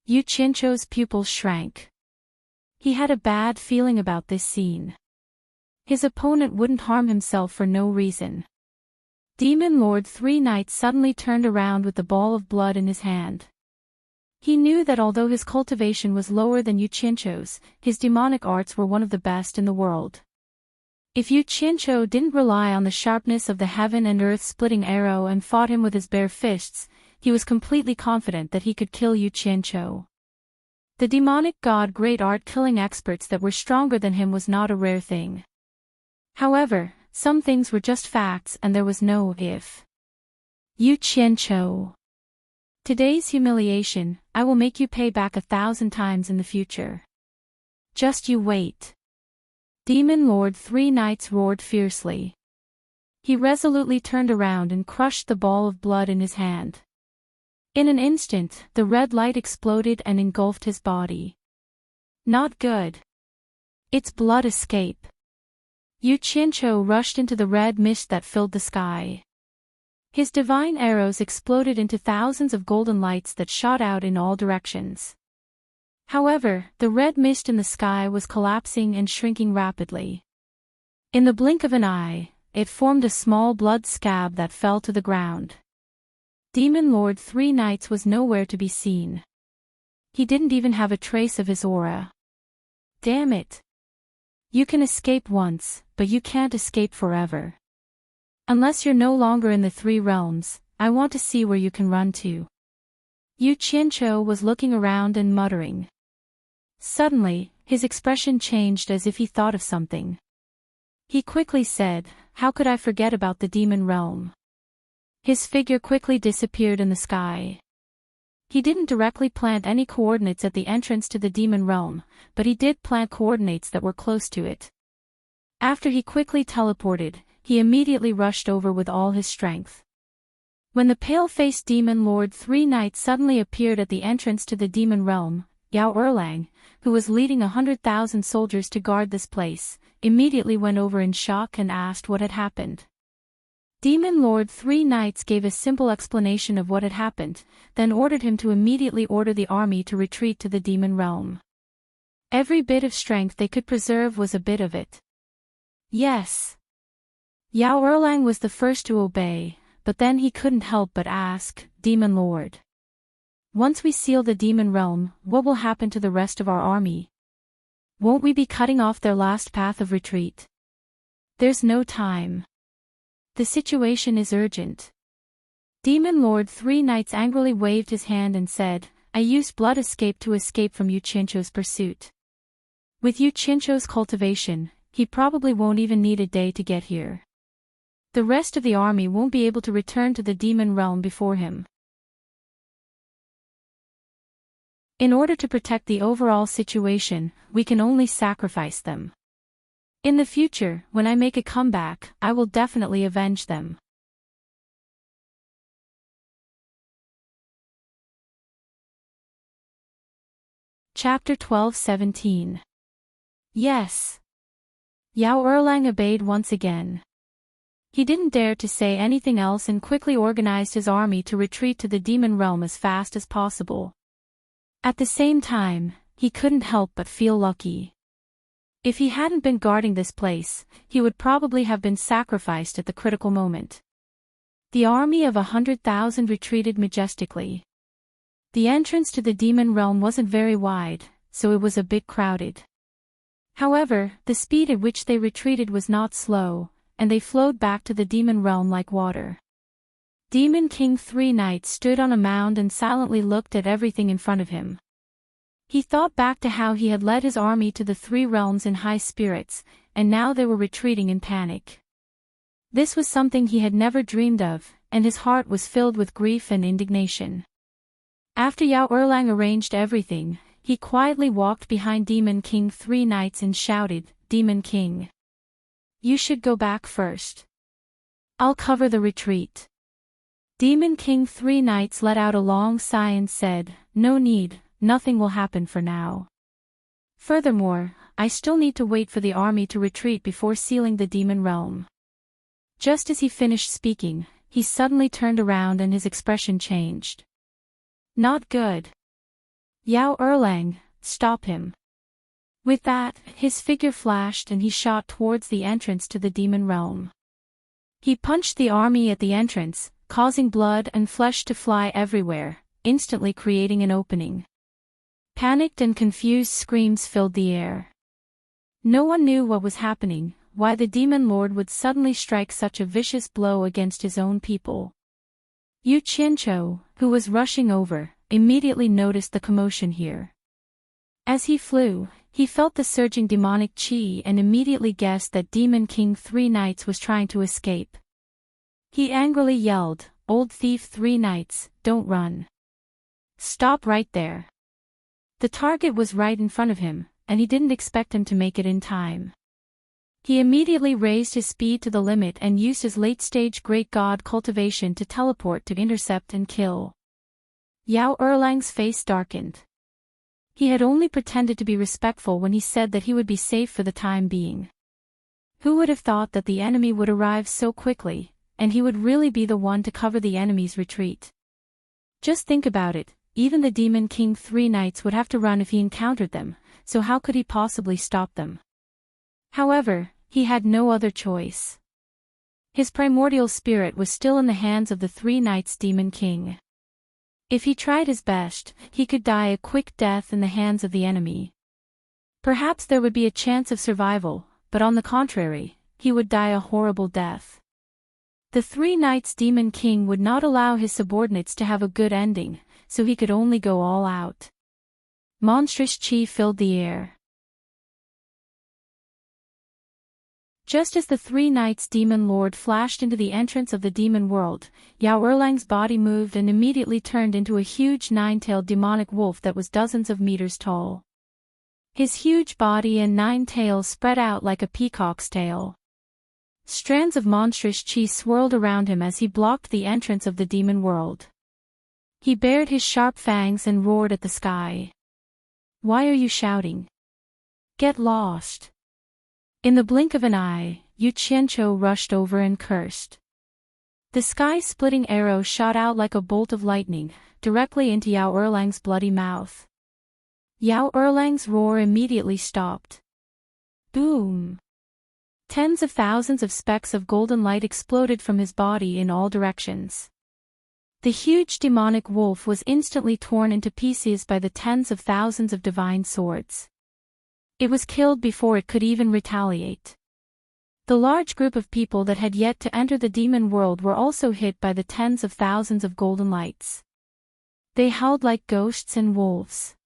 Yu Qianqiu's pupils shrank. He had a bad feeling about this scene. His opponent wouldn't harm himself for no reason. Demon Lord Three Knights suddenly turned around with the ball of blood in his hand. He knew that although his cultivation was lower than Yu Qianqiu's, his demonic arts were one of the best in the world. If Yu Qianqiu didn't rely on the sharpness of the heaven and earth splitting arrow and fought him with his bare fists, he was completely confident that he could kill Yu Qianqiu. The demonic god great art killing experts that were stronger than him was not a rare thing. However, some things were just facts and there was no if. Yu Qianqiu. Today's humiliation, I will make you pay back 1,000 times in the future. Just you wait. Demon Lord Three Knights roared fiercely. He resolutely turned around and crushed the ball of blood in his hand. In an instant, the red light exploded and engulfed his body. Not good. Its blood escape. Yu Qianqiu rushed into the red mist that filled the sky. His divine arrows exploded into thousands of golden lights that shot out in all directions. However, the red mist in the sky was collapsing and shrinking rapidly. In the blink of an eye, it formed a small blood scab that fell to the ground. Demon Lord Three Knights was nowhere to be seen. He didn't even have a trace of his aura. Damn it! You can escape once, but you can't escape forever. Unless you're no longer in the three realms, I want to see where you can run to. Yu Qianqiu was looking around and muttering. Suddenly, his expression changed as if he thought of something. He quickly said, "How could I forget about the demon realm?" His figure quickly disappeared in the sky. He didn't directly plant any coordinates at the entrance to the demon realm, but he did plant coordinates that were close to it. After he quickly teleported, he immediately rushed over with all his strength. When the pale-faced demon Lord Three Knights suddenly appeared at the entrance to the demon realm, Yao Erlang, who was leading 100,000 soldiers to guard this place, immediately went over in shock and asked what had happened. Demon Lord Three Knights gave a simple explanation of what had happened, then ordered him to immediately order the army to retreat to the demon realm. Every bit of strength they could preserve was a bit of it. Yes. Yao Erlang was the first to obey, but then he couldn't help but ask, "Demon Lord, once we seal the demon realm, what will happen to the rest of our army? Won't we be cutting off their last path of retreat? There's no time. The situation is urgent." Demon Lord Three Knights angrily waved his hand and said, "I used blood escape to escape from Yu Qianqiu's pursuit. With Yu Qianqiu's cultivation, he probably won't even need a day to get here. The rest of the army won't be able to return to the demon realm before him. In order to protect the overall situation, we can only sacrifice them. In the future, when I make a comeback, I will definitely avenge them." Chapter 12-17. Yes. Yao Erlang obeyed once again. He didn't dare to say anything else and quickly organized his army to retreat to the demon realm as fast as possible. At the same time, he couldn't help but feel lucky. If he hadn't been guarding this place, he would probably have been sacrificed at the critical moment. The army of 100,000 retreated majestically. The entrance to the demon realm wasn't very wide, so it was a bit crowded. However, the speed at which they retreated was not slow, and they flowed back to the demon realm like water. Demon King Three Knights stood on a mound and silently looked at everything in front of him. He thought back to how he had led his army to the three realms in high spirits, and now they were retreating in panic. This was something he had never dreamed of, and his heart was filled with grief and indignation. After Yao Erlang arranged everything, he quietly walked behind Demon King 3 knights and shouted, "Demon King, you should go back first. I'll cover the retreat." Demon King 3 knights let out a long sigh and said, "No need, nothing will happen for now. Furthermore, I still need to wait for the army to retreat before sealing the demon realm." Just as he finished speaking, he suddenly turned around and his expression changed. "Not good. Yao Erlang, stop him." With that, his figure flashed and he shot towards the entrance to the demon realm. He punched the army at the entrance, causing blood and flesh to fly everywhere, instantly creating an opening. Panicked and confused screams filled the air. No one knew what was happening, why the demon lord would suddenly strike such a vicious blow against his own people. Yu Qianqiu, who was rushing over, immediately noticed the commotion here. As he flew, he felt the surging demonic qi and immediately guessed that Demon King 3 knights was trying to escape. He angrily yelled, "Old thief 3 knights, don't run. Stop right there." The target was right in front of him, and he didn't expect him to make it in time. He immediately raised his speed to the limit and used his late-stage Great God cultivation to teleport to intercept and kill. Yao Erlang's face darkened. He had only pretended to be respectful when he said that he would be safe for the time being. Who would have thought that the enemy would arrive so quickly, and he would really be the one to cover the enemy's retreat? Just think about it, even the Demon King 3 knights would have to run if he encountered them, so how could he possibly stop them? However, he had no other choice. His primordial spirit was still in the hands of the 3 knights Demon King. If he tried his best, he could die a quick death in the hands of the enemy. Perhaps there would be a chance of survival, but on the contrary, he would die a horrible death. The 3 knights Demon King would not allow his subordinates to have a good ending, so he could only go all out. Monstrous chi filled the air. Just as the 3 knights Demon Lord flashed into the entrance of the demon world, Yao Erlang's body moved and immediately turned into a huge 9-tailed demonic wolf that was dozens of meters tall. His huge body and 9 tails spread out like a peacock's tail. Strands of monstrous chi swirled around him as he blocked the entrance of the demon world. He bared his sharp fangs and roared at the sky. "Why are you shouting? Get lost." In the blink of an eye, Yu Qianqiu rushed over and cursed. The sky-splitting arrow shot out like a bolt of lightning, directly into Yao Erlang's bloody mouth. Yao Erlang's roar immediately stopped. Boom! Tens of thousands of specks of golden light exploded from his body in all directions. The huge demonic wolf was instantly torn into pieces by the tens of thousands of divine swords. It was killed before it could even retaliate. The large group of people that had yet to enter the demon world were also hit by the tens of thousands of golden lights. They howled like ghosts and wolves.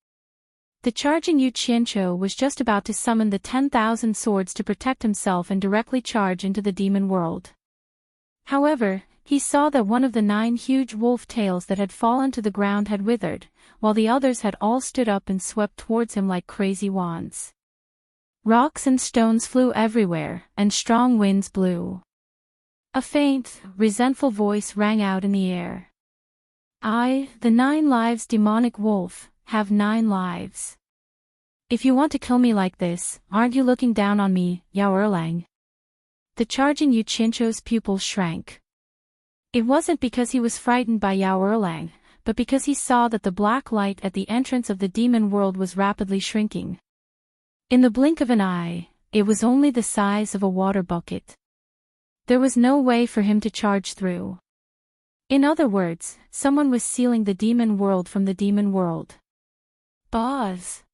The charging Yu Qianqiu was just about to summon the 10,000 swords to protect himself and directly charge into the demon world. However, he saw that one of the 9 huge wolf tails that had fallen to the ground had withered, while the others had all stood up and swept towards him like crazy wands. Rocks and stones flew everywhere, and strong winds blew. A faint, resentful voice rang out in the air. "I, the 9 lives demonic wolf, have 9 lives. If you want to kill me like this, aren't you looking down on me, Yao Erlang?" The charging Yu Qianqiu's pupils shrank. It wasn't because he was frightened by Yao Erlang, but because he saw that the black light at the entrance of the demon world was rapidly shrinking. In the blink of an eye, it was only the size of a water bucket. There was no way for him to charge through. In other words, someone was sealing the demon world from the demon world. Buzz!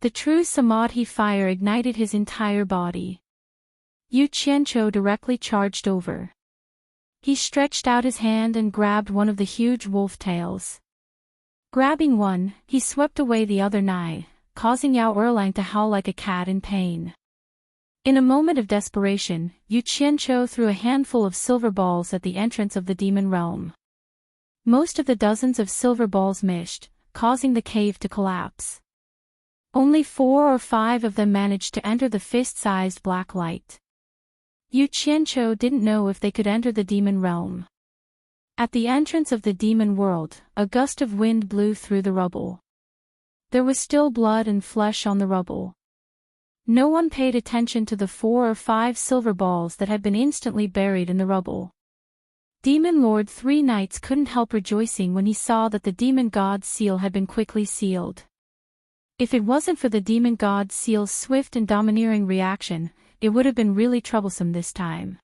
The true Samadhi fire ignited his entire body. Yu Qianqiu directly charged over. He stretched out his hand and grabbed one of the huge wolf tails. Grabbing one, he swept away the other 9, causing Yao Erlang to howl like a cat in pain. In a moment of desperation, Yu Qianqiu threw a handful of silver balls at the entrance of the demon realm. Most of the dozens of silver balls missed, causing the cave to collapse. Only 4 or 5 of them managed to enter the fist-sized black light. Yu Qianqiu didn't know if they could enter the demon realm. At the entrance of the demon world, a gust of wind blew through the rubble. There was still blood and flesh on the rubble. No one paid attention to the 4 or 5 silver balls that had been instantly buried in the rubble. Demon Lord Three Knights couldn't help rejoicing when he saw that the demon god's seal had been quickly sealed. If it wasn't for the demon god's seal's swift and domineering reaction, it would have been really troublesome this time.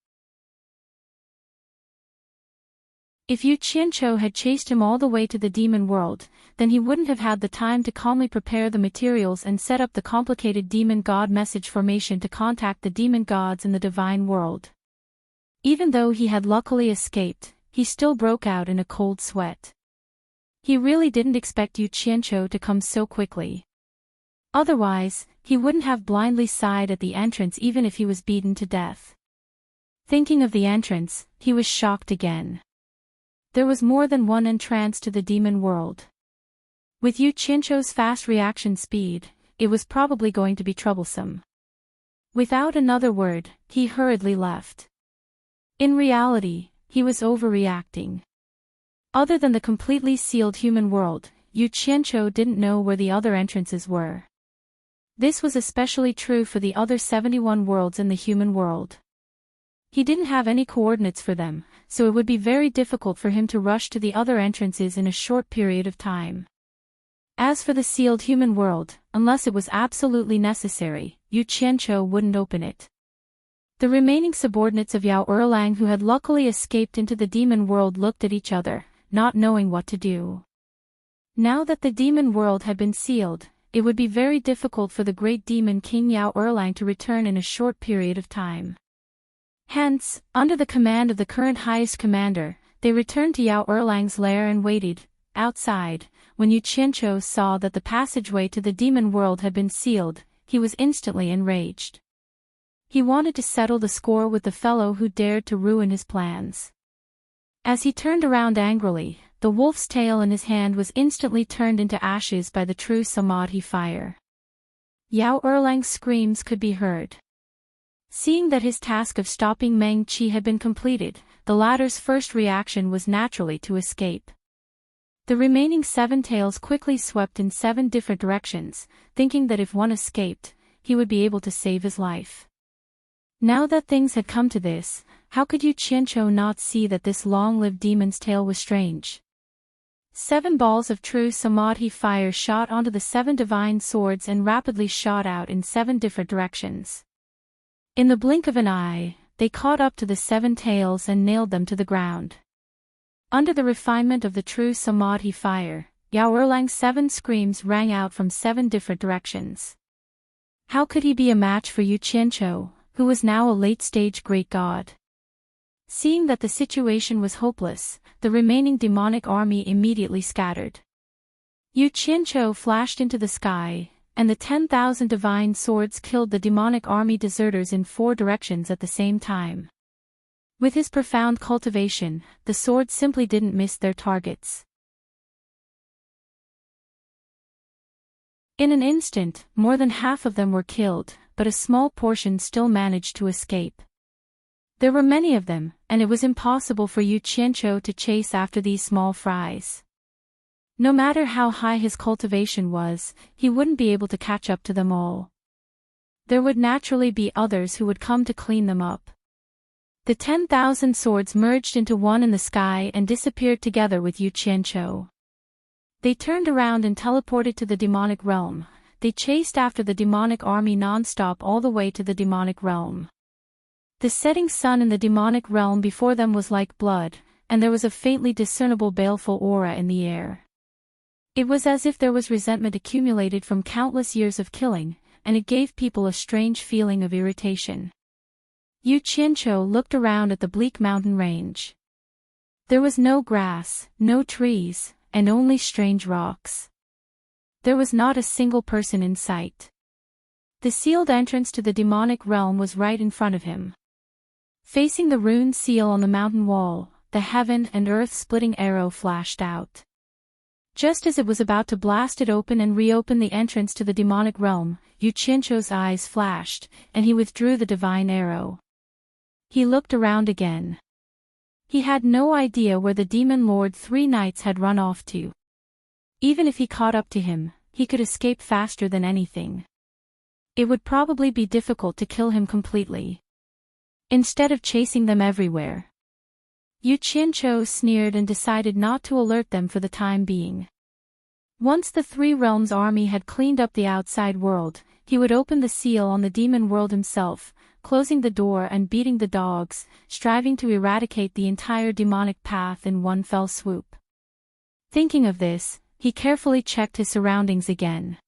If Yu Qianqiu had chased him all the way to the demon world, then he wouldn't have had the time to calmly prepare the materials and set up the complicated demon god message formation to contact the demon gods in the divine world. Even though he had luckily escaped, he still broke out in a cold sweat. He really didn't expect Yu Qianqiu to come so quickly. Otherwise, he wouldn't have blindly sighed at the entrance even if he was beaten to death. Thinking of the entrance, he was shocked again. There was more than one entrance to the demon world. With Yu Qianqiu's fast reaction speed, it was probably going to be troublesome. Without another word, he hurriedly left. In reality, he was overreacting. Other than the completely sealed human world, Yu Qianqiu didn't know where the other entrances were. This was especially true for the other 71 worlds in the human world. He didn't have any coordinates for them, so it would be very difficult for him to rush to the other entrances in a short period of time. As for the sealed human world, unless it was absolutely necessary, Yu Qianqiu wouldn't open it. The remaining subordinates of Yao Erlang who had luckily escaped into the demon world looked at each other, not knowing what to do. Now that the demon world had been sealed, it would be very difficult for the great demon king Yao Erlang to return in a short period of time. Hence, under the command of the current highest commander, they returned to Yao Erlang's lair and waited, outside. When Yu Qianqiu saw that the passageway to the demon world had been sealed, he was instantly enraged. He wanted to settle the score with the fellow who dared to ruin his plans. As he turned around angrily, the wolf's tail in his hand was instantly turned into ashes by the true samadhi fire. Yao Erlang's screams could be heard. Seeing that his task of stopping Meng Qi had been completed, the latter's first reaction was naturally to escape. The remaining 7 tails quickly swept in 7 different directions, thinking that if one escaped, he would be able to save his life. Now that things had come to this, how could Yu Qianqiu not see that this long-lived demon's tale was strange? 7 balls of true samadhi fire shot onto the 7 divine swords and rapidly shot out in 7 different directions. In the blink of an eye, they caught up to the 7 tails and nailed them to the ground. Under the refinement of the true samadhi fire, Yao Erlang's 7 screams rang out from 7 different directions. How could he be a match for Yu Qianqiu, who was now a late-stage great god? Seeing that the situation was hopeless, the remaining demonic army immediately scattered. Yu Qianqiu flashed into the sky, and the 10,000 divine swords killed the demonic army deserters in 4 directions at the same time. With his profound cultivation, the swords simply didn't miss their targets. In an instant, more than half of them were killed, but a small portion still managed to escape. There were many of them, and it was impossible for Yu Qianqiu to chase after these small fries. No matter how high his cultivation was, he wouldn't be able to catch up to them all. There would naturally be others who would come to clean them up. The 10,000 swords merged into one in the sky and disappeared together with Yu Qianqiu. They turned around and teleported to the demonic realm. They chased after the demonic army non-stop all the way to the demonic realm. The setting sun in the demonic realm before them was like blood, and there was a faintly discernible baleful aura in the air. It was as if there was resentment accumulated from countless years of killing, and it gave people a strange feeling of irritation. Yu Qianqiu looked around at the bleak mountain range. There was no grass, no trees, and only strange rocks. There was not a single person in sight. The sealed entrance to the demonic realm was right in front of him. Facing the runed seal on the mountain wall, the heaven and earth-splitting arrow flashed out. Just as it was about to blast it open and reopen the entrance to the demonic realm, Yu Qianzhou's eyes flashed, and he withdrew the divine arrow. He looked around again. He had no idea where the demon lord 3 knights had run off to. Even if he caught up to him, he could escape faster than anything. It would probably be difficult to kill him completely. Instead of chasing them everywhere, Yu Qianzhou sneered and decided not to alert them for the time being. Once the 3 realms army had cleaned up the outside world, he would open the seal on the demon world himself, closing the door and beating the dogs, striving to eradicate the entire demonic path in one fell swoop. Thinking of this, he carefully checked his surroundings again.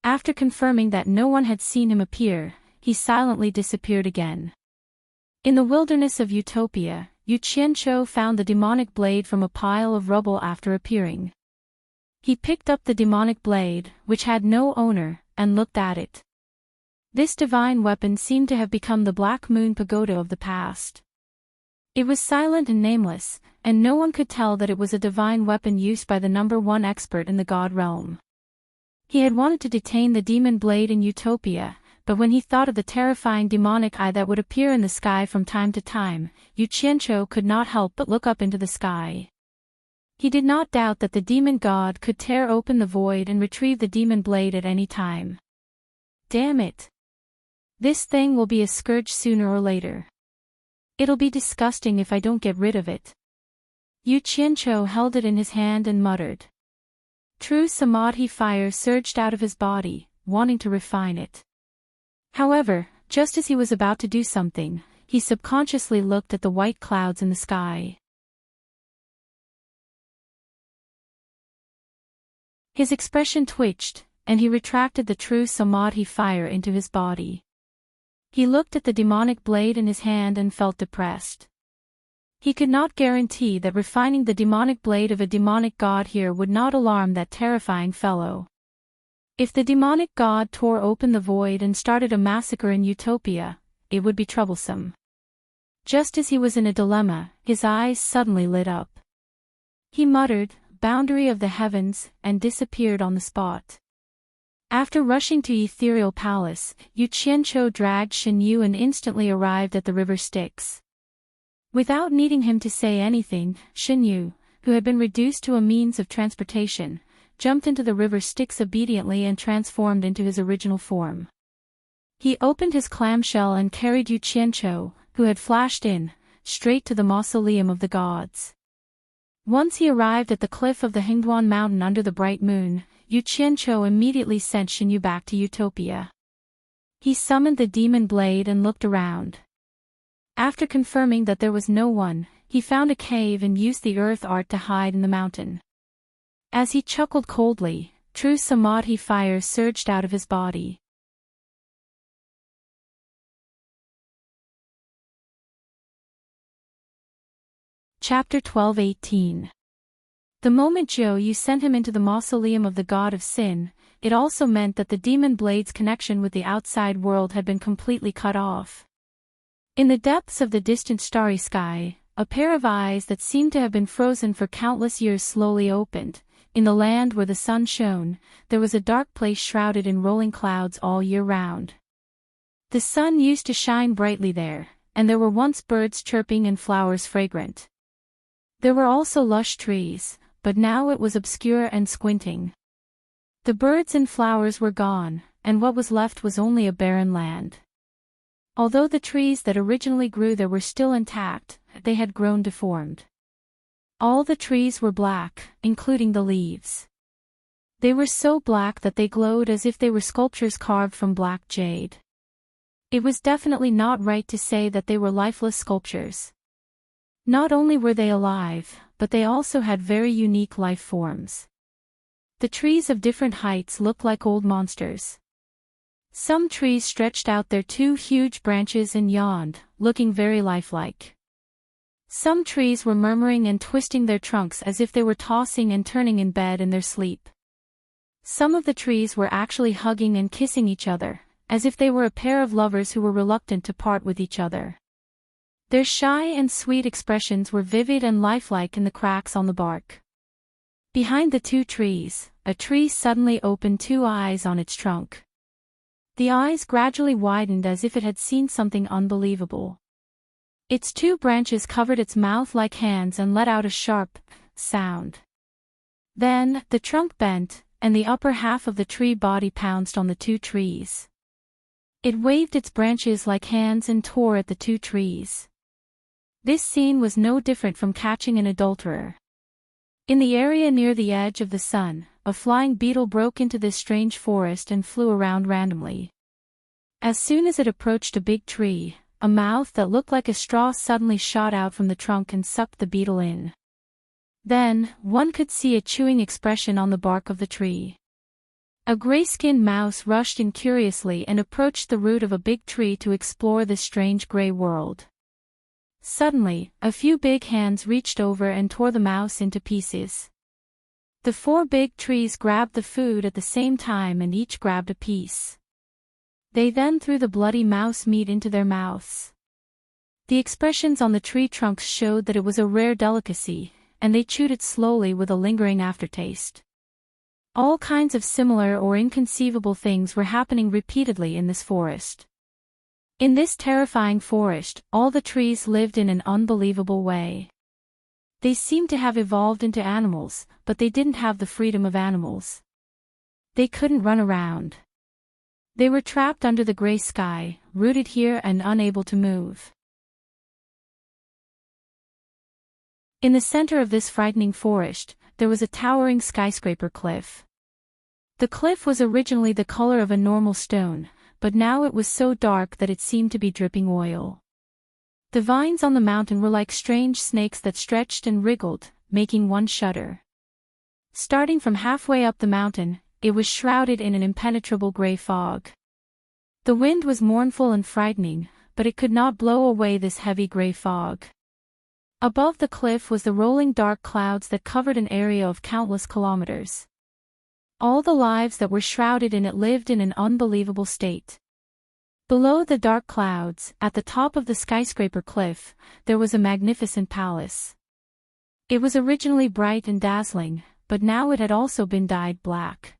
After confirming that no one had seen him appear, he silently disappeared again. In the wilderness of Utopia, Yu Qianzhou found the demonic blade from a pile of rubble after appearing. He picked up the demonic blade, which had no owner, and looked at it. This divine weapon seemed to have become the Black Moon Pagoda of the past. It was silent and nameless, and no one could tell that it was a divine weapon used by the #1 expert in the god realm. He had wanted to detain the demon blade in Utopia, but when he thought of the terrifying demonic eye that would appear in the sky from time to time, Yu Qianzhou could not help but look up into the sky. He did not doubt that the demon god could tear open the void and retrieve the demon blade at any time. Damn it! This thing will be a scourge sooner or later. It'll be disgusting if I don't get rid of it. Yu Qianzhou held it in his hand and muttered. True samadhi fire surged out of his body, wanting to refine it. However, just as he was about to do something, he subconsciously looked at the white clouds in the sky. His expression twitched, and he retracted the true samadhi fire into his body. He looked at the demonic blade in his hand and felt depressed. He could not guarantee that refining the demonic blade of a demonic god here would not alarm that terrifying fellow. If the demonic god tore open the void and started a massacre in Utopia, it would be troublesome. Just as he was in a dilemma, his eyes suddenly lit up. He muttered, "Boundary of the heavens," and disappeared on the spot. After rushing to Ethereal Palace, Yu Qianzhou dragged Shen Yu and instantly arrived at the river Styx. Without needing him to say anything, Shen Yu, who had been reduced to a means of transportation, jumped into the river Styx obediently and transformed into his original form. He opened his clamshell and carried Yu Qianzhou, who had flashed in, straight to the mausoleum of the gods. Once he arrived at the cliff of the Hingduan mountain under the bright moon, Yu Qianzhou immediately sent Shen Yu back to Utopia. He summoned the demon blade and looked around. After confirming that there was no one, he found a cave and used the earth art to hide in the mountain. As he chuckled coldly, true samadhi fire surged out of his body. Chapter 12:18. The moment Zhou Yu sent him into the mausoleum of the god of sin, it also meant that the demon blade's connection with the outside world had been completely cut off. In the depths of the distant starry sky, a pair of eyes that seemed to have been frozen for countless years slowly opened. In the land where the sun shone, there was a dark place shrouded in rolling clouds all year round. The sun used to shine brightly there, and there were once birds chirping and flowers fragrant. There were also lush trees, but now it was obscure and squinting. The birds and flowers were gone, and what was left was only a barren land. Although the trees that originally grew there were still intact, they had grown deformed. All the trees were black, including the leaves. They were so black that they glowed as if they were sculptures carved from black jade. It was definitely not right to say that they were lifeless sculptures. Not only were they alive, but they also had very unique life forms. The trees of different heights looked like old monsters. Some trees stretched out their 2 huge branches and yawned, looking very lifelike. Some trees were murmuring and twisting their trunks as if they were tossing and turning in bed in their sleep. Some of the trees were actually hugging and kissing each other, as if they were a pair of lovers who were reluctant to part with each other. Their shy and sweet expressions were vivid and lifelike in the cracks on the bark. Behind the two trees, a tree suddenly opened two eyes on its trunk. The eyes gradually widened as if it had seen something unbelievable. Its two branches covered its mouth like hands and let out a sharp sound. Then, the trunk bent, and the upper half of the tree body pounced on the two trees. It waved its branches like hands and tore at the two trees. This scene was no different from catching an adulterer. In the area near the edge of the sun, a flying beetle broke into this strange forest and flew around randomly. As soon as it approached a big tree, a mouth that looked like a straw suddenly shot out from the trunk and sucked the beetle in. Then, one could see a chewing expression on the bark of the tree. A gray-skinned mouse rushed in curiously and approached the root of a big tree to explore this strange gray world. Suddenly, a few big hands reached over and tore the mouse into pieces. The four big trees grabbed the food at the same time and each grabbed a piece. They then threw the bloody mouse meat into their mouths. The expressions on the tree trunks showed that it was a rare delicacy, and they chewed it slowly with a lingering aftertaste. All kinds of similar or inconceivable things were happening repeatedly in this forest. In this terrifying forest, all the trees lived in an unbelievable way. They seemed to have evolved into animals, but they didn't have the freedom of animals. They couldn't run around. They were trapped under the gray sky, rooted here and unable to move. In the center of this frightening forest, there was a towering skyscraper cliff. The cliff was originally the color of a normal stone, but now it was so dark that it seemed to be dripping oil. The vines on the mountain were like strange snakes that stretched and wriggled, making one shudder. Starting from halfway up the mountain, it was shrouded in an impenetrable gray fog. The wind was mournful and frightening, but it could not blow away this heavy gray fog. Above the cliff was the rolling dark clouds that covered an area of countless kilometers. All the lives that were shrouded in it lived in an unbelievable state. Below the dark clouds, at the top of the skyscraper cliff, there was a magnificent palace. It was originally bright and dazzling, but now it had also been dyed black.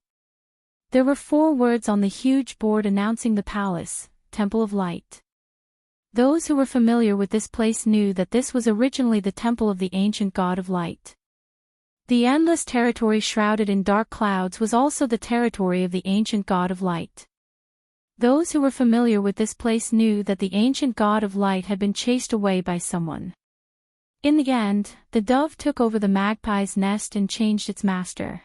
There were 4 words on the huge board announcing the palace: Temple of Light. Those who were familiar with this place knew that this was originally the temple of the ancient god of light. The endless territory shrouded in dark clouds was also the territory of the ancient god of light. Those who were familiar with this place knew that the ancient god of light had been chased away by someone. In the end, the dove took over the magpie's nest and changed its master.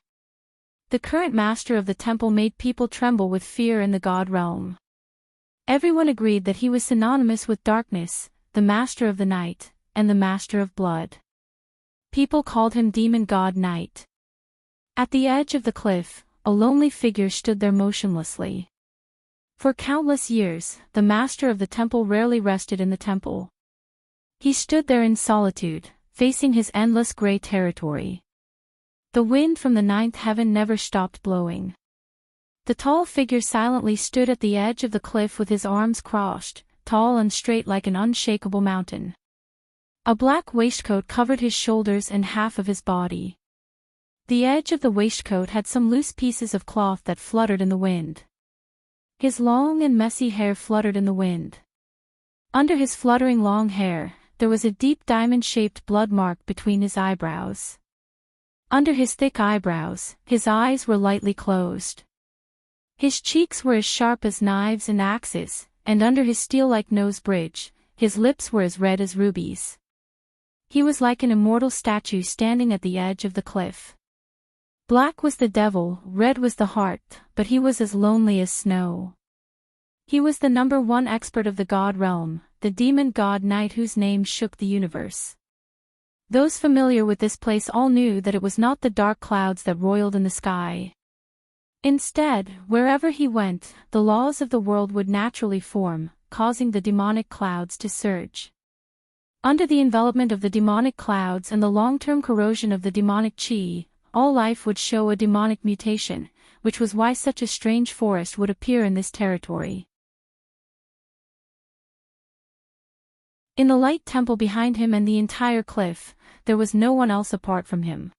The current master of the temple made people tremble with fear in the god realm. Everyone agreed that he was synonymous with darkness, the master of the night, and the master of blood. People called him Demon God Night. At the edge of the cliff, a lonely figure stood there motionlessly. For countless years, the master of the temple rarely rested in the temple. He stood there in solitude, facing his endless gray territory. The wind from the 9th heaven never stopped blowing. The tall figure silently stood at the edge of the cliff with his arms crossed, tall and straight like an unshakable mountain. A black waistcoat covered his shoulders and half of his body. The edge of the waistcoat had some loose pieces of cloth that fluttered in the wind. His long and messy hair fluttered in the wind. Under his fluttering long hair, there was a deep diamond-shaped blood mark between his eyebrows. Under his thick eyebrows, his eyes were lightly closed. His cheeks were as sharp as knives and axes, and under his steel-like nose bridge, his lips were as red as rubies. He was like an immortal statue standing at the edge of the cliff. Black was the devil, red was the heart, but he was as lonely as snow. He was the #1 expert of the god realm, the demon god Night whose name shook the universe. Those familiar with this place all knew that it was not the dark clouds that roiled in the sky. Instead, wherever he went, the laws of the world would naturally form, causing the demonic clouds to surge. Under the envelopment of the demonic clouds and the long-term corrosion of the demonic chi, all life would show a demonic mutation, which was why such a strange forest would appear in this territory. In the light temple behind him and the entire cliff, there was no one else apart from him.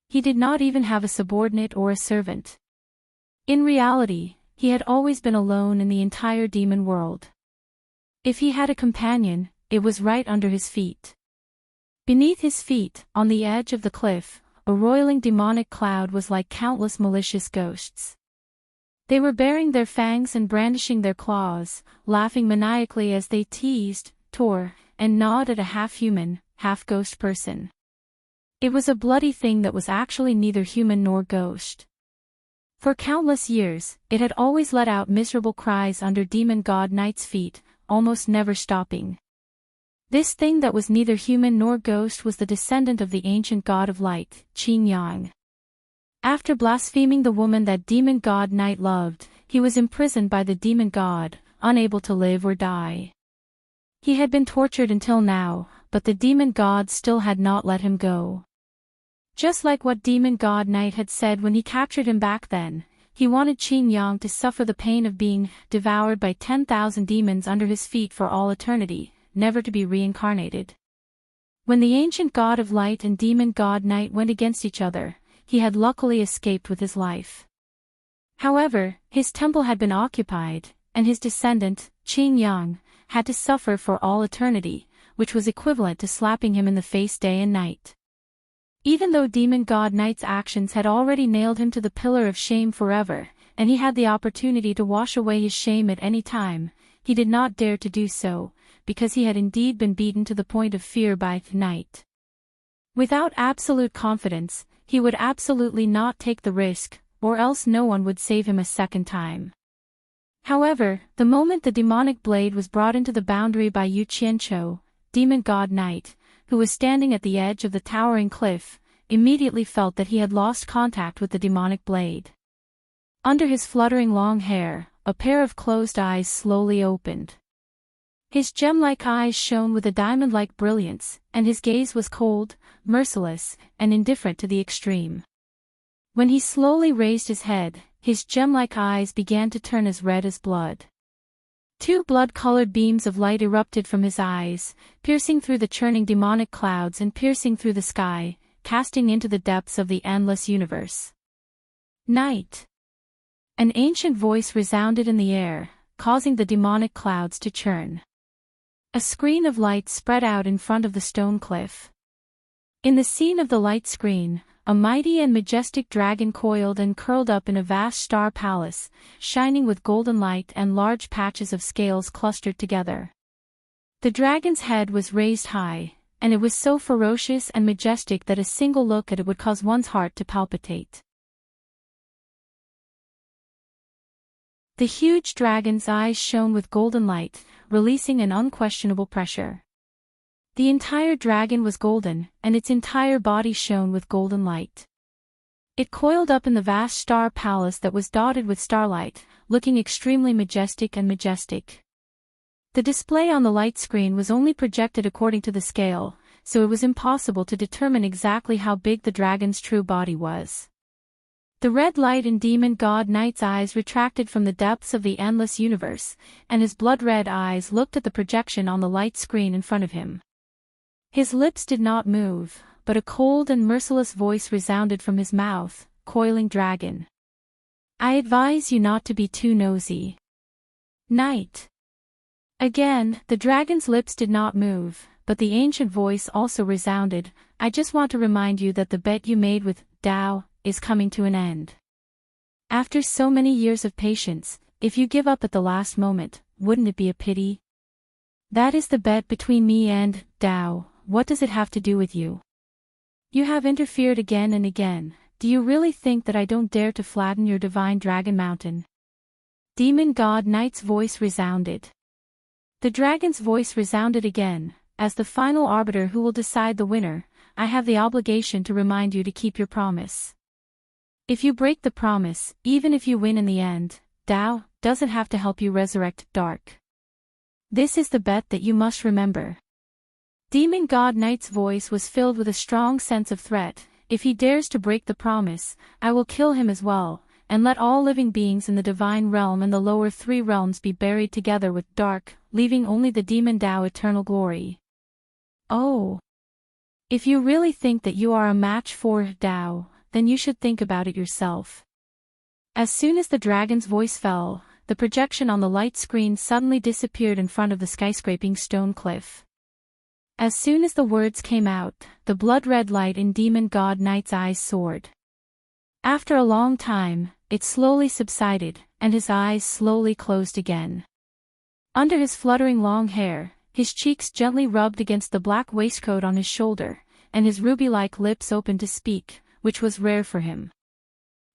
He did not even have a subordinate or a servant. In reality, he had always been alone in the entire demon world. If he had a companion, it was right under his feet. Beneath his feet, on the edge of the cliff, a roiling demonic cloud was like countless malicious ghosts. They were baring their fangs and brandishing their claws, laughing maniacally as they teased, tore, and gnawed at a half-human, half-ghost person. It was a bloody thing that was actually neither human nor ghost. For countless years, it had always let out miserable cries under Demon God Knight's feet, almost never stopping. This thing that was neither human nor ghost was the descendant of the ancient god of light, Qin Yang. After blaspheming the woman that Demon God Knight loved, he was imprisoned by the demon god, unable to live or die. He had been tortured until now, but the demon god still had not let him go. Just like what Demon God Knight had said when he captured him back then, he wanted Qin Yang to suffer the pain of being devoured by 10,000 demons under his feet for all eternity, never to be reincarnated. When the ancient god of light and Demon God Knight went against each other, he had luckily escaped with his life. However, his temple had been occupied, and his descendant, Qin Yang, had to suffer for all eternity, which was equivalent to slapping him in the face day and night. Even though Demon God Knight's actions had already nailed him to the pillar of shame forever, and he had the opportunity to wash away his shame at any time, he did not dare to do so, because he had indeed been beaten to the point of fear by Knight. Without absolute confidence, he would absolutely not take the risk, or else no one would save him a second time. However, the moment the demonic blade was brought into the boundary by Yu Qianqiu, Demon God Knight, who was standing at the edge of the towering cliff, immediately felt that he had lost contact with the demonic blade. Under his fluttering long hair, a pair of closed eyes slowly opened. His gem-like eyes shone with a diamond-like brilliance, and his gaze was cold, merciless, and indifferent to the extreme. When he slowly raised his head, his gem-like eyes began to turn as red as blood. Two blood-colored beams of light erupted from his eyes, piercing through the churning demonic clouds and piercing through the sky, casting into the depths of the endless universe. Night! An ancient voice resounded in the air, causing the demonic clouds to churn. A screen of light spread out in front of the stone cliff. In the scene of the light screen, a mighty and majestic dragon coiled and curled up in a vast star palace, shining with golden light and large patches of scales clustered together. The dragon's head was raised high, and it was so ferocious and majestic that a single look at it would cause one's heart to palpitate. The huge dragon's eyes shone with golden light, releasing an unquestionable pressure. The entire dragon was golden, and its entire body shone with golden light. It coiled up in the vast star palace that was dotted with starlight, looking extremely majestic and majestic. The display on the light screen was only projected according to the scale, so it was impossible to determine exactly how big the dragon's true body was. The red light in Demon God Knight's eyes retracted from the depths of the endless universe, and his blood-red eyes looked at the projection on the light screen in front of him. His lips did not move, but a cold and merciless voice resounded from his mouth, "Coiling dragon. I advise you not to be too nosy. Knight." Again, the dragon's lips did not move, but the ancient voice also resounded, "I just want to remind you that the bet you made with Tao is coming to an end. After so many years of patience, if you give up at the last moment, wouldn't it be a pity? That is the bet between me and Tao. What does it have to do with you? You have interfered again and again. Do you really think that I don't dare to flatten your divine dragon mountain?" Demon God Knight's voice resounded. The dragon's voice resounded again, "As the final arbiter who will decide the winner, I have the obligation to remind you to keep your promise. If you break the promise, even if you win in the end, Tao doesn't have to help you resurrect Dark. This is the bet that you must remember." Demon God Knight's voice was filled with a strong sense of threat. "If he dares to break the promise, I will kill him as well, and let all living beings in the divine realm and the lower three realms be buried together with dark, leaving only the demon Tao eternal glory. Oh! If you really think that you are a match for Tao, then you should think about it yourself. As soon as the dragon's voice fell, the projection on the light screen suddenly disappeared in front of the skyscraping stone cliff. As soon as the words came out, the blood-red light in Demon God Knight's eyes soared. After a long time, it slowly subsided, and his eyes slowly closed again. Under his fluttering long hair, his cheeks gently rubbed against the black waistcoat on his shoulder, and his ruby-like lips opened to speak, which was rare for him.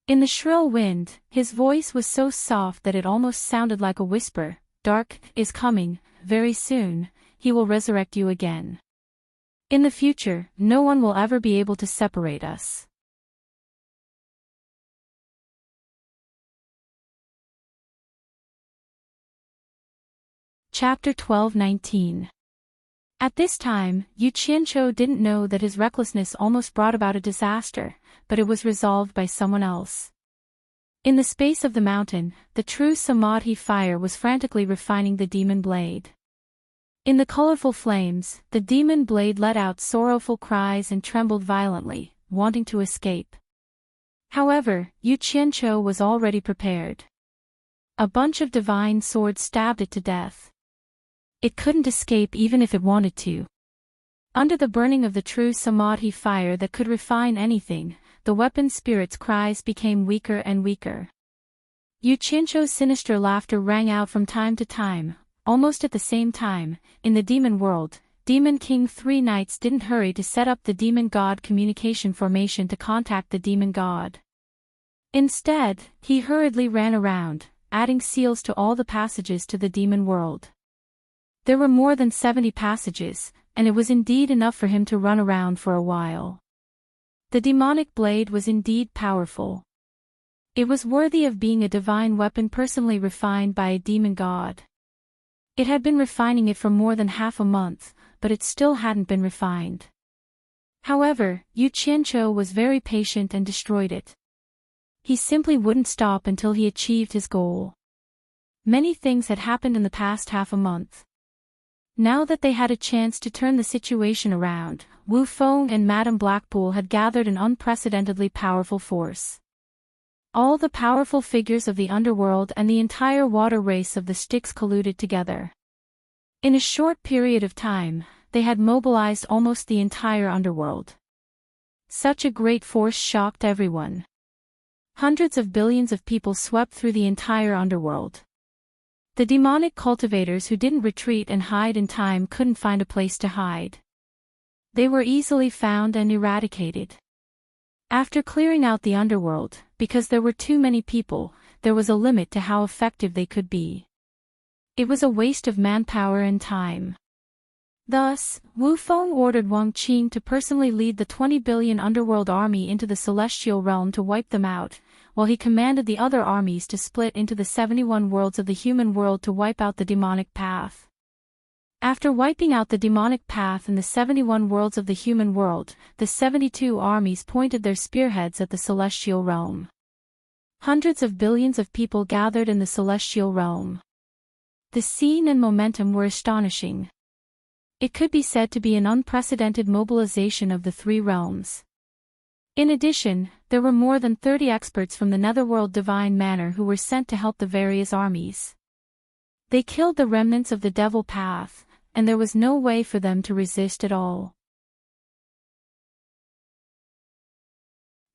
In the shrill wind, his voice was so soft that it almost sounded like a whisper. Dark is coming, very soon, he will resurrect you again. In the future, no one will ever be able to separate us. Chapter 12:19. At this time, Yu Qianqiu didn't know that his recklessness almost brought about a disaster, but it was resolved by someone else. In the space of the mountain, the true Samadhi fire was frantically refining the demon blade. In the colorful flames, the demon blade let out sorrowful cries and trembled violently, wanting to escape. However, Yu Qianqiu was already prepared. A bunch of divine swords stabbed it to death. It couldn't escape even if it wanted to. Under the burning of the true Samadhi fire that could refine anything, the weapon spirit's cries became weaker and weaker. Yu Qianqiu's sinister laughter rang out from time to time. Almost at the same time, in the demon world, Demon King 3 Knights didn't hurry to set up the demon god communication formation to contact the demon god. Instead, he hurriedly ran around, adding seals to all the passages to the demon world. There were more than 70 passages, and it was indeed enough for him to run around for a while. The demonic blade was indeed powerful. It was worthy of being a divine weapon personally refined by a demon god. It had been refining it for more than half a month, but it still hadn't been refined. However, Yu Qianqiu was very patient and destroyed it. He simply wouldn't stop until he achieved his goal. Many things had happened in the past half a month. Now that they had a chance to turn the situation around, Wu Feng and Madame Blackpool had gathered an unprecedentedly powerful force. All the powerful figures of the underworld and the entire water race of the Styx colluded together. In a short period of time, they had mobilized almost the entire underworld. Such a great force shocked everyone. Hundreds of billions of people swept through the entire underworld. The demonic cultivators who didn't retreat and hide in time couldn't find a place to hide. They were easily found and eradicated. After clearing out the underworld, because there were too many people, there was a limit to how effective they could be. It was a waste of manpower and time. Thus, Wu Feng ordered Wang Qing to personally lead the 20 billion underworld army into the celestial realm to wipe them out, while he commanded the other armies to split into the 71 worlds of the human world to wipe out the demonic path. After wiping out the demonic path in the 71 worlds of the human world, the 72 armies pointed their spearheads at the celestial realm. Hundreds of billions of people gathered in the celestial realm. The scene and momentum were astonishing. It could be said to be an unprecedented mobilization of the three realms. In addition, there were more than 30 experts from the netherworld divine manor who were sent to help the various armies. They killed the remnants of the devil path, and there was no way for them to resist at all.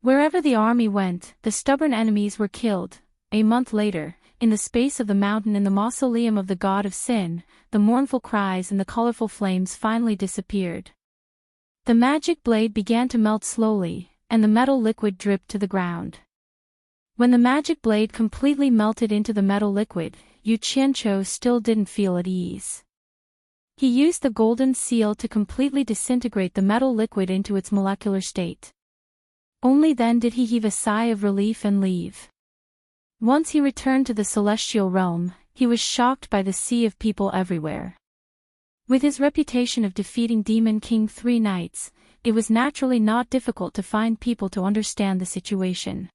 Wherever the army went, the stubborn enemies were killed. A month later, in the space of the mountain in the mausoleum of the god of sin, the mournful cries and the colorful flames finally disappeared. The magic blade began to melt slowly, and the metal liquid dripped to the ground. When the magic blade completely melted into the metal liquid, Yu Qianqiu still didn't feel at ease. He used the golden seal to completely disintegrate the metal liquid into its molecular state. Only then did he heave a sigh of relief and leave. Once he returned to the celestial realm, he was shocked by the sea of people everywhere. With his reputation of defeating Demon King 3 Knights, it was naturally not difficult to find people to understand the situation.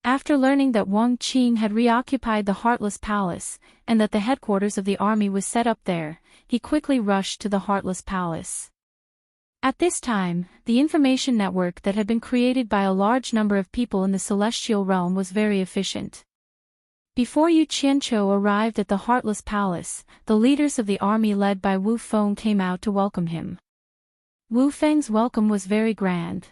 After learning that Wang Qing had reoccupied the Heartless Palace, and that the headquarters of the army was set up there, he quickly rushed to the Heartless Palace. At this time, the information network that had been created by a large number of people in the celestial realm was very efficient. Before Yu Qianqiu arrived at the Heartless Palace, the leaders of the army led by Wu Feng came out to welcome him. Wu Feng's welcome was very grand.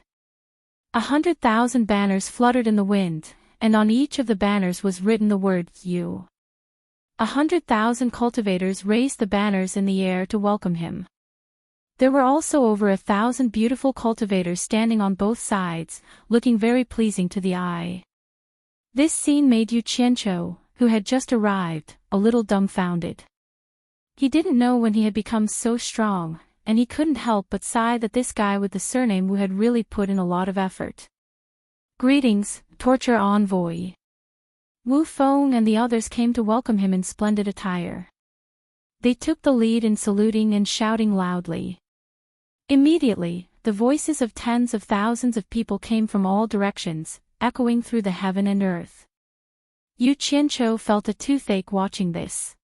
100,000 banners fluttered in the wind, and on each of the banners was written the word Yu. 100,000 cultivators raised the banners in the air to welcome him. There were also over 1,000 beautiful cultivators standing on both sides, looking very pleasing to the eye. This scene made Yu Qianqiu, who had just arrived, a little dumbfounded. He didn't know when he had become so strong, and he couldn't help but sigh that this guy with the surname Wu had really put in a lot of effort. Greetings, torture envoy. Wu Feng and the others came to welcome him in splendid attire. They took the lead in saluting and shouting loudly. Immediately, the voices of tens of thousands of people came from all directions, echoing through the heaven and earth. Yu Qianqiu felt a toothache watching this.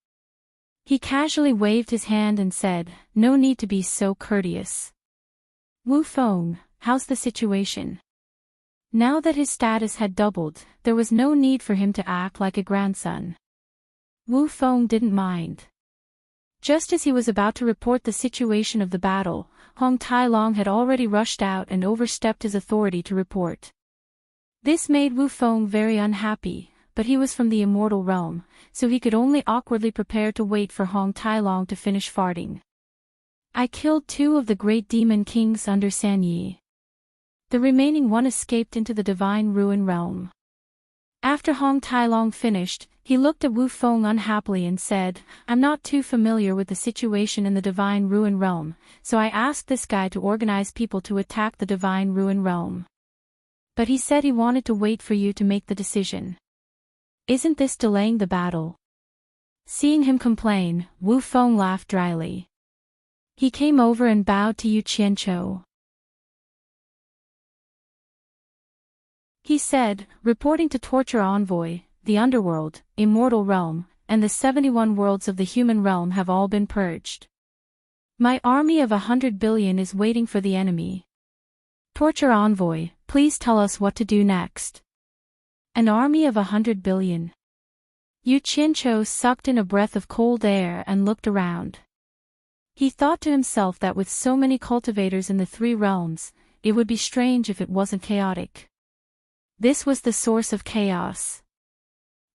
He casually waved his hand and said, "No need to be so courteous. Wu Feng, how's the situation?" Now that his status had doubled, there was no need for him to act like a grandson. Wu Feng didn't mind. Just as he was about to report the situation of the battle, Hong Tailong had already rushed out and overstepped his authority to report. This made Wu Feng very unhappy, but he was from the immortal realm, so he could only awkwardly prepare to wait for Hong Tailong to finish farting. "I killed 2 of the great demon kings under San Yi. The remaining one escaped into the divine ruin realm." After Hong Tailong finished, he looked at Wu Feng unhappily and said, "I'm not too familiar with the situation in the divine ruin realm, so I asked this guy to organize people to attack the divine ruin realm. But he said he wanted to wait for you to make the decision. Isn't this delaying the battle?" Seeing him complain, Wu Feng laughed dryly. He came over and bowed to Yu Qianqiu. He said, "Reporting to Torture Envoy, the underworld, immortal realm, and the 71 worlds of the human realm have all been purged. My army of 100 billion is waiting for the enemy. Torture Envoy, please tell us what to do next." An army of 100 billion. Yu Qianqiu sucked in a breath of cold air and looked around. He thought to himself that with so many cultivators in the 3 realms, it would be strange if it wasn't chaotic. This was the source of chaos.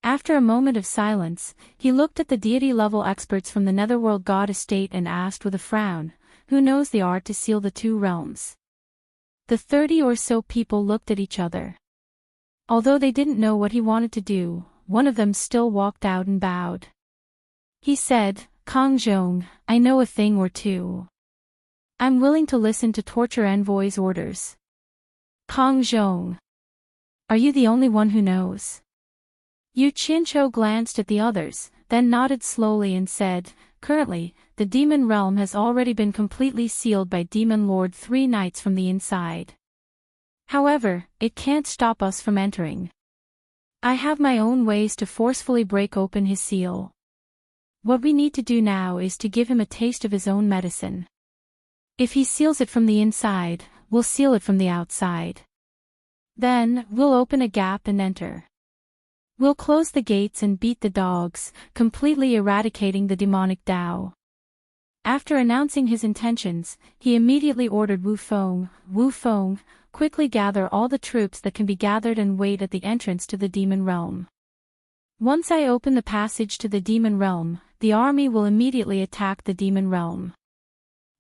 After a moment of silence, he looked at the deity-level experts from the Netherworld God Estate and asked with a frown, "Who knows the art to seal the 2 realms?" The 30 or so people looked at each other. Although they didn't know what he wanted to do, one of them still walked out and bowed. He said, "Kong Zhong, I know a thing or two. I'm willing to listen to Torture Envoy's orders." "Kong Zhong. Are you the only one who knows?" Yu Qianqiu glanced at the others, then nodded slowly and said, "Currently, the demon realm has already been completely sealed by Demon Lord 3 Knights from the inside. However, it can't stop us from entering. I have my own ways to forcefully break open his seal. What we need to do now is to give him a taste of his own medicine. If he seals it from the inside, we'll seal it from the outside. Then, we'll open a gap and enter. We'll close the gates and beat the dogs, completely eradicating the demonic Tao." After announcing his intentions, he immediately ordered Wu Feng, quickly gather all the troops that can be gathered and wait at the entrance to the demon realm. Once I open the passage to the demon realm, the army will immediately attack the demon realm.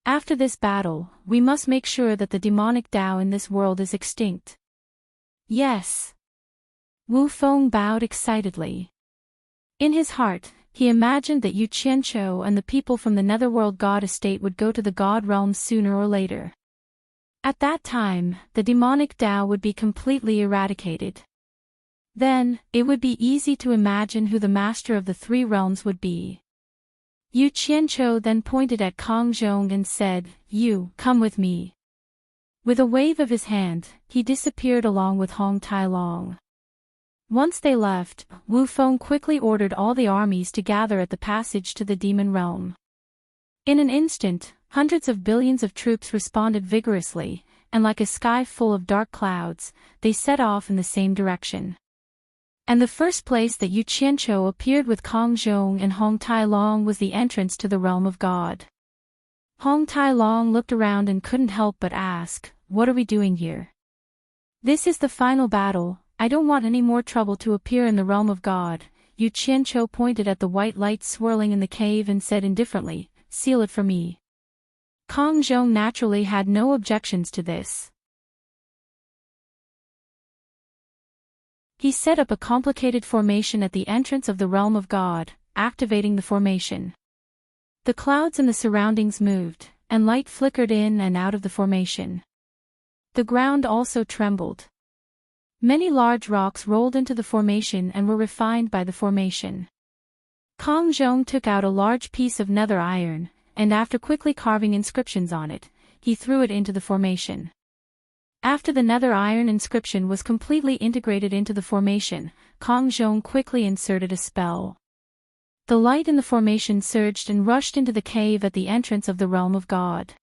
After this battle, we must make sure that the demonic Tao in this world is extinct." "Yes." Wu Feng bowed excitedly. In his heart, he imagined that Yu Qianqiu and the people from the Netherworld God Estate would go to the God realm sooner or later. At that time, the demonic Tao would be completely eradicated. Then, it would be easy to imagine who the master of the 3 realms would be. Yu Qianqiu then pointed at Kong Zhong and said, "You, come with me." With a wave of his hand, he disappeared along with Hong Tailong. Once they left, Wu Feng quickly ordered all the armies to gather at the passage to the demon realm. In an instant, hundreds of billions of troops responded vigorously, and like a sky full of dark clouds, they set off in the same direction. And the first place that Yu Qianqiu appeared with Kong Zhong and Hong Tai Long was the entrance to the realm of God. Hong Tai Long looked around and couldn't help but ask, "What are we doing here? This is the final battle. I don't want any more trouble to appear in the realm of God." Yu Qianqiu pointed at the white light swirling in the cave and said indifferently, "Seal it for me." Kong Zhong naturally had no objections to this. He set up a complicated formation at the entrance of the realm of God, activating the formation. The clouds in the surroundings moved, and light flickered in and out of the formation. The ground also trembled. Many large rocks rolled into the formation and were refined by the formation. Kong Zhong took out a large piece of nether iron, and after quickly carving inscriptions on it, he threw it into the formation. After the nether iron inscription was completely integrated into the formation, Kong Zhong quickly inserted a spell. The light in the formation surged and rushed into the cave at the entrance of the realm of God.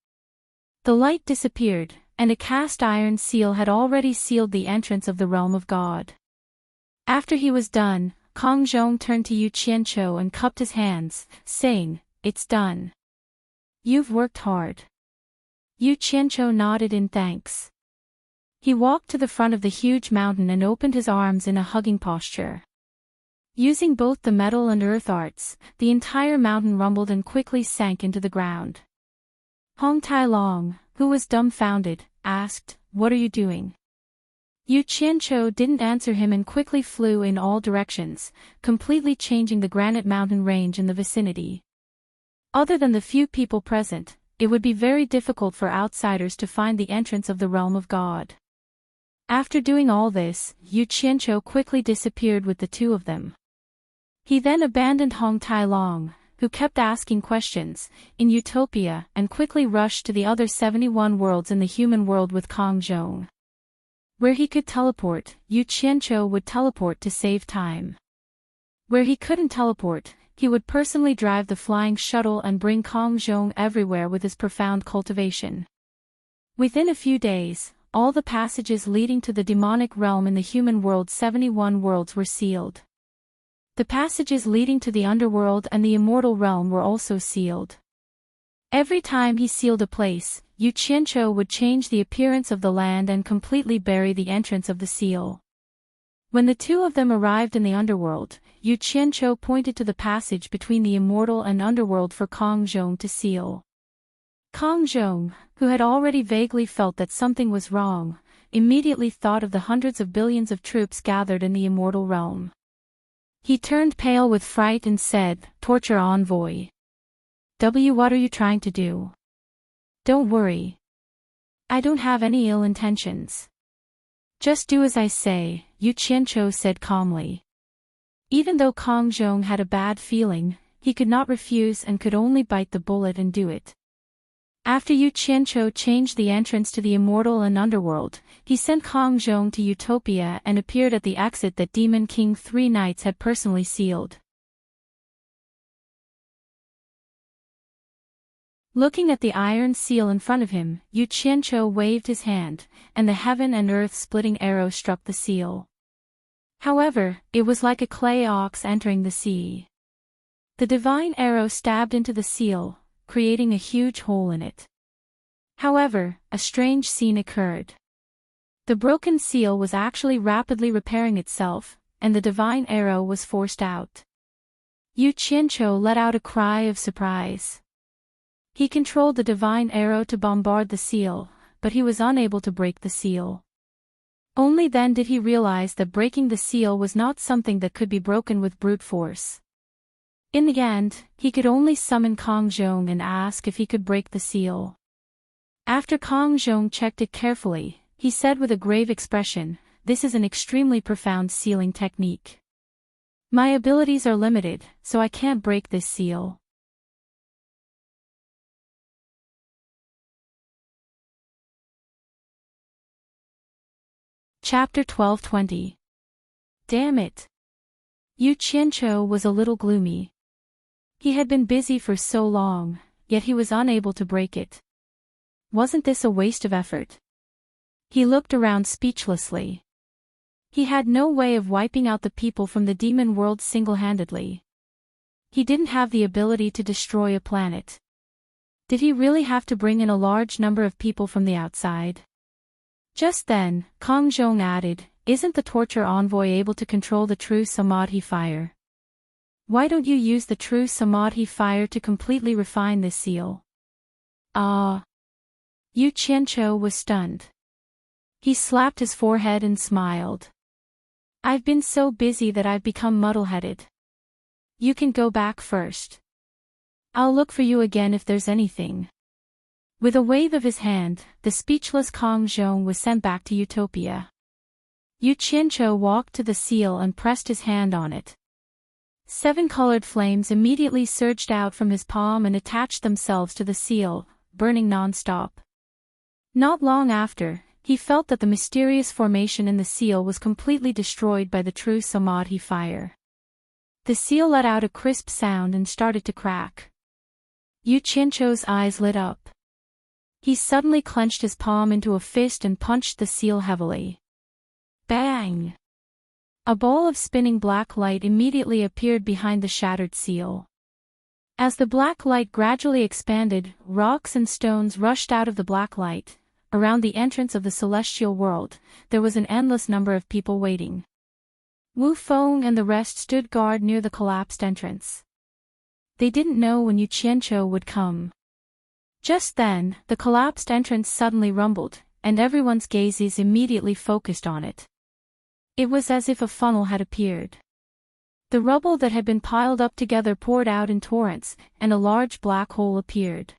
The light disappeared, and a cast iron seal had already sealed the entrance of the realm of God. After he was done, Kong Zhong turned to Yu Qianqiu and cupped his hands, saying, "It's done. You've worked hard." Yu Qianqiu nodded in thanks. He walked to the front of the huge mountain and opened his arms in a hugging posture. Using both the metal and earth arts, the entire mountain rumbled and quickly sank into the ground. Hong Tai Long, who was dumbfounded, asked, "What are you doing?" Yu Qianqiu didn't answer him and quickly flew in all directions, completely changing the granite mountain range in the vicinity. Other than the few people present, it would be very difficult for outsiders to find the entrance of the realm of God. After doing all this, Yu Qianqiu quickly disappeared with the two of them. He then abandoned Hong Tai Long, who kept asking questions, in Utopia and quickly rushed to the other 71 worlds in the human world with Kong Zhong. Where he could teleport, Yu Qianqiu would teleport to save time. Where he couldn't teleport, he would personally drive the flying shuttle and bring Kong Zhong everywhere with his profound cultivation. Within a few days, all the passages leading to the demonic realm in the human world 71 worlds were sealed. The passages leading to the underworld and the immortal realm were also sealed. Every time he sealed a place, Yu Qianqiu would change the appearance of the land and completely bury the entrance of the seal. When the two of them arrived in the underworld, Yu Qianqiu pointed to the passage between the immortal and underworld for Kong Zhong to seal. Kong Zhong, who had already vaguely felt that something was wrong, immediately thought of the hundreds of billions of troops gathered in the immortal realm. He turned pale with fright and said, "Torture envoy. What are you trying to do? Don't worry. I don't have any ill intentions. Just do as I say," Yu Qianqiu said calmly. Even though Kong Zhong had a bad feeling, he could not refuse and could only bite the bullet and do it. After Yu Qianqiu changed the entrance to the immortal and underworld, he sent Kong Zhong to Utopia and appeared at the exit that Demon King 3 Knights had personally sealed. Looking at the iron seal in front of him, Yu Qianqiu waved his hand, and the heaven and earth splitting arrow struck the seal. However, it was like a clay ox entering the sea. The divine arrow stabbed into the seal, creating a huge hole in it. However, a strange scene occurred. The broken seal was actually rapidly repairing itself, and the divine arrow was forced out. Yu Qianqiu let out a cry of surprise. He controlled the divine arrow to bombard the seal, but he was unable to break the seal. Only then did he realize that breaking the seal was not something that could be broken with brute force. In the end, he could only summon Kong Zhong and ask if he could break the seal. After Kong Zhong checked it carefully, he said with a grave expression, "This is an extremely profound sealing technique. My abilities are limited, so I can't break this seal." Chapter 1220. Damn it. Yu Qianqiu was a little gloomy. He had been busy for so long, yet he was unable to break it. Wasn't this a waste of effort? He looked around speechlessly. He had no way of wiping out the people from the demon world single-handedly. He didn't have the ability to destroy a planet. Did he really have to bring in a large number of people from the outside? Just then, Kang Zhong added, "Isn't the torture envoy able to control the true Samadhi fire? Why don't you use the true Samadhi fire to completely refine this seal?" Yu Qianqiu was stunned. He slapped his forehead and smiled. "I've been so busy that I've become muddle-headed. You can go back first. I'll look for you again if there's anything." With a wave of his hand, the speechless Kang Zhong was sent back to Utopia. Yu Qianqiu walked to the seal and pressed his hand on it. 7 colored flames immediately surged out from his palm and attached themselves to the seal, burning non-stop. Not long after, he felt that the mysterious formation in the seal was completely destroyed by the true Samadhi fire. The seal let out a crisp sound and started to crack. Yu Qianqiu's eyes lit up. He suddenly clenched his palm into a fist and punched the seal heavily. Bang! A ball of spinning black light immediately appeared behind the shattered seal. As the black light gradually expanded, rocks and stones rushed out of the black light. Around the entrance of the celestial world, there was an endless number of people waiting. Wu Feng and the rest stood guard near the collapsed entrance. They didn't know when Yu Qianqiu would come. Just then, the collapsed entrance suddenly rumbled, and everyone's gazes immediately focused on it. It was as if a funnel had appeared. The rubble that had been piled up together poured out in torrents, and a large black hole appeared.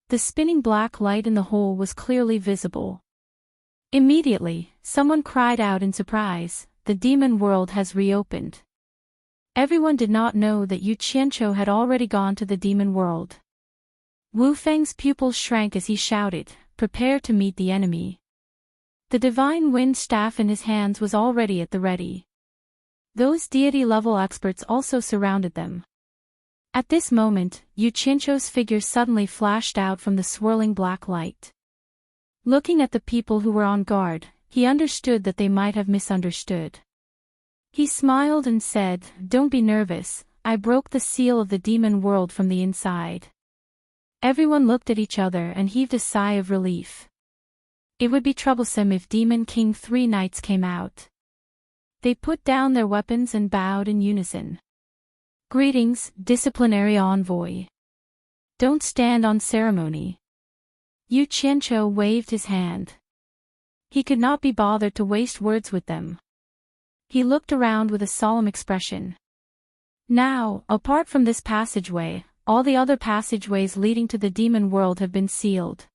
The spinning black light in the hole was clearly visible. Immediately, someone cried out in surprise, "The demon world has reopened." Everyone did not know that Yu Qianqiu had already gone to the demon world. Wu Feng's pupils shrank as he shouted, "Prepare to meet the enemy." The divine wind staff in his hands was already at the ready. Those deity-level experts also surrounded them. At this moment, Yu Qianqiu's figure suddenly flashed out from the swirling black light. Looking at the people who were on guard, he understood that they might have misunderstood. He smiled and said, "Don't be nervous, I broke the seal of the demon world from the inside." Everyone looked at each other and heaved a sigh of relief. It would be troublesome if Demon King 3 knights came out. They put down their weapons and bowed in unison. "Greetings, disciplinary envoy. Don't stand on ceremony." Yu Qianqiu waved his hand. He could not be bothered to waste words with them. He looked around with a solemn expression. "Now, apart from this passageway, all the other passageways leading to the demon world have been sealed.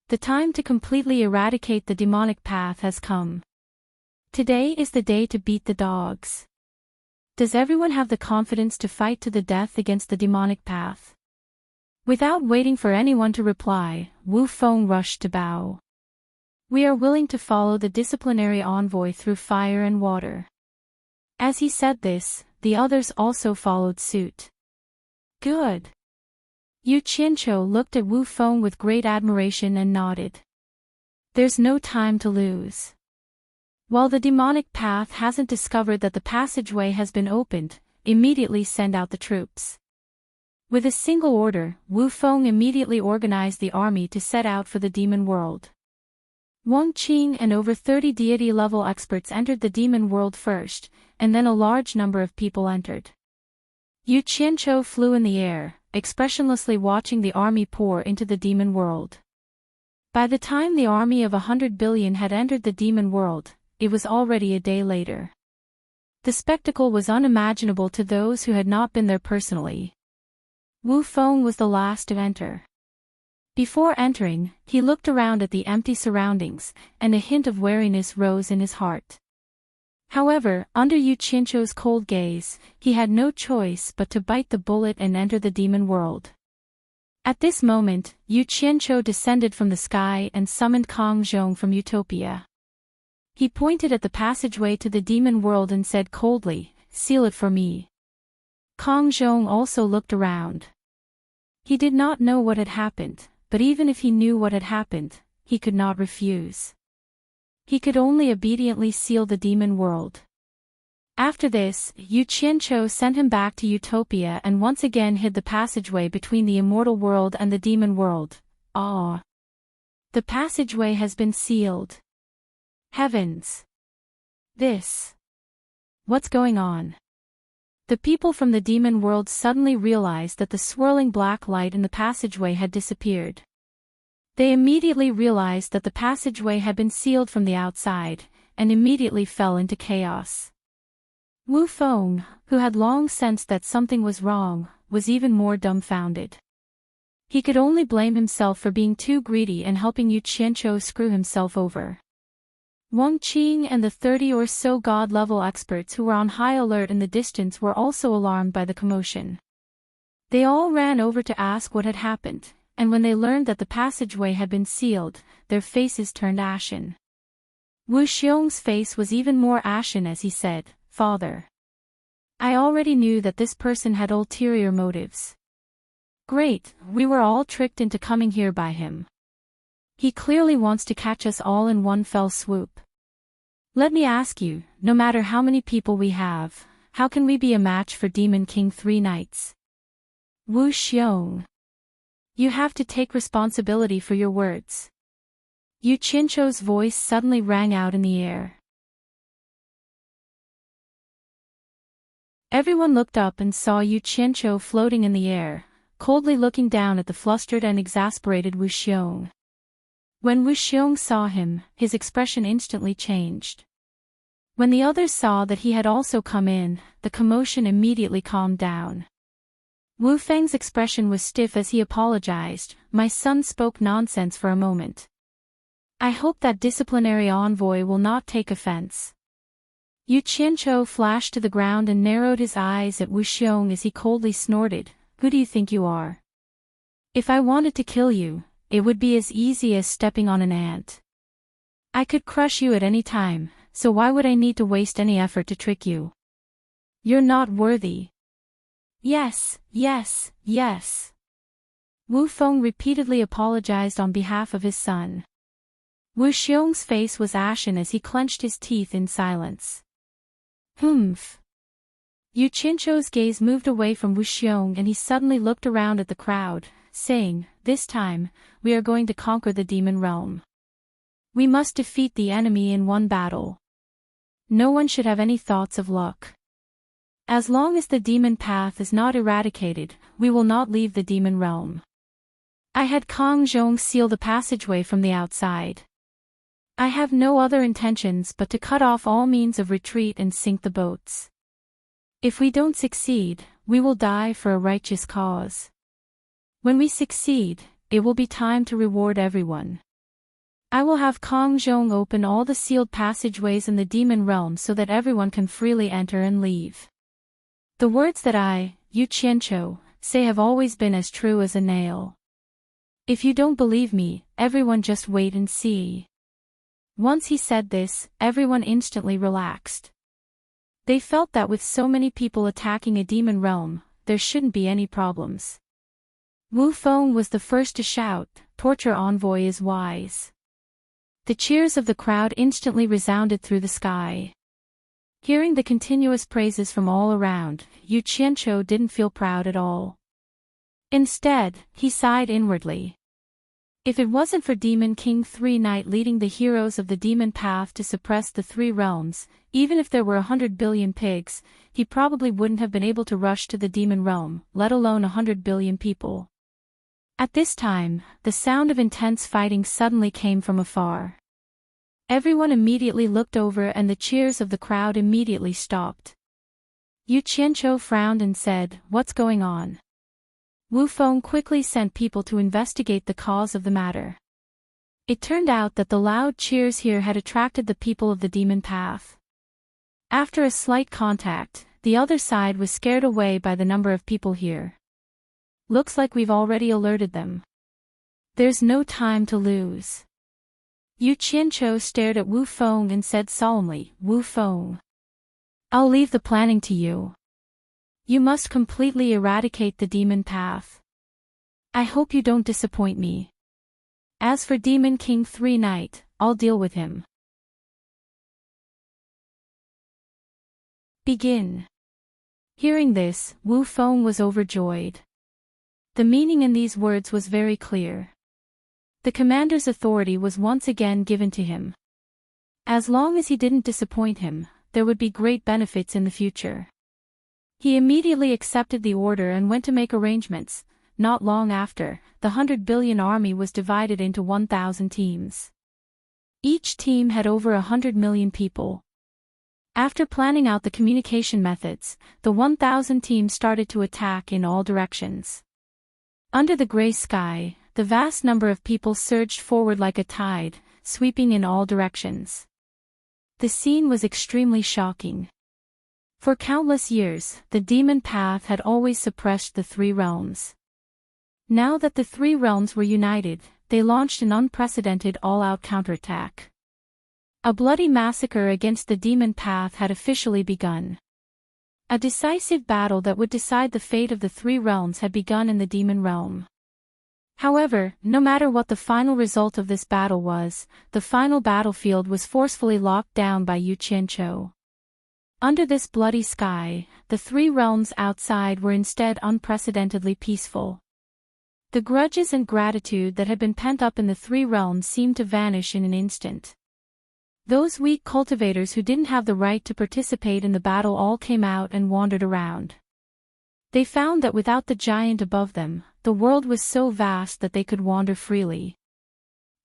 The time to completely eradicate the demonic path has come. Today is the day to beat the dogs. Does everyone have the confidence to fight to the death against the demonic path?" Without waiting for anyone to reply, Wu Feng rushed to bow. "We are willing to follow the disciplinary envoy through fire and water." As he said this, the others also followed suit. "Good." Yu Qianqiu looked at Wu Feng with great admiration and nodded. "There's no time to lose. While the demonic path hasn't discovered that the passageway has been opened, immediately send out the troops." With a single order, Wu Feng immediately organized the army to set out for the demon world. Wang Qing and over 30 deity-level experts entered the demon world first, and then a large number of people entered. Yu Qianqiu flew in the air, expressionlessly watching the army pour into the demon world. By the time the army of 100 billion had entered the demon world, it was already a day later. The spectacle was unimaginable to those who had not been there personally. Wu Feng was the last to enter. Before entering, he looked around at the empty surroundings, and a hint of wariness rose in his heart. However, under Yu Qianqiu's cold gaze, he had no choice but to bite the bullet and enter the demon world. At this moment, Yu Qianqiu descended from the sky and summoned Kang Zhong from Utopia. He pointed at the passageway to the demon world and said coldly, "Seal it for me." Kong Zhong also looked around. He did not know what had happened, but even if he knew what had happened, he could not refuse. He could only obediently seal the demon world. After this, Yu Qianqiu sent him back to Utopia and once again hid the passageway between the immortal world and the demon world. Ah! The passageway has been sealed. Heavens! What's going on? The people from the demon world suddenly realized that the swirling black light in the passageway had disappeared. They immediately realized that the passageway had been sealed from the outside, and immediately fell into chaos. Wu Feng, who had long sensed that something was wrong, was even more dumbfounded. He could only blame himself for being too greedy and helping Yu Qianqiu screw himself over. Wang Qing and the 30 or so god-level experts who were on high alert in the distance were also alarmed by the commotion. They all ran over to ask what had happened, and when they learned that the passageway had been sealed, their faces turned ashen. Wu Xiong's face was even more ashen as he said, "Father, I already knew that this person had ulterior motives. Great, we were all tricked into coming here by him. He clearly wants to catch us all in one fell swoop. Let me ask you, no matter how many people we have, how can we be a match for Demon King 3 Knights? Wu Xiong, you have to take responsibility for your words." Yu Qianqiu's voice suddenly rang out in the air. Everyone looked up and saw Yu Qianqiu floating in the air, coldly looking down at the flustered and exasperated Wu Xiong. When Wu Xiong saw him, his expression instantly changed. When the others saw that he had also come in, the commotion immediately calmed down. Wu Feng's expression was stiff as he apologized. "My son spoke nonsense for a moment. I hope that disciplinary envoy will not take offense." Yu Qianqiu flashed to the ground and narrowed his eyes at Wu Xiong as he coldly snorted, "Who do you think you are? If I wanted to kill you, it would be as easy as stepping on an ant. I could crush you at any time, so why would I need to waste any effort to trick you? You're not worthy." Yes. Wu Feng repeatedly apologized on behalf of his son. Wu Xiong's face was ashen as he clenched his teeth in silence. Humph. Yu Qianqiu's gaze moved away from Wu Xiong and he suddenly looked around at the crowd, saying, "This time, we are going to conquer the demon realm. We must defeat the enemy in one battle. No one should have any thoughts of luck. As long as the demon path is not eradicated, we will not leave the demon realm. I had Kong Zhong seal the passageway from the outside. I have no other intentions but to cut off all means of retreat and sink the boats. If we don't succeed, we will die for a righteous cause. When we succeed, it will be time to reward everyone. I will have Kong Zhong open all the sealed passageways in the demon realm so that everyone can freely enter and leave. The words that I, Yu Qianqiu, say have always been as true as a nail. If you don't believe me, everyone just wait and see." Once he said this, everyone instantly relaxed. They felt that with so many people attacking a demon realm, there shouldn't be any problems. Wu Feng was the first to shout, "Torture envoy is wise." The cheers of the crowd instantly resounded through the sky. Hearing the continuous praises from all around, Yu Qianqiu didn't feel proud at all. Instead, he sighed inwardly. If it wasn't for Demon King 3 Knight leading the heroes of the demon path to suppress the 3 realms, even if there were 100 billion pigs, he probably wouldn't have been able to rush to the demon realm, let alone 100 billion people. At this time, the sound of intense fighting suddenly came from afar. Everyone immediately looked over and the cheers of the crowd immediately stopped. Yu Qianqiu frowned and said, "What's going on?" Wu Feng quickly sent people to investigate the cause of the matter. It turned out that the loud cheers here had attracted the people of the demon path. After a slight contact, the other side was scared away by the number of people here. Looks like we've already alerted them. There's no time to lose. Yu Qianqiu stared at Wu Feng and said solemnly, "Wu Feng, I'll leave the planning to you. You must completely eradicate the demon path. I hope you don't disappoint me. As for Demon King 3 Knight, I'll deal with him." Begin. Hearing this, Wu Feng was overjoyed. The meaning in these words was very clear. The commander's authority was once again given to him. As long as he didn't disappoint him, there would be great benefits in the future. He immediately accepted the order and went to make arrangements. Not long after, the 100 billion army was divided into 1,000 teams. Each team had over 100 million people. After planning out the communication methods, the 1,000 teams started to attack in all directions. Under the gray sky, the vast number of people surged forward like a tide, sweeping in all directions. The scene was extremely shocking. For countless years, the demon path had always suppressed the three realms. Now that the three realms were united, they launched an unprecedented all-out counterattack. A bloody massacre against the demon path had officially begun. A decisive battle that would decide the fate of the three realms had begun in the demon realm. However, no matter what the final result of this battle was, the final battlefield was forcefully locked down by Yu Qianqiu. Under this bloody sky, the three realms outside were instead unprecedentedly peaceful. The grudges and gratitude that had been pent up in the three realms seemed to vanish in an instant. Those weak cultivators who didn't have the right to participate in the battle all came out and wandered around. They found that without the giant above them, the world was so vast that they could wander freely.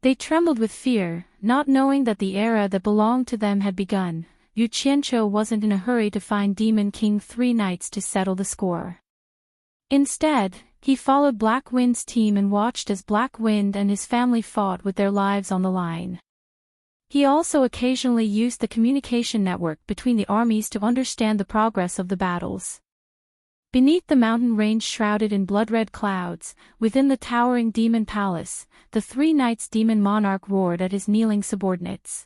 They trembled with fear, not knowing that the era that belonged to them had begun. Yu Qianqiu wasn't in a hurry to find Demon King 3 Knights to settle the score. Instead, he followed Black Wind's team and watched as Black Wind and his family fought with their lives on the line. He also occasionally used the communication network between the armies to understand the progress of the battles. Beneath the mountain range shrouded in blood-red clouds, within the towering demon palace, the three knights' demon monarch roared at his kneeling subordinates.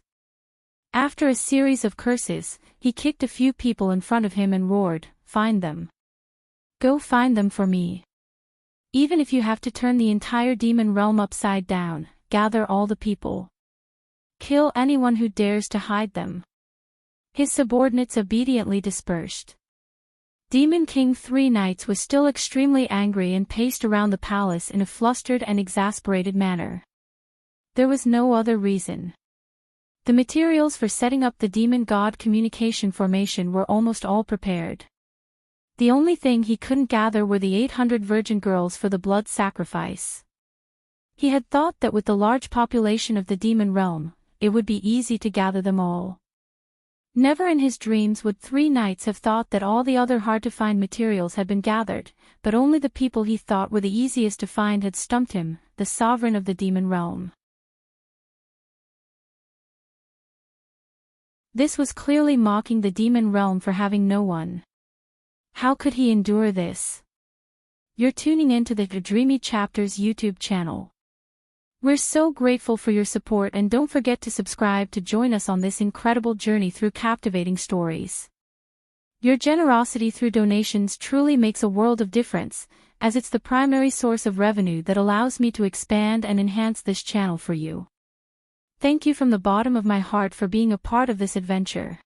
After a series of curses, he kicked a few people in front of him and roared, "Find them. Go find them for me. Even if you have to turn the entire demon realm upside down, gather all the people. Kill anyone who dares to hide them." His subordinates obediently dispersed. Demon King 3 Knights was still extremely angry and paced around the palace in a flustered and exasperated manner. There was no other reason. The materials for setting up the demon god communication formation were almost all prepared. The only thing he couldn't gather were the 800 virgin girls for the blood sacrifice. He had thought that with the large population of the demon realm, it would be easy to gather them all. Never in his dreams would 3 knights have thought that all the other hard-to-find materials had been gathered, but only the people he thought were the easiest to find had stumped him, the sovereign of the demon realm. This was clearly mocking the demon realm for having no one. How could he endure this? You're tuning into the Dreamy Chapters YouTube channel. We're so grateful for your support, and don't forget to subscribe to join us on this incredible journey through captivating stories. Your generosity through donations truly makes a world of difference, as it's the primary source of revenue that allows me to expand and enhance this channel for you. Thank you from the bottom of my heart for being a part of this adventure.